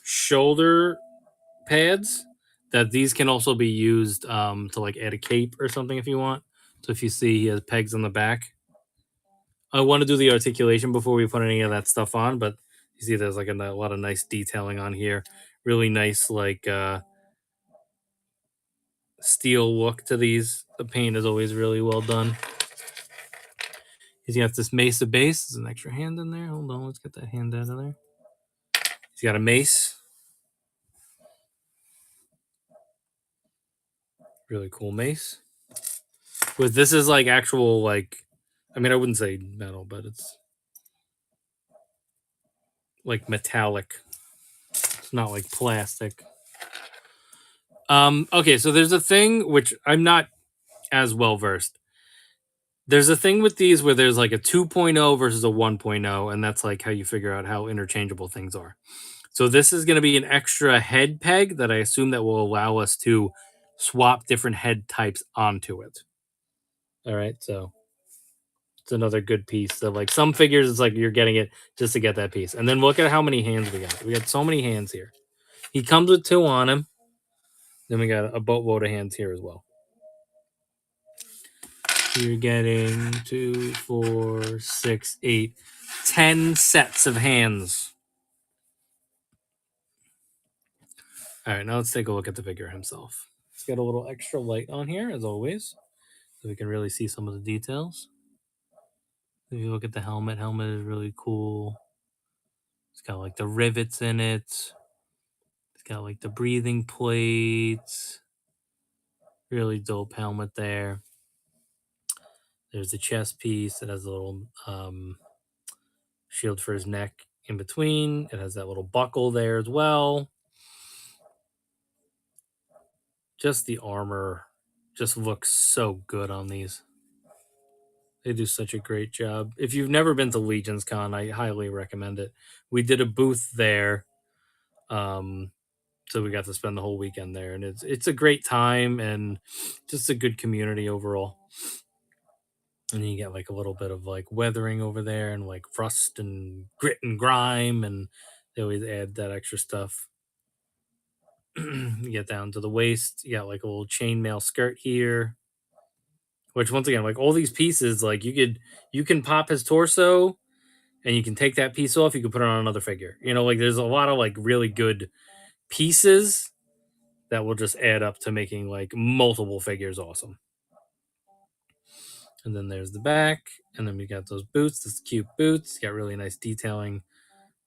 shoulder pads that these can also be used to like add a cape or something if you want. So if you see he has pegs on the back. I want to do the articulation before we put any of that stuff on, but you see there's like a lot of nice detailing on here. Really nice like steel look to these. The paint is always really well done. He's got this Mesa base. There's an extra hand in there. Hold on, let's get that hand out of there. He's got a mace. Really cool mace. With this is like actual like, I mean I wouldn't say metal, but it's like metallic. It's not like plastic. Okay, so there's a thing which I'm not as well versed. There's a thing with these where there's like a 2.0 versus a 1.0, and that's like how you figure out how interchangeable things are. So this is going to be an extra head peg that I assume that will allow us to swap different head types onto it. All right, so it's another good piece. So like some figures, it's like you're getting it just to get that piece. And then look at how many hands we got. We got so many hands here. He comes with 2 on him. Then we got a boatload of hands here as well. You're getting 2, 4, 6, 8, 10 sets of hands. All right, now let's take a look at the figure himself. Let's get a little extra light on here, as always, so we can really see some of the details. If you look at the helmet is really cool. It's got like the rivets in it. It's got like the breathing plates. Really dope helmet there. There's the chest piece. It has a little shield for his neck in between. It has that little buckle there as well. Just the armor just looks so good on these. They do such a great job. If you've never been to Legion's Con, I highly recommend it. We did a booth there. So we got to spend the whole weekend there, and it's a great time and just a good community overall. And you get like a little bit of like weathering over there and like rust and grit and grime, and they always add that extra stuff. You get down to the waist, you got like a little chainmail skirt here, which once again, like all these pieces, like you can pop his torso and you can take that piece off, you can put it on another figure. You know, like there's a lot of like really good pieces that will just add up to making like multiple figures awesome. And then there's the back, and then we got those boots, this cute boots. Got really nice detailing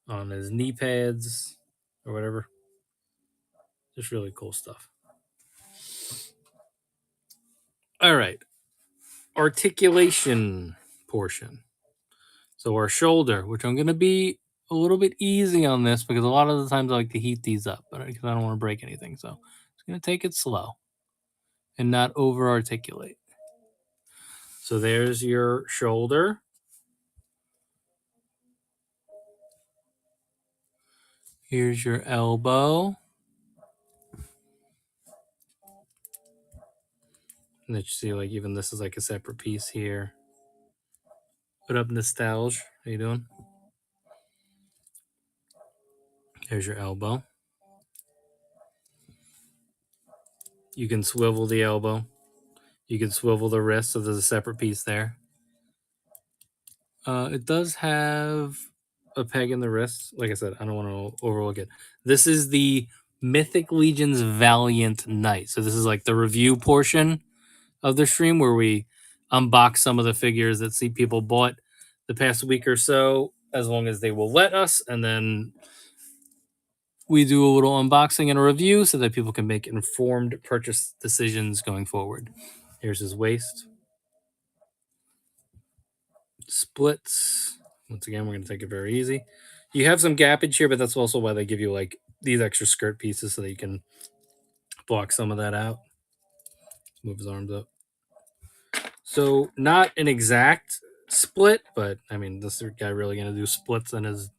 on his knee pads or whatever. Just really cool stuff. All right. Articulation portion. So our shoulder, which I'm going to be a little bit easy on this because a lot of the times I like to heat these up, but because I don't want to break anything. So I'm just going to take it slow and not over articulate. So there's your shoulder. Here's your elbow. And that you see, like, even this is like a separate piece here. What up, Nostalgia? How you doing? There's your elbow. You can swivel the elbow. You can swivel the wrist, so there's a separate piece there. It does have a peg in the wrist. Like I said, I don't want to overlook it. This is the Mythic Legion's Valiant Knight. So this is like the review portion of the stream where we unbox some of the figures that see people bought the past week or so, as long as they will let us, and then we do a little unboxing and a review so that people can make informed purchase decisions going forward. Here's his waist. Splits. Once again, we're going to take it very easy. You have some gappage here, but that's also why they give you like these extra skirt pieces so that you can block some of that out. Move his arms up. So not an exact split, but I mean, this guy really going to do splits in his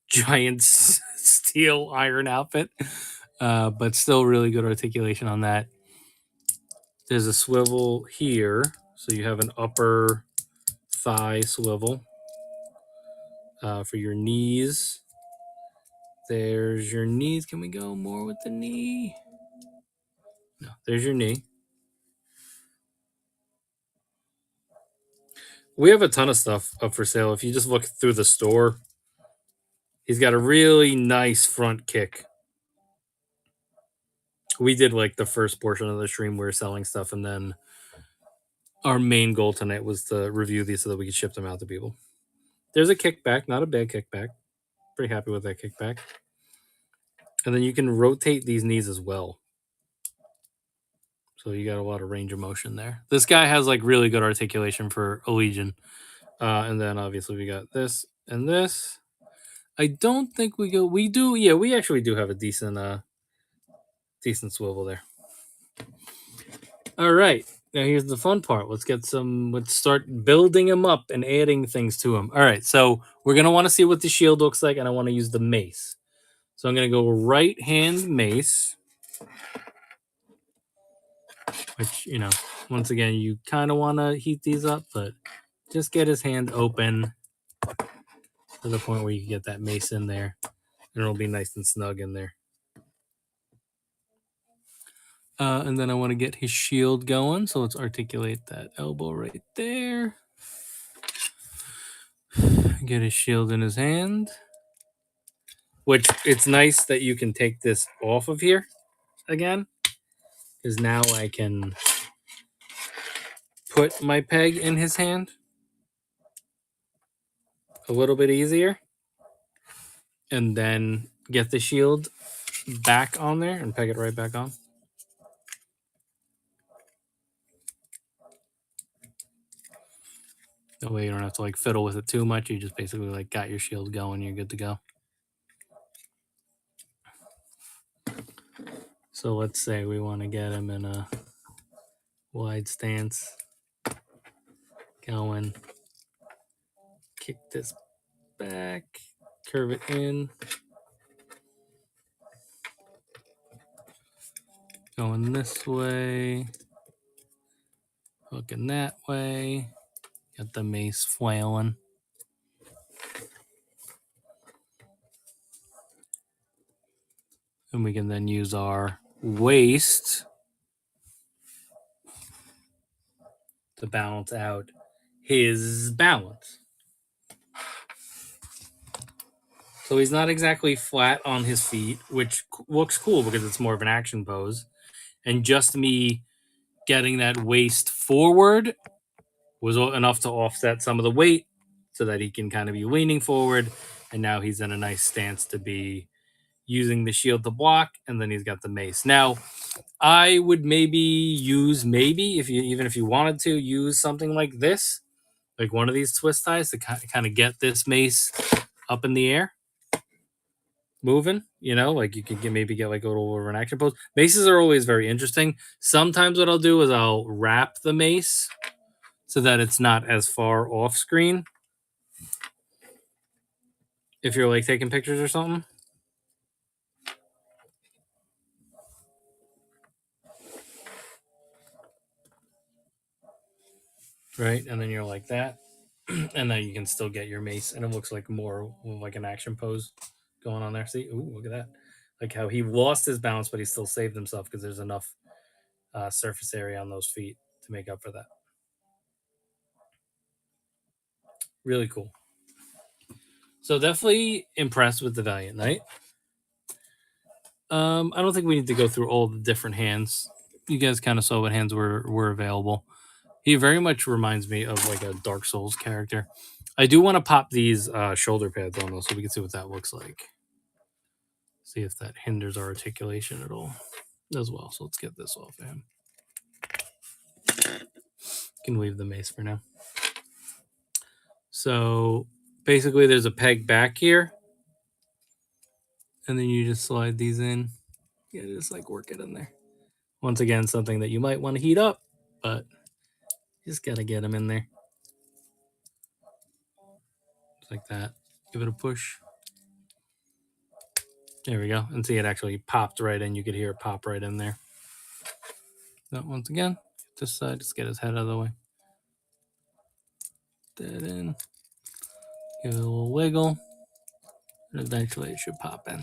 giant steel iron outfit, but still really good articulation on that. There's a swivel here, so you have an upper thigh swivel for your knees. There's your knees. Can we go more with the knee? No, there's your knee. We have a ton of stuff up for sale. If you just look through the store, he's got a really nice front kick. We did like the first portion of the stream, we were selling stuff, and then our main goal tonight was to review these so that we could ship them out to people. There's a kickback, not a bad kickback. Pretty happy with that kickback. And then you can rotate these knees as well. So you got a lot of range of motion there. This guy has like really good articulation for a Legion. And then obviously we got this and this. I don't think we do. Yeah, we actually do have a decent swivel there. All right. Now here's the fun part. Let's start building him up and adding things to him. All right. So we're going to want to see what the shield looks like, and I want to use the mace. So I'm going to go right hand mace, which, once again, you kind of want to heat these up, but just get his hand open to the point where you can get that mace in there, and it'll be nice and snug in there. And then I want to get his shield going, so let's articulate that elbow right there. Get his shield in his hand. Which, it's nice that you can take this off of here again, because now I can put my peg in his hand a little bit easier, and then get the shield back on there and peg it right back on. That way you don't have to like fiddle with it too much. You just basically like got your shield going, you're good to go. So let's say we want to get him in a wide stance. Going. Kick this back. Curve it in. Going this way. Hooking that way. Got the mace flailing. And we can then use our waist to balance out his balance. So he's not exactly flat on his feet, which looks cool because it's more of an action pose. And just me getting that waist forward was enough to offset some of the weight so that he can kind of be leaning forward. And now he's in a nice stance to be using the shield to block. And then he's got the mace. Now, I would maybe if you wanted to, use something like this, like one of these twist ties to kind of get this mace up in the air, moving. Like you could maybe get like a little over an action pose. Maces are always very interesting. Sometimes what I'll do is I'll wrap the mace so that it's not as far off screen. If you're like taking pictures or something. Right, and then you're like that, and then you can still get your mace, and it looks like more like an action pose going on there. See, ooh, look at that! Like how he lost his balance, but he still saved himself because there's enough surface area on those feet to make up for that. Really cool. So definitely impressed with the Valiant Knight. I don't think we need to go through all the different hands. You guys kind of saw what hands were available. He very much reminds me of like a Dark Souls character. I do want to pop these shoulder pads on though, so we can see what that looks like. See if that hinders our articulation at all as well. So let's get this off of him. Can leave the mace for now. So basically there's a peg back here. And then you just slide these in. Yeah, just like work it in there. Once again, something that you might want to heat up, but you just gotta get them in there. Just like that. Give it a push. There we go. And see, it actually popped right in. You could hear it pop right in there. So once again, this side, just get his head out of the way. That in. Give it a little wiggle. And eventually it should pop in.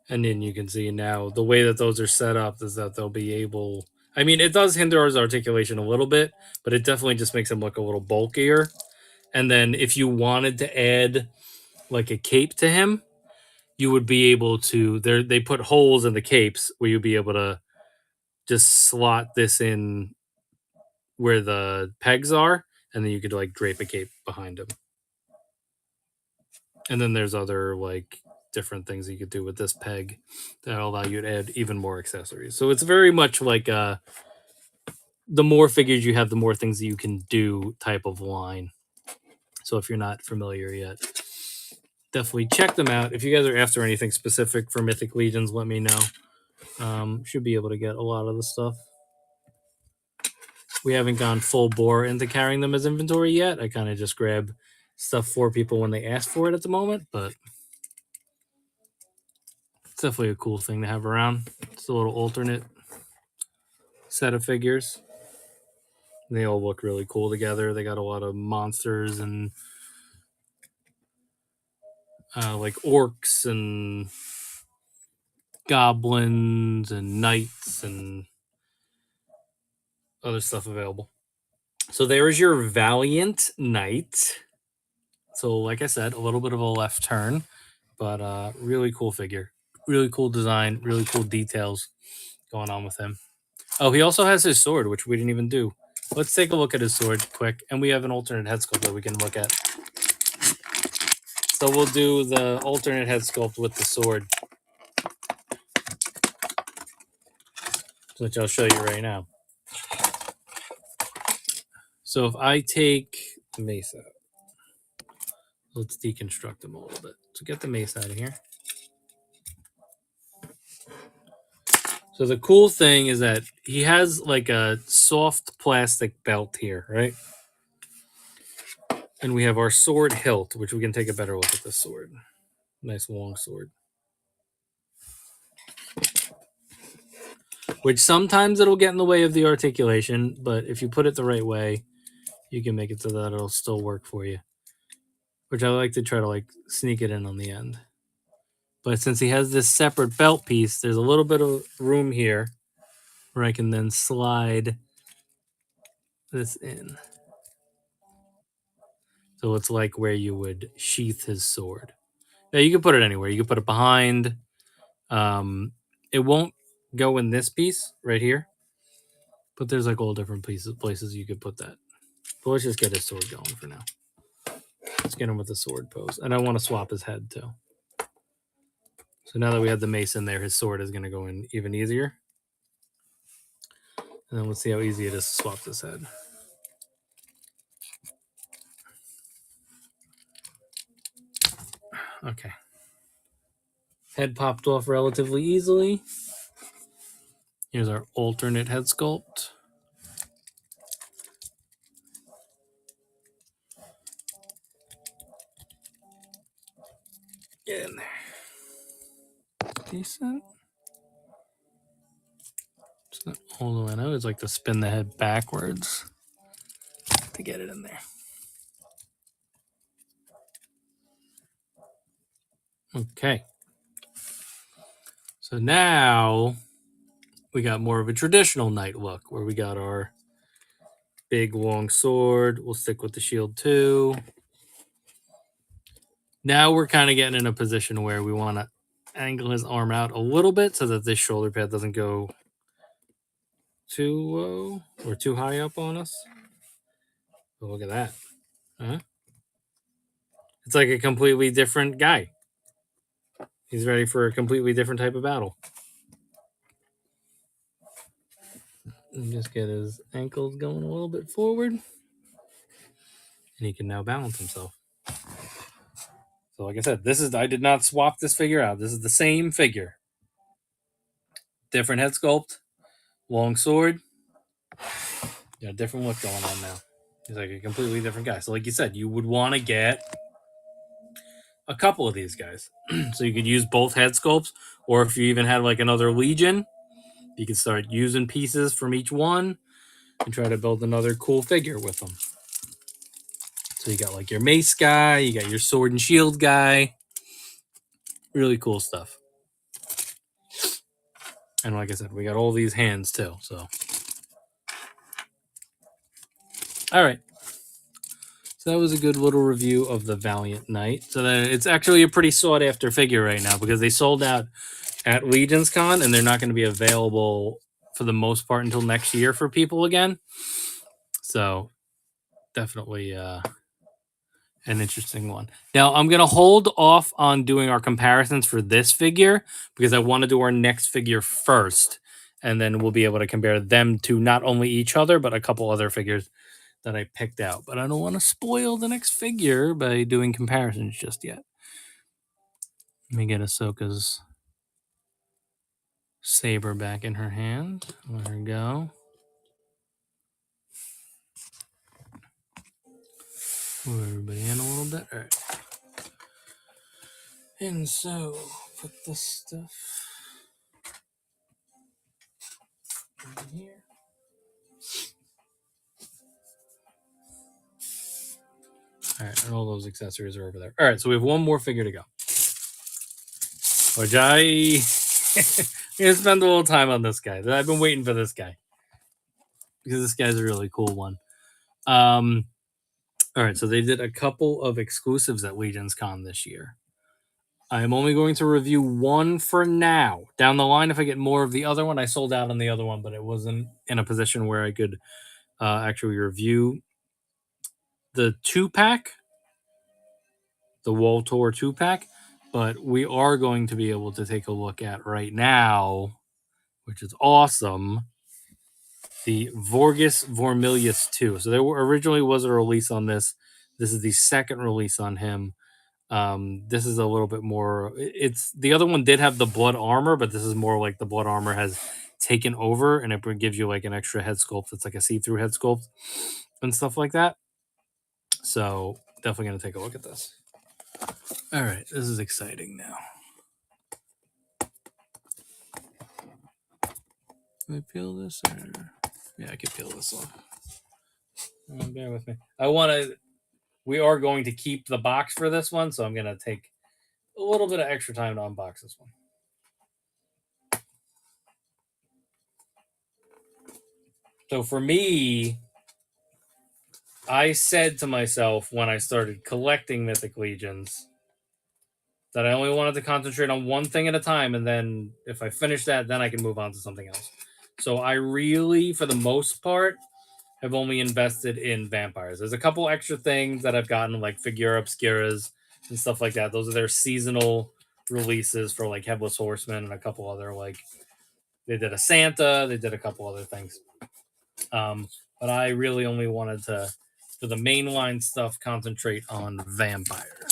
And then you can see now the way that those are set up is that they'll be able. I mean, it does hinder his articulation a little bit, but it definitely just makes him look a little bulkier. And then if you wanted to add like a cape to him, you would be able to. They put holes in the capes where you'd be able to just slot this in where the pegs are, and then you could like drape a cape behind him. And then there's other like different things you could do with this peg that'll allow you to add even more accessories. So it's very much like the more figures you have, the more things that you can do type of line. So if you're not familiar yet, definitely check them out. If you guys are after anything specific for Mythic Legions, let me know. Should be able to get a lot of the stuff. We haven't gone full bore into carrying them as inventory yet. I kind of just grab stuff for people when they ask for it at the moment, but it's definitely a cool thing to have around. It's a little alternate set of figures. They all look really cool together. They got a lot of monsters and like orcs and goblins and knights and other stuff available. So there is your Valiant Knight. So like I said, a little bit of a left turn, but really cool figure. Really cool design, really cool details going on with him. Oh, he also has his sword, which we didn't even do. Let's take a look at his sword quick. And we have an alternate head sculpt that we can look at. So we'll do the alternate head sculpt with the sword, which I'll show you right now. So if I take the mace out, let's deconstruct him a little bit. So get the mace out of here. So the cool thing is that he has like a soft plastic belt here, right? And we have our sword hilt, which we can take a better look at this sword. Nice long sword. Which sometimes it'll get in the way of the articulation, but if you put it the right way, you can make it so that it'll still work for you. which I like to try to like sneak it in on the end. But since he has this separate belt piece, there's a little bit of room here where I can then slide this in. So it's like where you would sheath his sword. Now you can put it anywhere. You can put it behind. It won't go in this piece right here, but there's like all different places you could put that. But let's just get his sword going for now. Let's get him with the sword pose. And I want to swap his head too. So now that we have the mace in there, his sword is going to go in even easier. And then let's see how easy it is to swap this head. Okay. Head popped off relatively easily. Here's our alternate head sculpt. Get in there. Decent. It's not all the way out. I always like to spin the head backwards to get it in there. Okay. So now we got more of a traditional knight look where we got our big long sword. We'll stick with the shield too. Now we're kind of getting in a position where we want to angle his arm out a little bit so that this shoulder pad doesn't go too low or too high up on us. Oh, look at that. Huh? It's like a completely different guy. He's ready for a completely different type of battle. And just get his ankles going a little bit forward. And he can now balance himself. So like I said, I did not swap this figure out. This is the same figure. Different head sculpt, long sword. Yeah, different look going on now. He's like a completely different guy. So like you said, you would want to get a couple of these guys. So you could use both head sculpts, or if you even had like another legion, you could start using pieces from each one and try to build another cool figure with them. So you got like your mace guy, you got your sword and shield guy. Really cool stuff. And like I said, we got all these hands too. So, all right. So that was a good little review of the Valiant Knight. So then it's actually a pretty sought after figure right now because they sold out at Legion's Con and they're not going to be available for the most part until next year for people again. So definitely an interesting one. Now I'm going to hold off on doing our comparisons for this figure because I want to do our next figure first. And then we'll be able to compare them to not only each other, but a couple other figures that I picked out. But I don't want to spoil the next figure by doing comparisons just yet. Let me get Ahsoka's saber back in her hand. Let her go. Move everybody in a little bit. All right. And so, put this stuff over here. All right, and all those accessories are over there. All right, so we have one more figure to go. Which I'm going to spend a little time on this guy. I've been waiting for this guy. Because this guy's a really cool one. All right, so they did a couple of exclusives at Legion's Con this year. I am only going to review one for now. Down the line, if I get more of the other one, I sold out on the other one, but it wasn't in a position where I could actually review the 2-pack, the Wall Tour 2-pack. But we are going to be able to take a look at right now, which is awesome, the Vorgus Vormilius 2. So there originally was a release on this. This is the second release on him. This is a little bit more. It's the other one did have the blood armor, but this is more like the blood armor has taken over, and it gives you like an extra head sculpt. It's like a see-through head sculpt and stuff like that. So definitely gonna take a look at this. All right, this is exciting now. Can I peel this? Or... Yeah, I can peel this off. Bear with me. I want to we are going to keep the box for this one, so I'm going to take a little bit of extra time to unbox this one. So for me, I said to myself when I started collecting Mythic Legions that I only wanted to concentrate on one thing at a time, and then if I finish that, then I can move on to something else. So I really, for the most part, have only invested in vampires. There's a couple extra things that I've gotten, like Figura Obscuras and stuff like that. Those are their seasonal releases for like Headless Horseman and a couple other, like, they did a Santa, they did a couple other things. But I really only wanted to, for the mainline stuff, concentrate on vampire.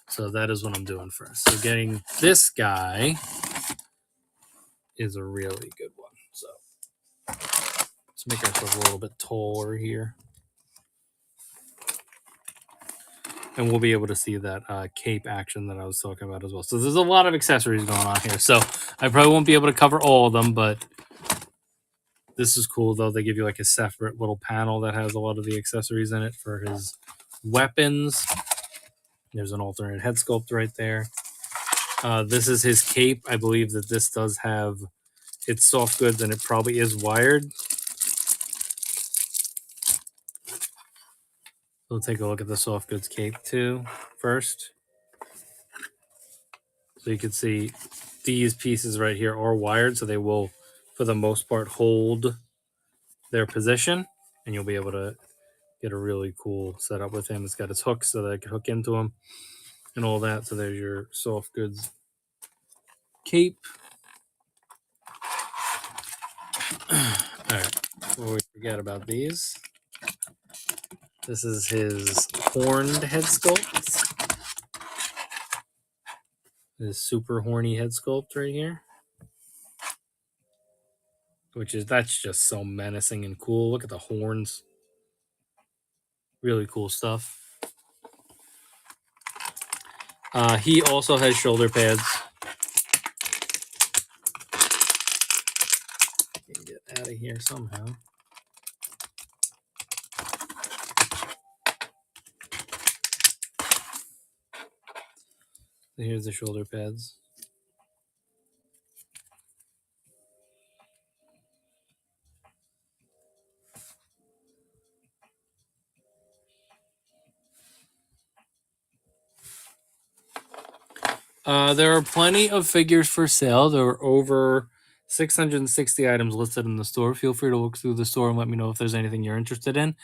So that is what I'm doing first. So getting this guy is a really good one. So let's make ourselves a little bit taller here. And we'll be able to see that cape action that I was talking about as well. So there's a lot of accessories going on here. So I probably won't be able to cover all of them, but this is cool, though. They give you like a separate little panel that has a lot of the accessories in it for his weapons. There's an alternate head sculpt right there. This is his cape. I believe that this does have its soft goods, and it probably is wired. We'll take a look at the soft goods cape too first. So you can see these pieces right here are wired, so they will, for the most part, hold their position, and you'll be able to get a really cool setup with him. It's got its hooks so that I can hook into him and all that. So there's your soft goods cape. All right, before we forget about these, this is his horned head sculpt. This super horny head sculpt right here, that's just so menacing and cool. Look at the horns. Really cool stuff. He also has shoulder pads. Get out of here somehow. Here's the shoulder pads. There are plenty of figures for sale. There are over 660 items listed in the store. Feel free to look through the store and let me know if there's anything you're interested in.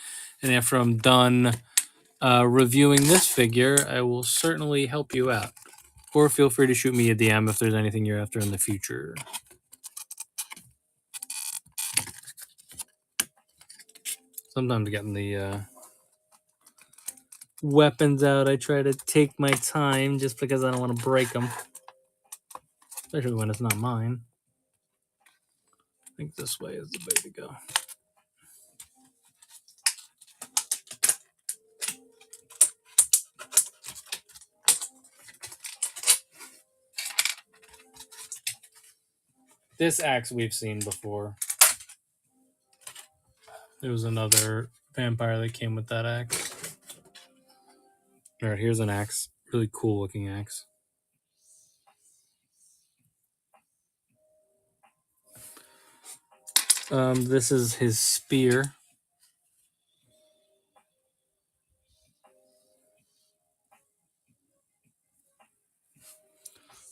And after I'm done reviewing this figure, I will certainly help you out. Or feel free to shoot me a DM if there's anything you're after in the future. Sometimes getting the weapons out, I try to take my time just because I don't want to break them. Especially when it's not mine. I think this way is the way to go. This axe we've seen before. There was another vampire that came with that axe. All right, here's an axe. Really cool looking axe. This is his spear.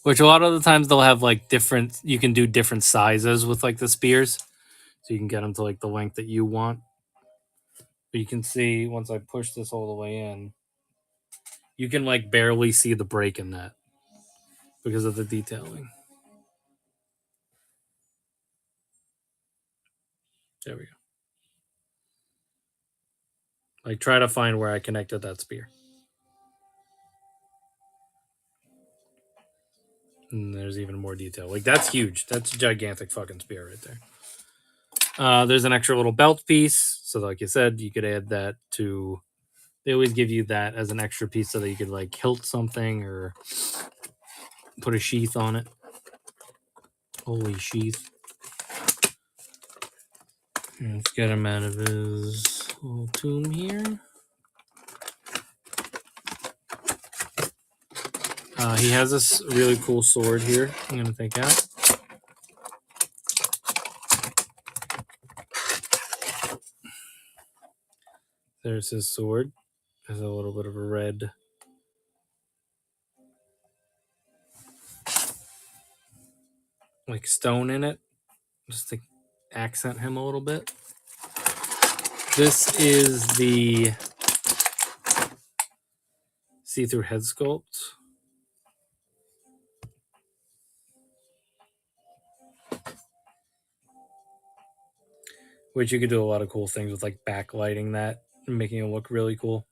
Which a lot of the times they'll have like different, you can do different sizes with like the spears. So you can get them to like the length that you want. But you can see once I push this all the way in, you can like barely see the break in that because of the detailing. There we go. Like try to find where I connected that spear. And there's even more detail. Like that's huge. That's a gigantic fucking spear right there. There's an extra little belt piece. So like you said, you could add that to, they always give you that as an extra piece so that you could like hilt something or put a sheath on it. Holy sheath. Let's get him out of his little tomb here. He has this really cool sword here. I'm going to take out. There's his sword. There's a little bit of a red like stone in it, just to accent him a little bit. This is the see-through head sculpt. Which you could do a lot of cool things with, like backlighting that and making it look really cool.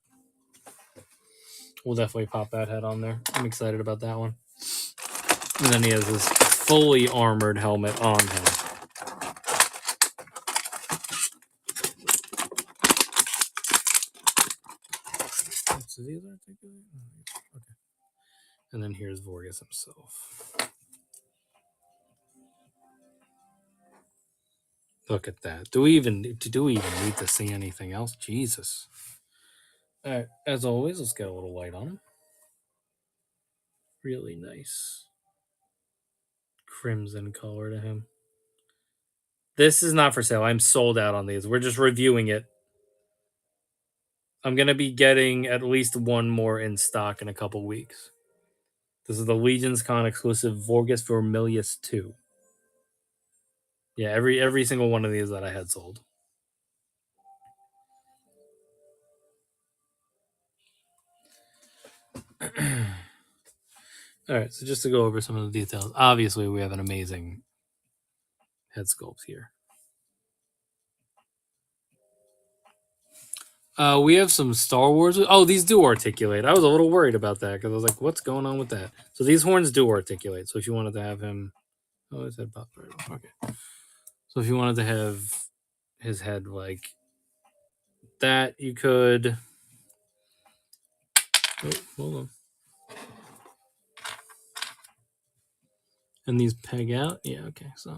We'll definitely pop that head on there. I'm excited about that one. And then he has this fully armored helmet on him. So these are okay. And then here's Vorgus himself. Look at that. Do we even need to see anything else? Jesus. All right. As always, let's get a little light on him. Really nice crimson color to him. This is not for sale. I'm sold out on these. We're just reviewing it. I'm going to be getting at least one more in stock in a couple weeks. This is the Legion's Con exclusive Vorgus Vermilius 2. Yeah, every single one of these that I had sold. All right, so just to go over some of the details. Obviously, we have an amazing head sculpt here. We have some Star Wars. Oh, these do articulate. I was a little worried about that because I was like, what's going on with that? So these horns do articulate. So if you wanted to have him... Oh, his head popped right off. Okay. So if you wanted to have his head like that, you could... Oh, hold on. And these peg out? Yeah, okay, so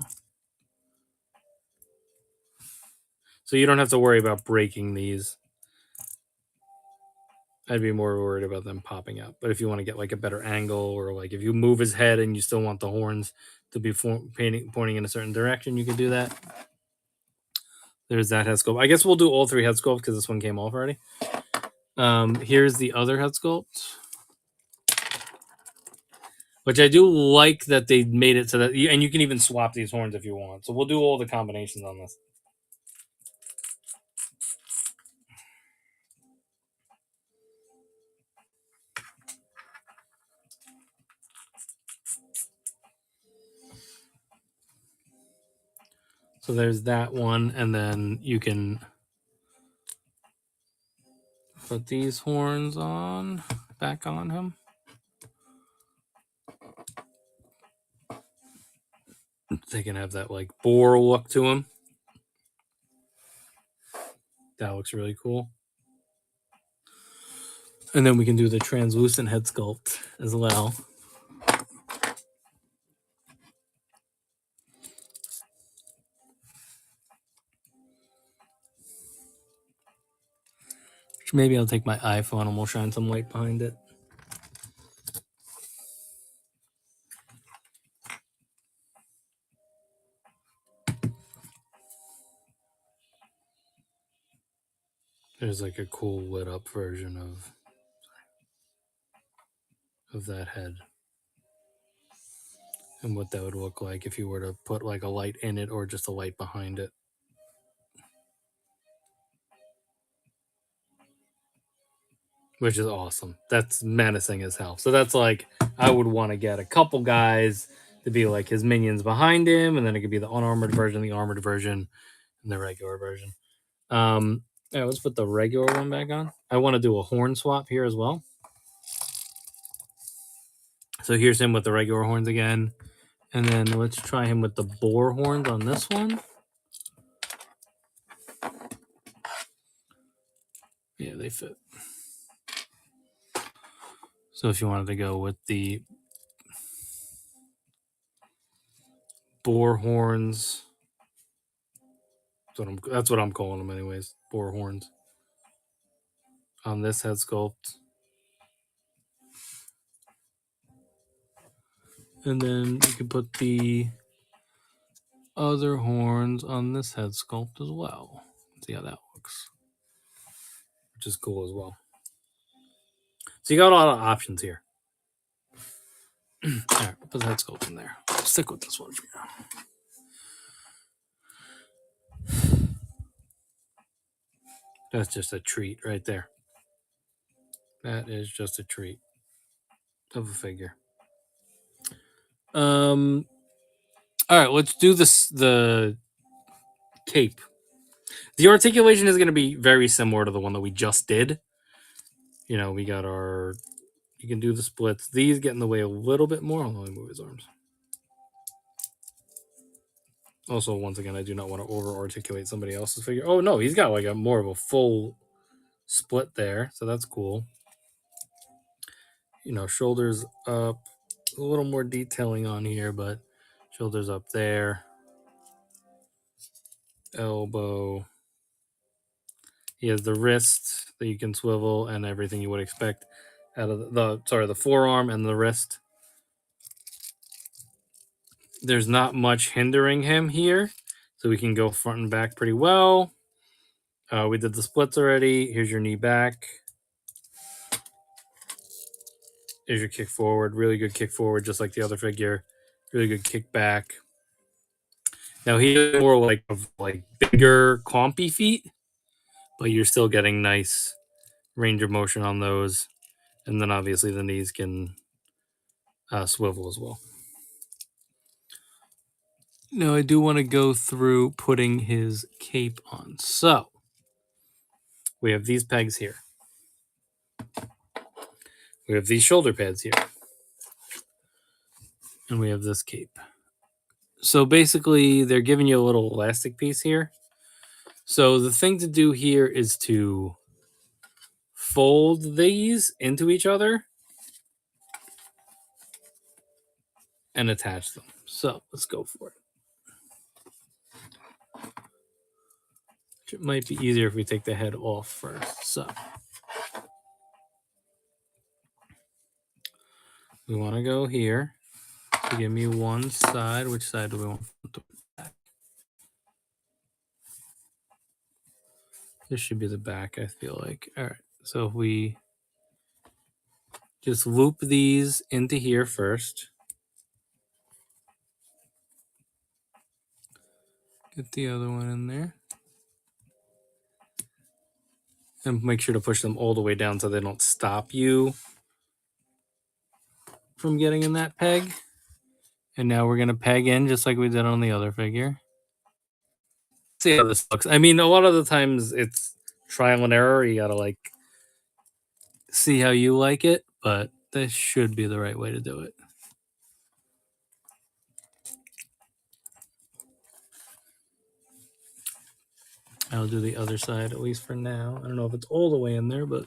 you don't have to worry about breaking these. I'd be more worried about them popping out. But if you want to get like a better angle, or like if you move his head and you still want the horns to be pointing in a certain direction, you could do that. There's that head sculpt. I guess we'll do all three head sculpts because this one came off already. Here's the other head sculpt, which I do like that they made it so that, and you can even swap these horns if you want. So we'll do all the combinations on this. So there's that one, and then you can put these horns back on him. They can have that like boar look to him. That looks really cool. And then we can do the translucent head sculpt as well. Maybe I'll take my iPhone and we'll shine some light behind it. There's like a cool lit up version of that head. And what that would look like if you were to put like a light in it or just a light behind it. Which is awesome. That's menacing as hell. So that's like, I would want to get a couple guys to be like his minions behind him, and then it could be the unarmored version, the armored version, and the regular version. Yeah, let's put the regular one back on. I want to do a horn swap here as well. So here's him with the regular horns again. And then let's try him with the boar horns on this one. Yeah, they fit. So if you wanted to go with the boar horns, that's what I'm calling them anyways, boar horns, on this head sculpt. And then you can put the other horns on this head sculpt as well. See how that looks, which is cool as well. So you got a lot of options here. All right, put the head sculpt in there. Stick with this one for now. That's just a treat right there. That is just a treat of a figure. All right, let's do this. The cape. The articulation is going to be very similar to the one that we just did. You know, we got our. You can do the splits. These get in the way a little bit more. Hold on, let me move his arms. Also, once again, I do not want to over articulate somebody else's figure. Oh no, he's got like a more of a full split there, so that's cool. You know, shoulders up, a little more detailing on here, but shoulders up there, elbow. He has the wrist that you can swivel and everything you would expect out of the forearm and the wrist. There's not much hindering him here, so we can go front and back pretty well. We did the splits already. Here's your knee back. Here's your kick forward. Really good kick forward, just like the other figure. Really good kick back. Now he has more like bigger, clumpy feet, but you're still getting nice range of motion on those. And then obviously the knees can swivel as well. Now I do want to go through putting his cape on. So we have these pegs here. We have these shoulder pads here. And we have this cape. So basically they're giving you a little elastic piece here. So the thing to do here is to fold these into each other and attach them. So let's go for it. It might be easier if we take the head off first. So we want to go here. So give me one side. Which side do we want to put back? This should be the back, I feel like. All right. So if we just loop these into here first. Get the other one in there. And make sure to push them all the way down so they don't stop you from getting in that peg. And now we're going to peg in just like we did on the other figure. See how this looks. I mean, a lot of the times it's trial and error. You got to like see how you like it, but this should be the right way to do it. I'll do the other side at least for now. I don't know if it's all the way in there, but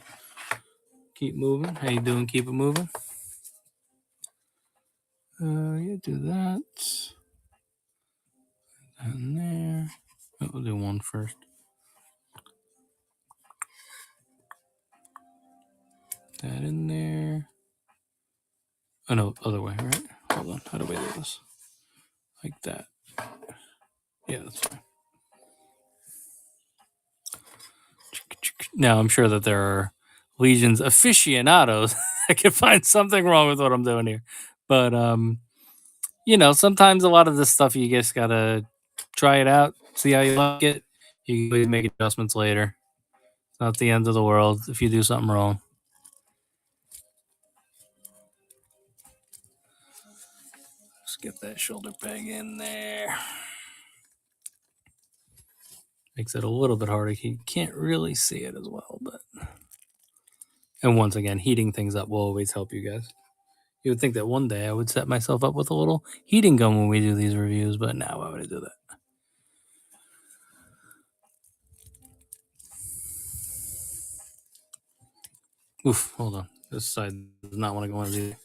keep moving. How you doing? Keep it moving. Yeah, do that. And there. Oh, we'll do one first. That in there. Oh no, other way, right? Hold on. How do we do this? Like that. Yeah, that's fine. Now I'm sure that there are legions aficionados that can find something wrong with what I'm doing here. But you know, sometimes a lot of this stuff you just gotta try it out, see how you like it. You can always make adjustments later. It's not the end of the world if you do something wrong. Let's get that shoulder peg in there. Makes it a little bit harder. You can't really see it as well, but and once again, heating things up will always help you guys. You would think that one day I would set myself up with a little heating gun when we do these reviews, but now why would I do that? Oof, hold on. This side does not want to go on either.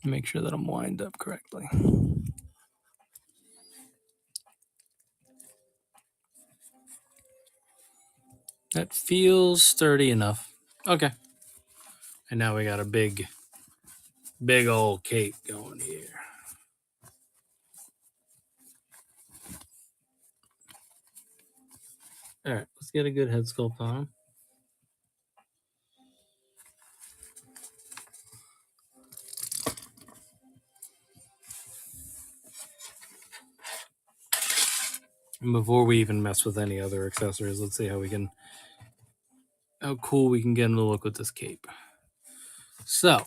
Make sure that I'm lined up correctly. That feels sturdy enough. Okay. And now we got a big Big old cape going here. All right, let's get a good head sculpt on him. And before we even mess with any other accessories, let's see how cool we can get him to look with this cape. So,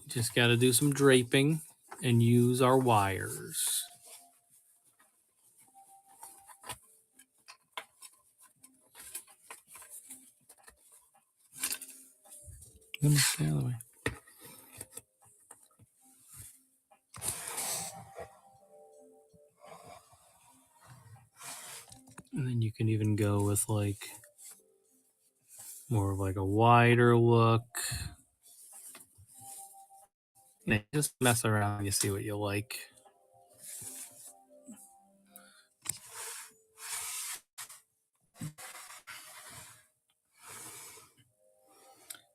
just got to do some draping and use our wires. Get the other way. And then you can even go with like more of like a wider look. And just mess around and you see what you like.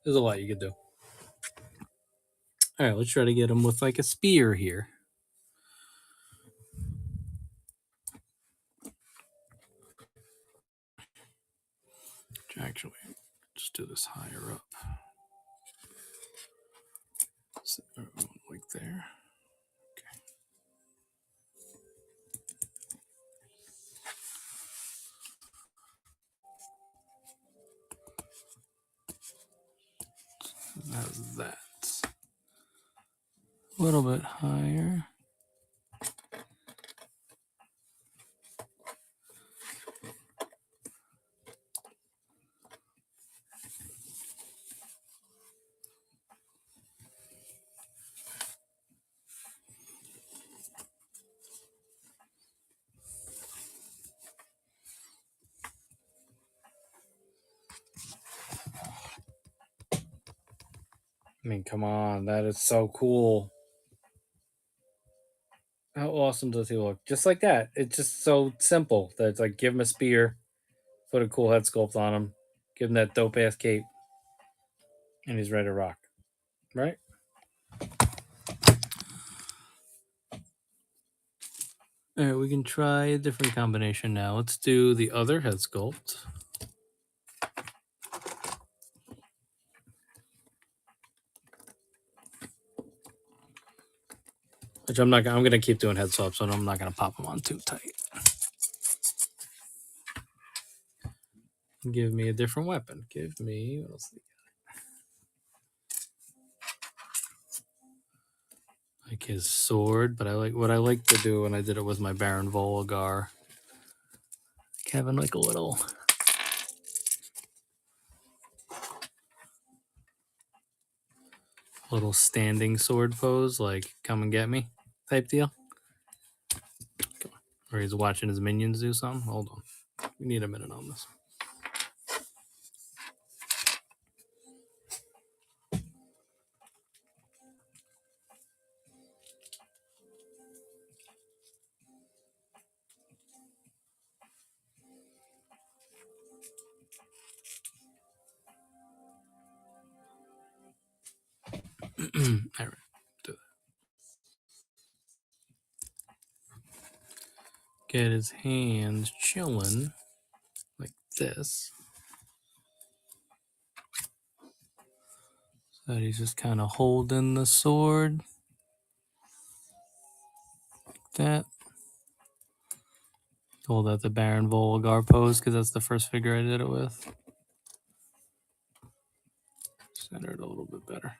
There's a lot you could do. All right, let's try to get him with like a spear here. Actually, just do this higher up. So, like there. Okay. How's that? A little bit higher. I mean, come on, that is so cool. How awesome does he look? Just like that. It's just so simple that it's like give him a spear, put a cool head sculpt on him, give him that dope ass cape, and he's ready to rock. Right? All right, we can try a different combination now. Let's do the other head sculpt. Which I'm going to keep doing head sculpts, so I'm not going to pop them on too tight. Give me a different weapon. Give me, what else? Like his sword, but what I like to do when I did it with my Baron Volgar, like having like a little standing sword pose, like come and get me type deal. Or he's watching his minions do something. Hold on. We need a minute on this. All right. Do that. Get his hands chilling like this. So that he's just kind of holding the sword like that. Hold out the Baron Volgar pose because that's the first figure I did it with. Center it a little bit better.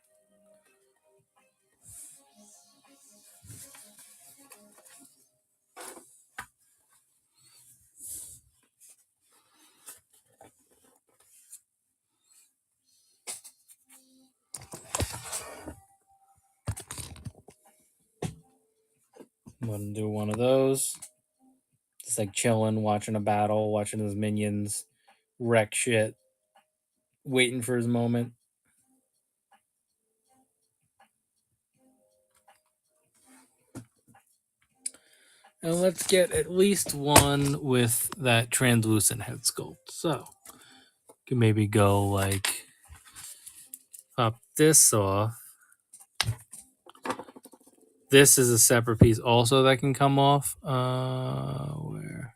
I'm gonna do one of those. Just like chilling, watching a battle, watching his minions wreck shit, waiting for his moment. And let's get at least one with that translucent head sculpt. So, you can maybe go like pop this off. This is a separate piece also that can come off. Where?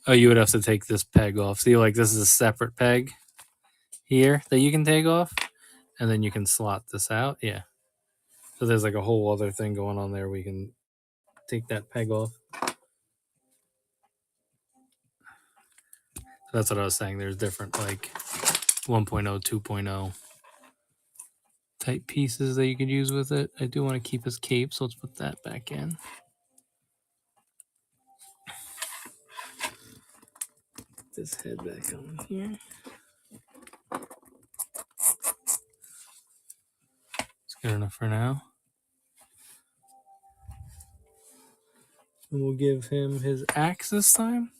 Oh, you would have to take this peg off. See, like this is a separate peg here that you can take off, and then you can slot this out. Yeah. So there's like a whole other thing going on there. We can take that peg off. So that's what I was saying. There's different like 1.0, 2.0 type pieces that you could use with it. I do want to keep his cape, so let's put that back in. This head back on here. It's good enough for now. And we'll give him his axe this time.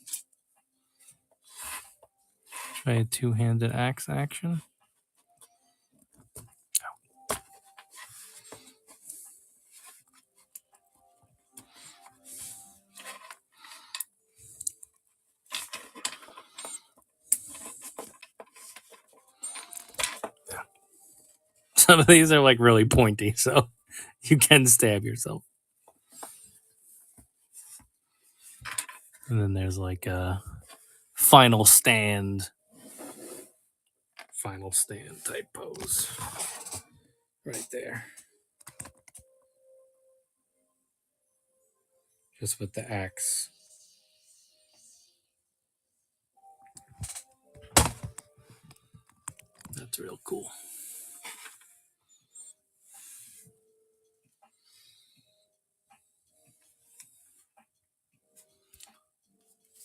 Try a two-handed axe action. Some of these are like really pointy, so you can stab yourself. And then there's like a final stand type pose right there. Just with the axe. That's real cool.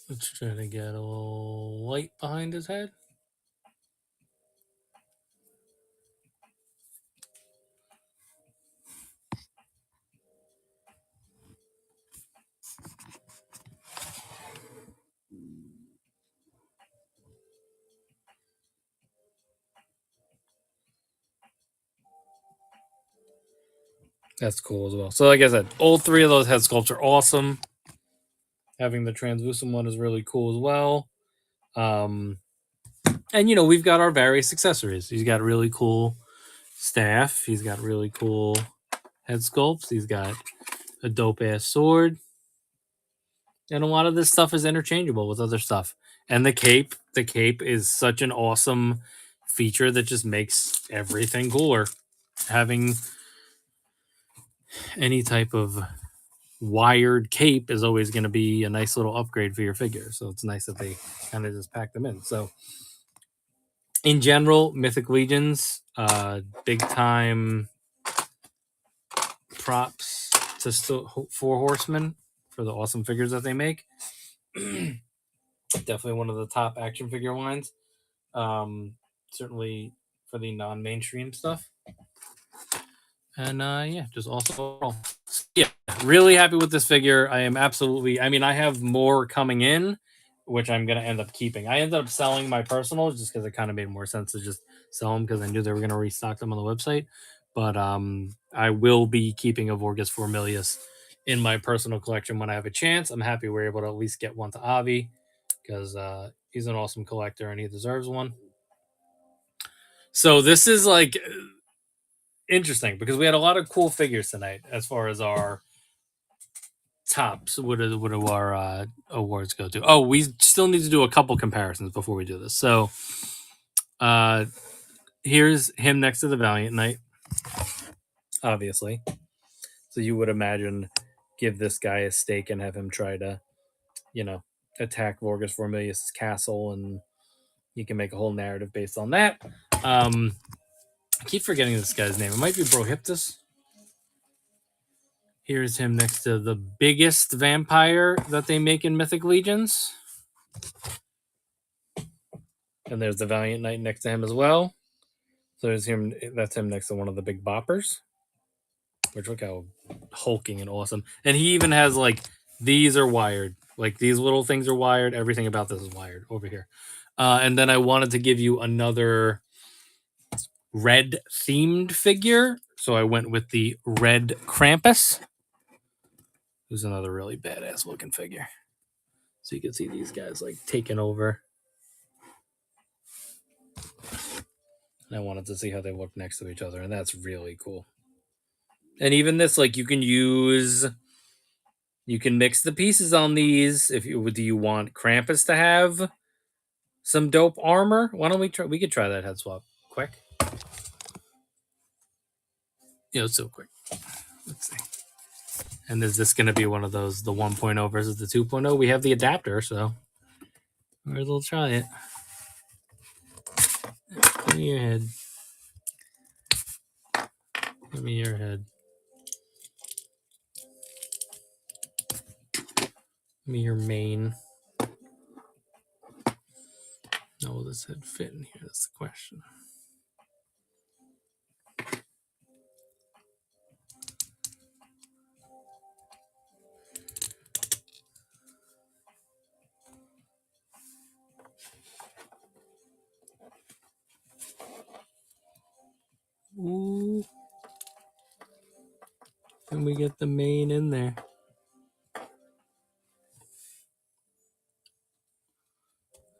Let's try to get a little light behind his head. That's cool as well. So like I said, all three of those head sculpts are awesome. Having the translucent one is really cool as well. And you know, we've got our various accessories. He's got really cool staff. He's got really cool head sculpts. He's got a dope ass sword. And a lot of this stuff is interchangeable with other stuff. And the cape is such an awesome feature that just makes everything cooler. Having any type of wired cape is always going to be a nice little upgrade for your figure. So it's nice that they kind of just pack them in. So in general, Mythic Legions, big time props to Four Horsemen for the awesome figures that they make. Definitely one of the top action figure lines. Certainly for the non-mainstream stuff. And yeah, just also yeah, really happy with this figure. I am absolutely. I mean, I have more coming in, which I'm gonna end up keeping. I ended up selling my personals just because it kind of made more sense to just sell them because I knew they were gonna restock them on the website. But I will be keeping a Vorgus Formilius in my personal collection when I have a chance. I'm happy we're able to at least get one to Avi because he's an awesome collector and he deserves one. So this is like interesting because we had a lot of cool figures tonight as far as our tops. What do our awards go to? Oh, we still need to do a couple comparisons before we do this. So here's him next to the Valiant Knight, obviously. So you would imagine give this guy a stake and have him try to, you know, attack Vorgus Formilius' castle, and you can make a whole narrative based on that. I keep forgetting this guy's name. It might be Brohyptus. Here's him next to the biggest vampire that they make in Mythic Legions. And there's the Valiant Knight next to him as well. So there's him. That's him next to one of the big boppers. Which look how hulking and awesome. And he even has like, these are wired. Like these little things are wired. Everything about this is wired over here. And then I wanted to give you another red themed figure. So I went with the red Krampus. Who's another really badass looking figure. So you can see these guys like taking over. And I wanted to see how they look next to each other, and that's really cool. And even this, like, you can mix the pieces on these. If you do, you want Krampus to have some dope armor? Why don't we try? We could try that head swap quick. So quick. Let's see. And is this going to be one of those, the 1.0 versus the 2.0? We have the adapter, so we'll try it. Give me your head. Give me your head. Give me your mane. How will this head fit in here? That's the question. Ooh. Can we get the mane in there?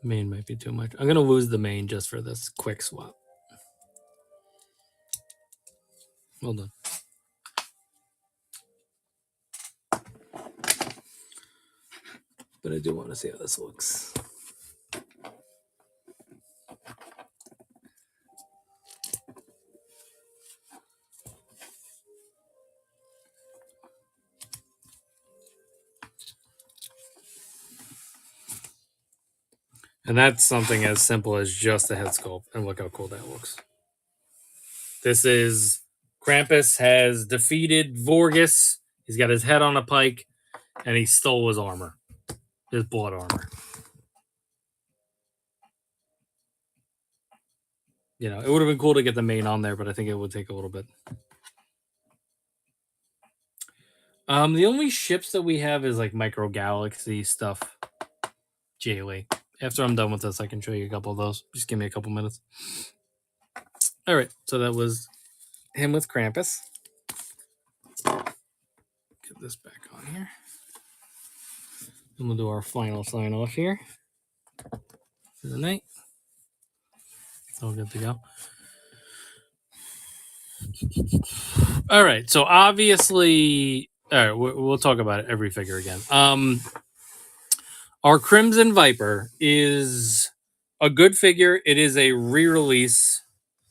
Mane might be too much. I'm going to lose the mane just for this quick swap. Well done. But I do want to see how this looks. And that's something as simple as just a head sculpt. And look how cool that looks. This is Krampus has defeated Vorgus. He's got his head on a pike, and he stole his armor, his blood armor. It would have been cool to get the mane on there, but I think it would take a little bit. The only ships that we have is like Micro Galaxy stuff. Jaylee. After I'm done with this, I can show you a couple of those. Just give me a couple minutes. All right, so that was him with Krampus. Get this back on here. And we'll do our final sign off here for the night. It's all good to go. All right, so obviously, all right, we'll talk about it every figure again. Our Crimson Viper is a good figure. It is a re-release.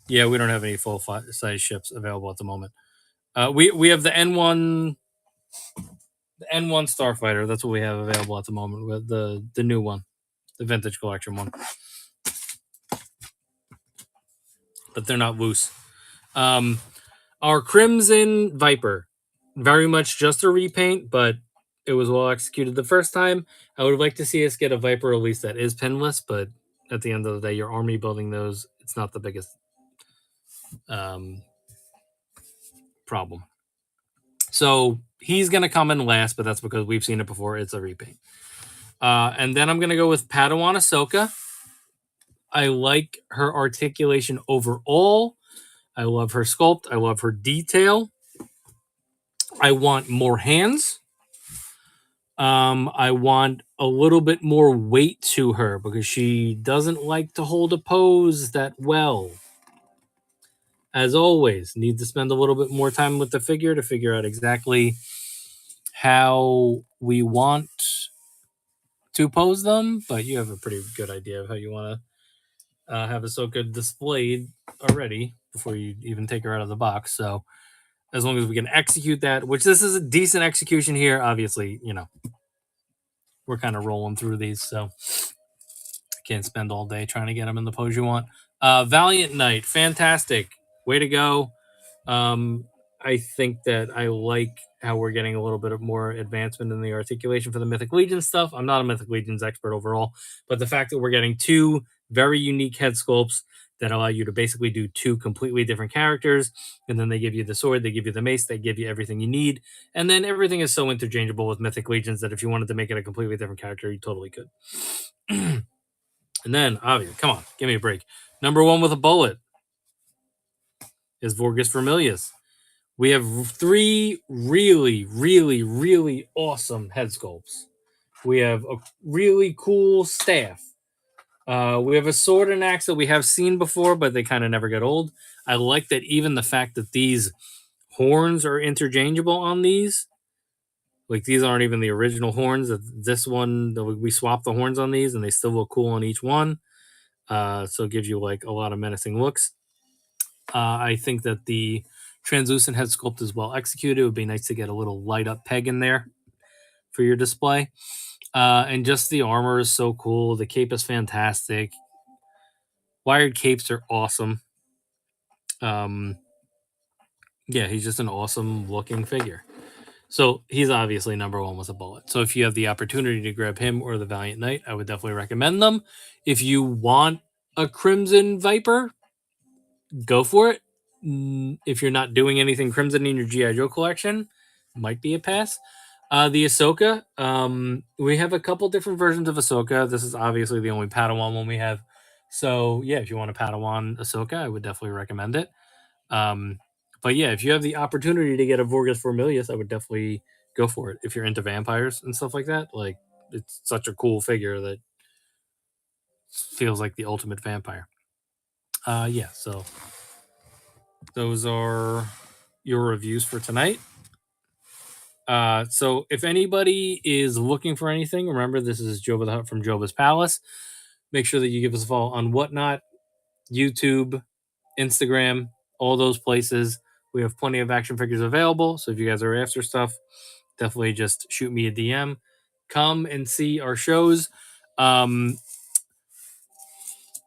Yeah, we don't have any full size ships available at the moment. We have the N1 Starfighter. That's what we have available at the moment with the new one, the Vintage Collection one. But they're not loose. Our Crimson Viper, very much just a repaint, but it was well executed the first time. I would like to see us get a Viper release that is pinless, but at the end of the day, your army building those, it's not the biggest problem. So he's going to come in last, but that's because we've seen it before. It's a repaint. And then I'm going to go with Padawan Ahsoka. I like her articulation overall. I love her sculpt. I love her detail. I want more hands. I want a little bit more weight to her because she doesn't like to hold a pose that well. As always, need to spend a little bit more time with the figure to figure out exactly how we want to pose them, but you have a pretty good idea of how you want to have Ahsoka displayed already before you even take her out of the box. So as long as we can execute that, which this is a decent execution here, obviously, we're kind of rolling through these, so can't spend all day trying to get them in the pose you want. Valiant Knight, fantastic. Way to go. I think that I like how we're getting a little bit of more advancement in the articulation for the Mythic Legion stuff. I'm not a Mythic Legions expert overall, but the fact that we're getting two very unique head sculpts that allow you to basically do two completely different characters, and then they give you the sword, they give you the mace, they give you everything you need, and then everything is so interchangeable with Mythic Legions that if you wanted to make it a completely different character, you totally could. And then, obviously, come on, give me a break. Number one with a bullet is Vorgus Vermilius. We have three really, really, really awesome head sculpts. We have a really cool staff. We have a sword and axe that we have seen before, but they kind of never get old. I like that even the fact that these horns are interchangeable on these. Like these aren't even the original horns. This one, we swapped the horns on these, and they still look cool on each one. So it gives you like a lot of menacing looks. I think that the translucent head sculpt is well executed. It would be nice to get a little light up peg in there for your display. And just the armor is so cool. The cape is fantastic. Wired capes are awesome. Yeah, he's just an awesome looking figure. So he's obviously number one with a bullet. So if you have the opportunity to grab him or the Valiant Knight, I would definitely recommend them. If you want a Crimson Viper, go for it. If you're not doing anything Crimson in your G.I. Joe collection, might be a pass. The Ahsoka, we have a couple different versions of Ahsoka. This is obviously the only Padawan one we have. So yeah, if you want a Padawan Ahsoka, I would definitely recommend it. But yeah, if you have the opportunity to get a Vorgus Formilius, I would definitely go for it. If you're into vampires and stuff like that, like it's such a cool figure that feels like the ultimate vampire. Yeah, so those are your reviews for tonight. So if anybody is looking for anything, remember this is Joba the Hutt from Joba's Palace. Make sure that you give us a follow on Whatnot, YouTube, Instagram, all those places. We have plenty of action figures available. So if you guys are after stuff, definitely just shoot me a DM. Come and see our shows.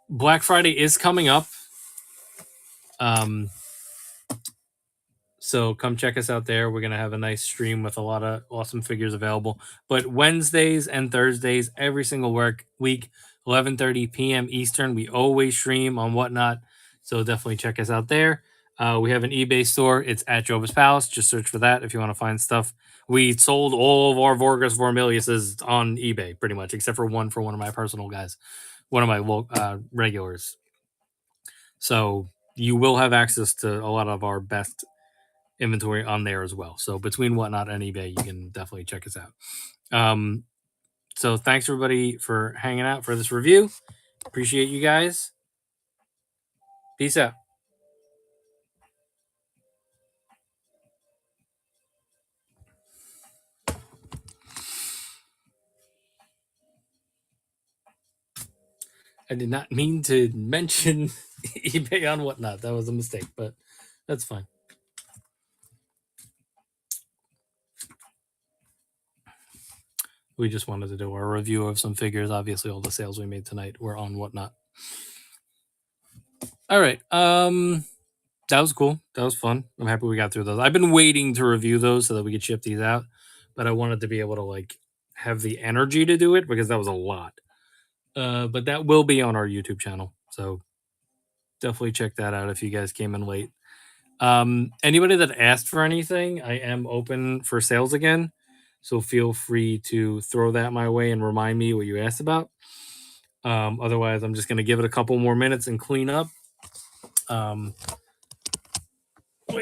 Black Friday is coming up. So come check us out there. We're going to have a nice stream with a lot of awesome figures available. But Wednesdays and Thursdays, every single week, 11:30 p.m. Eastern, we always stream on Whatnot. So definitely check us out there. We have an eBay store. It's at Joba's Palace. Just search for that if you want to find stuff. We sold all of our Vorgus Vormiliuses on eBay, pretty much, except for one of my personal guys, one of my regulars. So you will have access to a lot of our best inventory on there as well. So between Whatnot and eBay, you can definitely check us out. So thanks everybody for hanging out for this review. Appreciate you guys. Peace out. I did not mean to mention eBay on Whatnot. That was a mistake, but that's fine. We just wanted to do a review of some figures. Obviously, all the sales we made tonight were on Whatnot. All right. That was cool. That was fun. I'm happy we got through those. I've been waiting to review those so that we could ship these out, but I wanted to be able to like have the energy to do it because that was a lot. But that will be on our YouTube channel, so definitely check that out if you guys came in late. Anybody that asked for anything, I am open for sales again, so feel free to throw that my way and remind me what you asked about. Otherwise, I'm just going to give it a couple more minutes and clean up. Let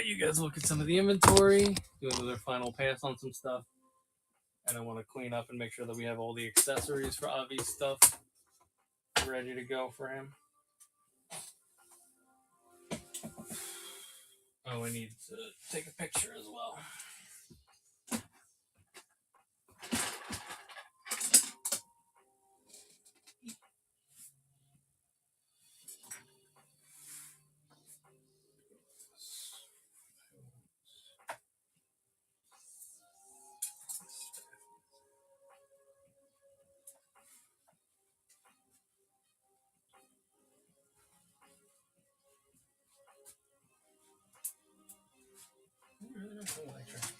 you guys look at some of the inventory, do another final pass on some stuff, and I want to clean up and make sure that we have all the accessories for Avi's stuff ready to go for him. Oh, I need to take a picture as well. Really don't know why I tried.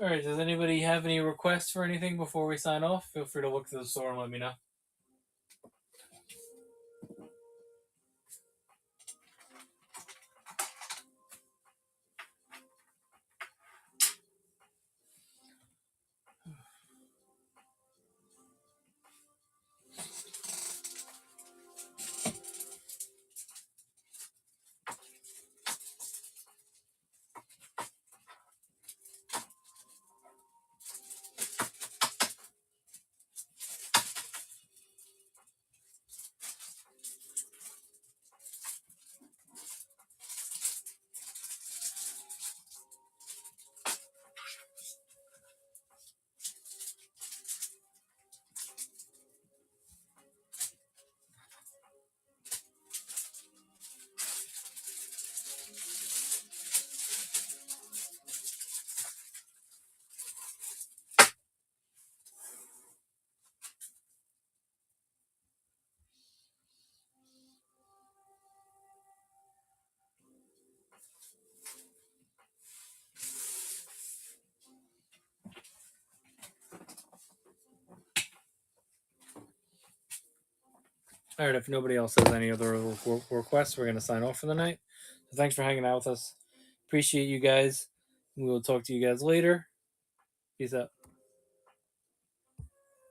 All right. Does anybody have any requests for anything before we sign off? Feel free to look through the store and let me know. All right. If nobody else has any other requests, we're gonna sign off for the night. So thanks for hanging out with us. Appreciate you guys. We will talk to you guys later. Peace out.